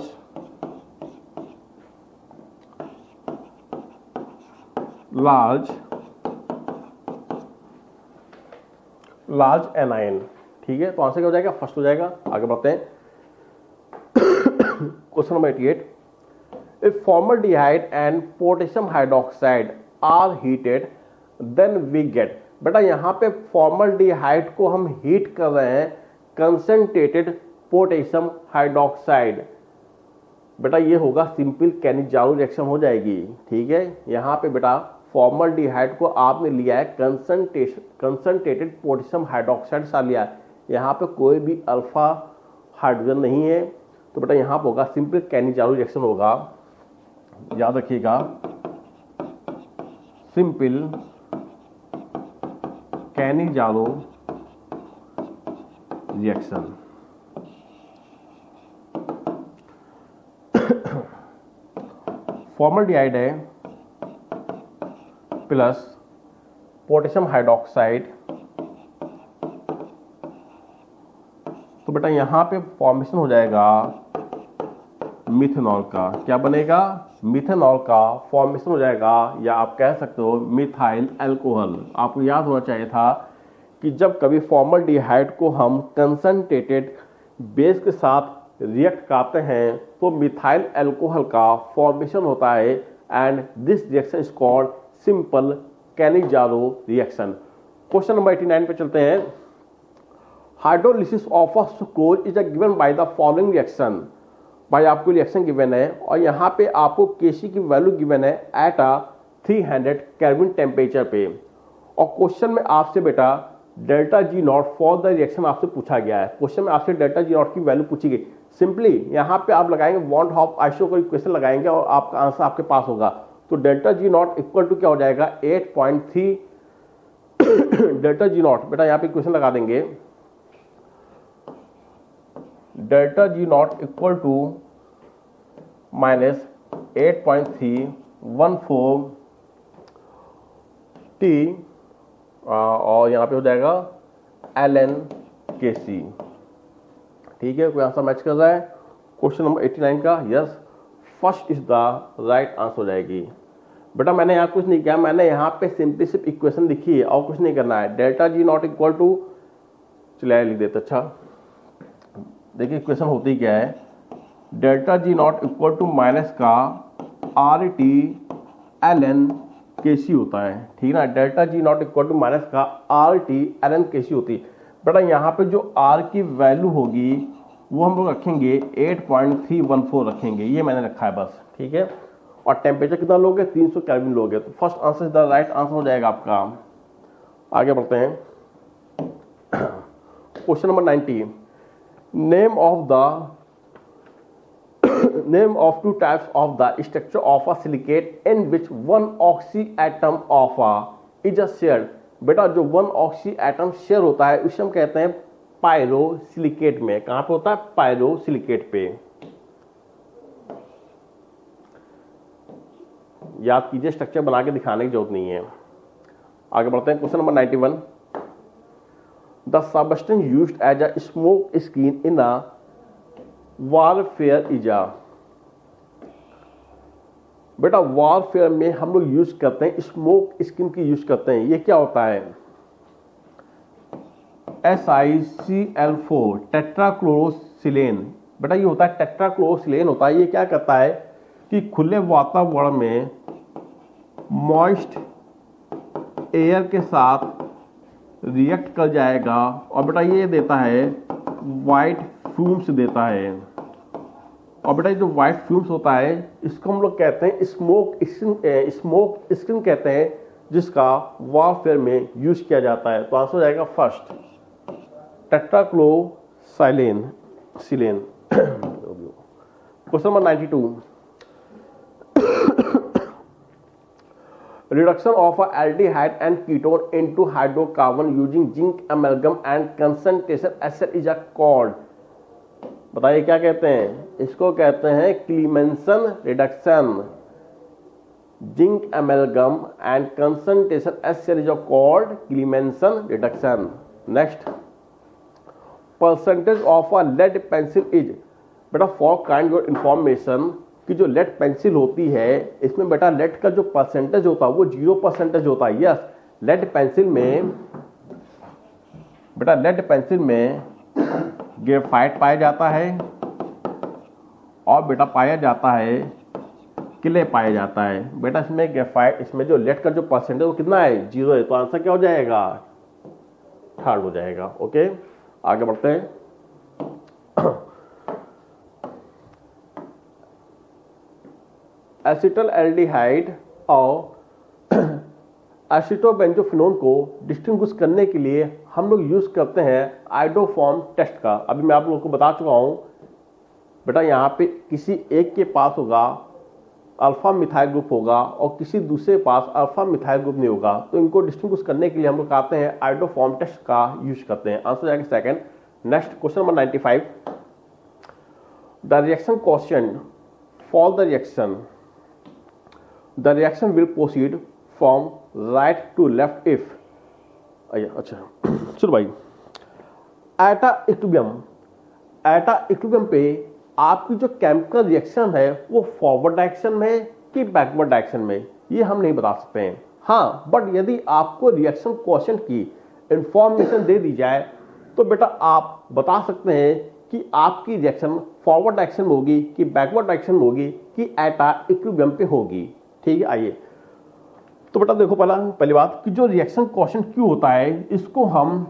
लार्ज एनायन। ठीक है, तो आंसर क्या हो जाएगा? फर्स्ट हो जाएगा। आगे बढ़ते हैं। Question number 88, if formaldehyde and potassium hydroxide are heated then we get. बेटा यहां पे फॉर्मल्डिहाइड को हम हीट कर रहे हैं कंसंट्रेटेड पोटेशियम हाइड्रोक्साइड। बेटा ये होगा सिंपल कैनिजारो रिएक्शन हो जाएगी। ठीक है, यहां पे बेटा फॉर्मल्डिहाइड को आपने लिया है कंसंट्रेटेड पोटेशियम हाइड्रोक्साइड सा लिया है, यहां पे कोई भी अल्फा हाइड्रोजन नहीं है, तो बेटा यहां पर होगा सिंपल कैनिजारो रिएक्शन होगा। याद रखिएगा, सिंपल कैनिजारो रिएक्शन। फॉर्मल्डिहाइड है प्लस पोटेशियम हाइड्रोक्साइड, तो बेटा यहां पे फॉर्मेशन हो जाएगा मिथेनॉल का। क्या बनेगा? मिथेनॉल का फॉर्मेशन हो जाएगा, या आप कह सकते हो मिथाइल अल्कोहल। आपको याद होना चाहिए था कि जब कभी फॉर्मल्डिहाइड को हम कंसंट्रेटेड बेस के साथ रिएक्ट कराते हैं तो मिथाइल अल्कोहल का फॉर्मेशन होता है, and this reaction is called simple Cannizzaro reaction. Question number 89 पे चलते हैं। Hydrolysis of a sucrose is given by the following reaction. भाई आपको रिएक्शन गिवन है और यहाँ पे आपको केसी की वैल्यू गिवन है एट अ 300 केल्विन टेम्परेचर पे, और क्वेश्चन में आपसे बेटा delta G not for the reaction आपसे पूछा गया है। क्वेश्चन में आपसे डेल्टा जी नॉट की वैल्यू पूछी गई। सिंपली यहाँ पे आप लगाएंगे van Hoff isochore equation लगाएंगे और आपका आंसर आपके पास होगा। तो delta G not equal to क्या हो जाएगा? 8.3 डेल्टा जी नॉट। बेटा यहाँ पे इक्वेशन लगा देंगे, delta G not equal to minus 8.314 T, और यहाँ पे हो जाएगा ln kc। ठीक है, कोई आंसर मैच कर रहा है? क्वेश्चन नंबर 89 का yes, first is the right answer हो जाएगी। बेटा मैंने यहाँ कुछ नहीं किया, मैंने यहाँ पे सिंपली सिर्फ इक्वेशन लिखी है और कुछ नहीं करना है। Delta G not equal to, चलिए लिख देते। अच्छा देखिए इक्वेशन होती क्या है, delta G not equal to minus का आर टी ln kc होता है। ठीक है ना, delta G not equal to minus का आर टी ln kc होती है। बेटा यहाँ पे जो r की वैल्यू होगी वो हम लोग रखेंगे 8.314 रखेंगे, ये मैंने रखा है बस। ठीक है, और टेम्परेचर कितना लोगे? 300 केल्विन लोगे, तो first answer the right answer हो जाएगा आपका। आगे बढ़ते हैं। Question number 90, name of two types of the structure of a silicate in which one oxy atom of a is a share. बेटा जो वन ऑक्सी एटम शेयर होता है उसे हम कहते हैं पायरोसिलिकेट में। कहां पे होता है? पायरोसिलिकेट पे। याद कीजिए, स्ट्रक्चर बना के दिखाने की जरूरत नहीं है। आगे बढ़ते हैं। Question number 91, the substance used as a smoke screen in a warfare is a. बेटा वॉरफेयर में हम लोग यूज करते हैं स्मोक स्क्रीन की यूज करते हैं। ये क्या होता है? SiCl4 टेट्राक्लोरोसिलेन। बेटा ये होता है टेट्राक्लोरोसिलेन होता है। ये क्या करता है कि खुले वातावरण में मॉइस्ट एयर के साथ रिएक्ट कर जाएगा और बेटा ये देता है वाइट फ्यूम्स देता है। और बेटा जो व्हाइट फ्यूम्स होता है इसको हम लोग कहते हैं स्मोक स्क्रीन कहते हैं, जिसका वॉरफेयर में यूज किया जाता है। तो आंसर हो जाएगा first tetrachlorosilane silane. Question number 92, reduction of a aldehyde and ketone into hydrocarbon using zinc amalgam and concentration HCl is called, बताइए क्या कहते हैं? इसको कहते हैं Clemmensen reduction. Zinc amalgam and concentration HCl is called Clemmensen reduction. Next, percentage of a lead pencil is, बेटा फॉर काइंड योर इंफॉर्मेशन कि जो लेड पेंसिल होती है इसमें बेटा लेड का जो परसेंटेज होता है वो 0% होता है। यस, लेड पेंसिल में बेटा लेड पेंसिल में ग्रेफाइट पाया जाता है और बेटा पाया जाता है क्ले पाया जाता है। बेटा इसमें ग्रेफाइट, इसमें जो लेड का जो परसेंटेज वो कितना है? 0 है। तो आंसर क्या हो जाएगा? थर्ड हो जाएगा। ओके, आगे बढ़ते हैं। एसिटल एल्डिहाइड और एसिटोबेंजोफिनोन को डिस्टिंग्विश करने के लिए हम लोग यूज करते हैं आइडोफॉर्म टेस्ट का। अभी मैं आप लोगों को बता चुका हूं बेटा, यहाँ पे किसी एक के पास होगा अल्फा मिथाइल ग्रुप होगा और किसी दूसरे पास अल्फा मिथाइल ग्रुप नहीं होगा। तो इनको डिस्टिंग्विश करने के लिए हम लोग कहते हैं आइडोफॉर्म टेस्ट का यूज करते हैं। आंसर जाएगा second. Next, question number 95, the reaction question for the reaction, the reaction will proceed from right to left if, अच्छा चलो भाई, एटा इक्विलिब्रियम पे आपकी जो केमिकल रिएक्शन है वो फॉरवर्ड डायरेक्शन में कि बैकवर्ड डायरेक्शन में, ये हम नहीं बता सकते हैं। हाँ, बट यदि आपको रिएक्शन क्वेश्चन की इंफॉर्मेशन दे दी जाए तो बेटा आप बता सकते हैं कि आपकी रिएक्शन फॉरवर्ड डायरेक्शन में होगी कि बैकवर्ड डायरेक्शन में होगी कि एटा इक्विलिब्रियम पे होगी। ठीक है, आइए तो बेटा देखो, पहली बात कि जो रिएक्शन क्वेश्चन क्यों होता है इसको हम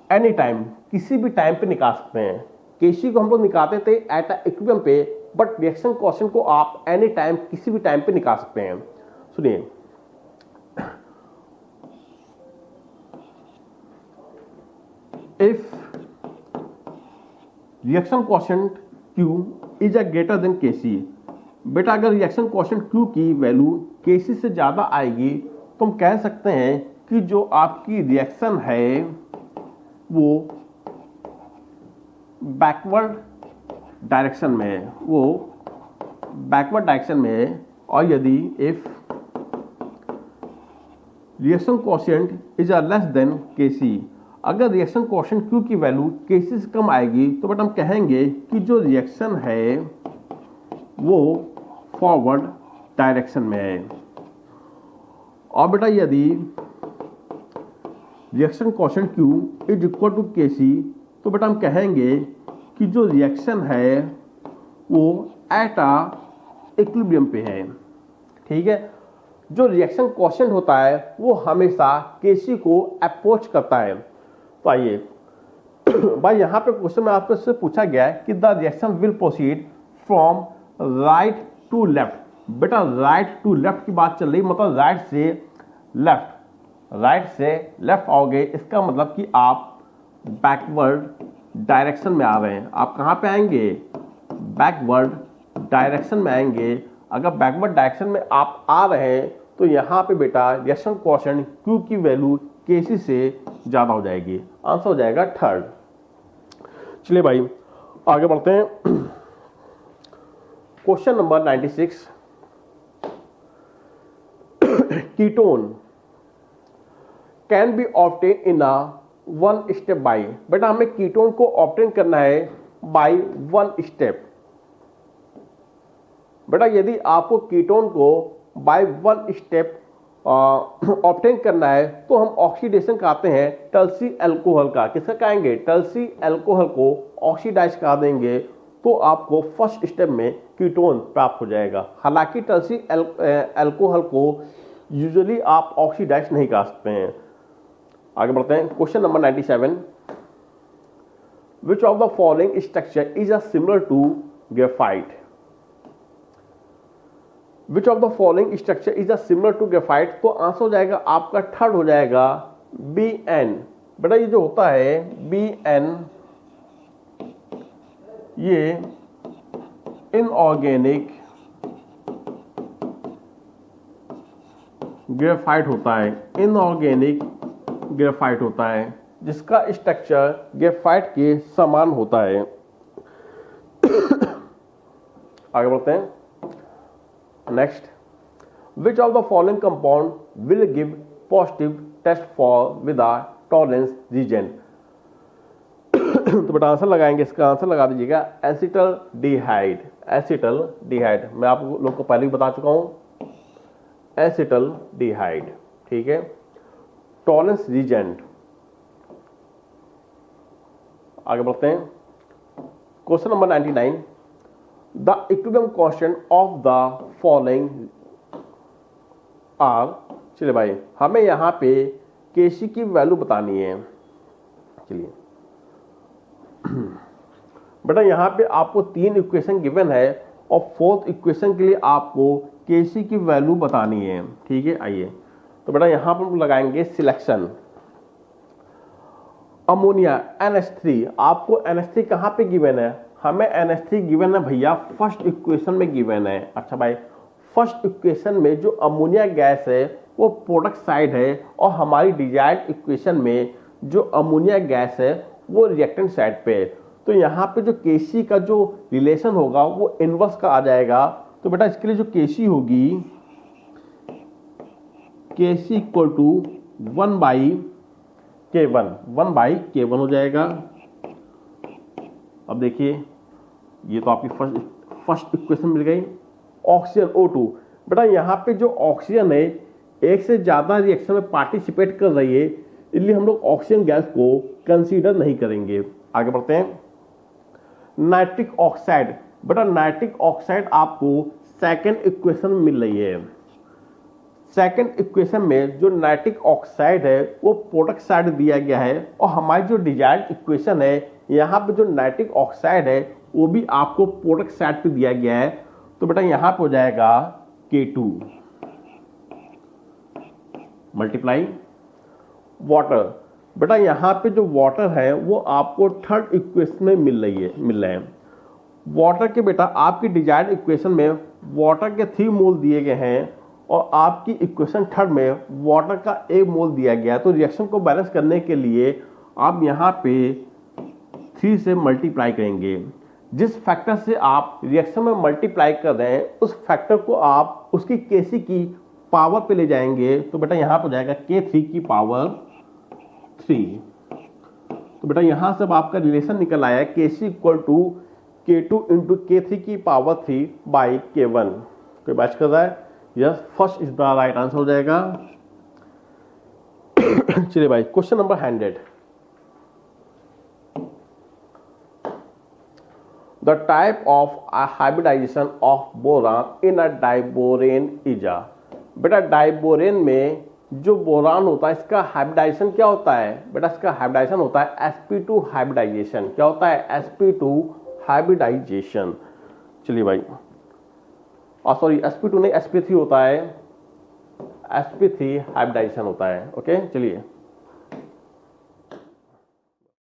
एनी टाइम किसी भी टाइम पे निकाल सकते हैं। केसी को हम लोग निकालते थे एटा इक्विलिब्रियम पे, बट रिएक्शन क्वेश्चन को आप एनी टाइम किसी भी टाइम पे निकाल सकते हैं। सुनिए, if reaction question Q is a greater than Kc, बेटा अगर रिएक्शन क्वेश्चन Q की वैल्यू Kc से ज्यादा आएगी तो हम कह सकते हैं कि जो आपकी रिएक्शन है वो बैकवर्ड डायरेक्शन में है, और यदि if reaction quotient is less than Kc, अगर रिएक्शन क्वोशिएंट Q की वैल्यू Kc से कम आएगी तो बेटा हम कहेंगे कि जो रिएक्शन है वो फॉरवर्ड डायरेक्शन में है। और बेटा यदि reaction quotient Q is equal to Kc तो बेटा हम कहेंगे कि जो रिएक्शन है वो एटा इक्विलिब्रियम पे है। ठीक है, जो रिएक्शन क्वोशिएंट होता है वो हमेशा Kc को अप्रोच करता है। तो आइए भाई, यहाँ पे क्वेश्चन में आपसे पूछा गया है कि the reaction will proceed from right to left. बेटा राइट टू लेफ्ट की बात चल रही, मतलब राइट से लेफ्ट आओगे, इसका मतलब कि आप बैकवर्ड डायरेक्शन में आ रहे हैं। आप कहाँ पे आएंगे? बैकवर्ड डायरेक्शन में आएंगे। अगर बैकवर्ड डायरेक्शन में आप आ रहे हैं तो यहाँ पे बेटा रिएक्शन क्वोशिएंट Q की वैल्यू Kc से ज्यादा हो जाएगी। आंसर हो जाएगा थर्ड। चलिए भाई आगे बढ़ते हैं। Question number 96, ketone can be obtain in a one step by. बेटा हमें कीटोन को ऑब्टेन करना है बाई वन स्टेप। बेटा यदि आपको कीटोन को बाय वन स्टेप ऑब्टेन करना है तो हम ऑक्सीडेशन कराते हैं टल्सी अल्कोहल का। किसका कहेंगे? टल्सी अल्कोहल को ऑक्सीडाइज करा देंगे तो आपको फर्स्ट स्टेप में कीटोन प्राप्त हो जाएगा। हालांकि टल्सी अल्कोहल को यूजुअली आप ऑक्सीडाइज नहीं कर सकते हैं। आगे बढ़ते हैं। Question number 97, which of the following structure is a similar to graphite. Which of the following structure is a similar to graphite, तो आंसर हो जाएगा आपका थर्ड हो जाएगा BN। बेटा ये जो होता है BN, ये इनऑर्गेनिक ग्रेफाइट होता है, इनऑर्गेनिक ग्रेफाइट होता है जिसका स्ट्रक्चर ग्रेफाइट के समान होता है। आगे बढ़ते हैं। Next, which of the following compound will give positive test for with a tolerance reagent. तो बेटा आंसर लगाएंगे, इसका आंसर लगा दीजिएगा एसिटल्डिहाइड। एसिटल्डिहाइड मैं आप लोग को पहले भी बता चुका हूं, एसिटल्डिहाइड, ठीक है। Tolerance reagent. आगे बढ़ते हैं। Question number 99, the equilibrium constant of the following are. चलिए भाई, हमें यहां पे Kc की वैल्यू बतानी है। चलिए बेटा यहां पे आपको 3 इक्वेशन गिवन है और 4th इक्वेशन के लिए आपको Kc की वैल्यू बतानी है, ठीक है। आइए तो बेटा यहां पर हम लगाएंगे सिलेक्शन। अमोनिया NH3, आपको NH3 कहां पे गिवन है? हमें NH3 गिवन है भैया फर्स्ट इक्वेशन में गिवन है। अच्छा भाई, फर्स्ट इक्वेशन में जो अमोनिया गैस है वो प्रोडक्ट साइड है और हमारी डिजायर्ड इक्वेशन में जो अमोनिया गैस है वो रिएक्टेंट साइड पे है। तो यहाँ पे जो Kc का जो रिलेशन होगा वो इनवर्स का आ जाएगा। तो बेटा इसके लिए जो Kc होगी, Kc इक्वल टू 1/K1 हो जाएगा। अब देखिए ये तो आपकी फर्स्ट इक्वेशन मिल गई। ऑक्सीजन O2, बेटा यहाँ पे जो ऑक्सीजन है एक से ज्यादा रिएक्शन में पार्टिसिपेट कर रही है, इसलिए हम लोग ऑक्सीजन गैस को कंसीडर नहीं करेंगे। आगे बढ़ते हैं। नाइट्रिक ऑक्साइड, बेटा नाइट्रिक ऑक्साइड आपको सेकंड इक्वेशन में मिल रही है। सेकंड इक्वेशन में जो नाइट्रिक ऑक्साइड है वो प्रोडक्ट साइड दिया गया है और हमारी जो डिजायर्ड इक्वेशन है यहाँ पे जो नाइट्रिक ऑक्साइड है वो भी आपको प्रोडक्ट साइड पे दिया गया है। तो बेटा यहाँ पे हो जाएगा K2 मल्टीप्लाई वाटर। बेटा यहाँ पे जो वाटर है वो आपको थर्ड इक्वेशन में मिल रहे हैं। वाटर के बेटा आपकी डिजायर्ड इक्वेशन में वाटर के 3 मोल दिए गए हैं और आपकी इक्वेशन थर्ड में वाटर का 1 मोल दिया गया है। तो रिएक्शन को बैलेंस करने के लिए आप यहाँ पे 3 से मल्टीप्लाई करेंगे। जिस फैक्टर से आप रिएक्शन में मल्टीप्लाई कर रहे हैं उस फैक्टर को आप उसकी Kc की पावर पे ले जाएंगे। तो बेटा यहाँ पर हो जाएगा K3 की पावर 3। तो बेटा यहाँ से आपका रिलेशन निकल आया Kc equal to K2 into K3 की पावर 3 बाई K1। कोई मैच कर रहा है? Yes, first is the right answer हो जाएगा। चलिए भाई, question number 100, the type of hybridisation of boron in a diborane is a. बेटा डाइबोरेन में जो बोरान होता है इसका हाइब्रिडाइजेशन क्या होता है? बेटा इसका हाइब्रिडाइजेशन होता है sp2 हाइब्रिडाइजेशन। क्या होता है? sp2 hybridisation. चलिए भाई, सॉरी sp2 नहीं, sp3 होता है, sp3 हाइब्रिडाइजेशन होता है। ओके चलिए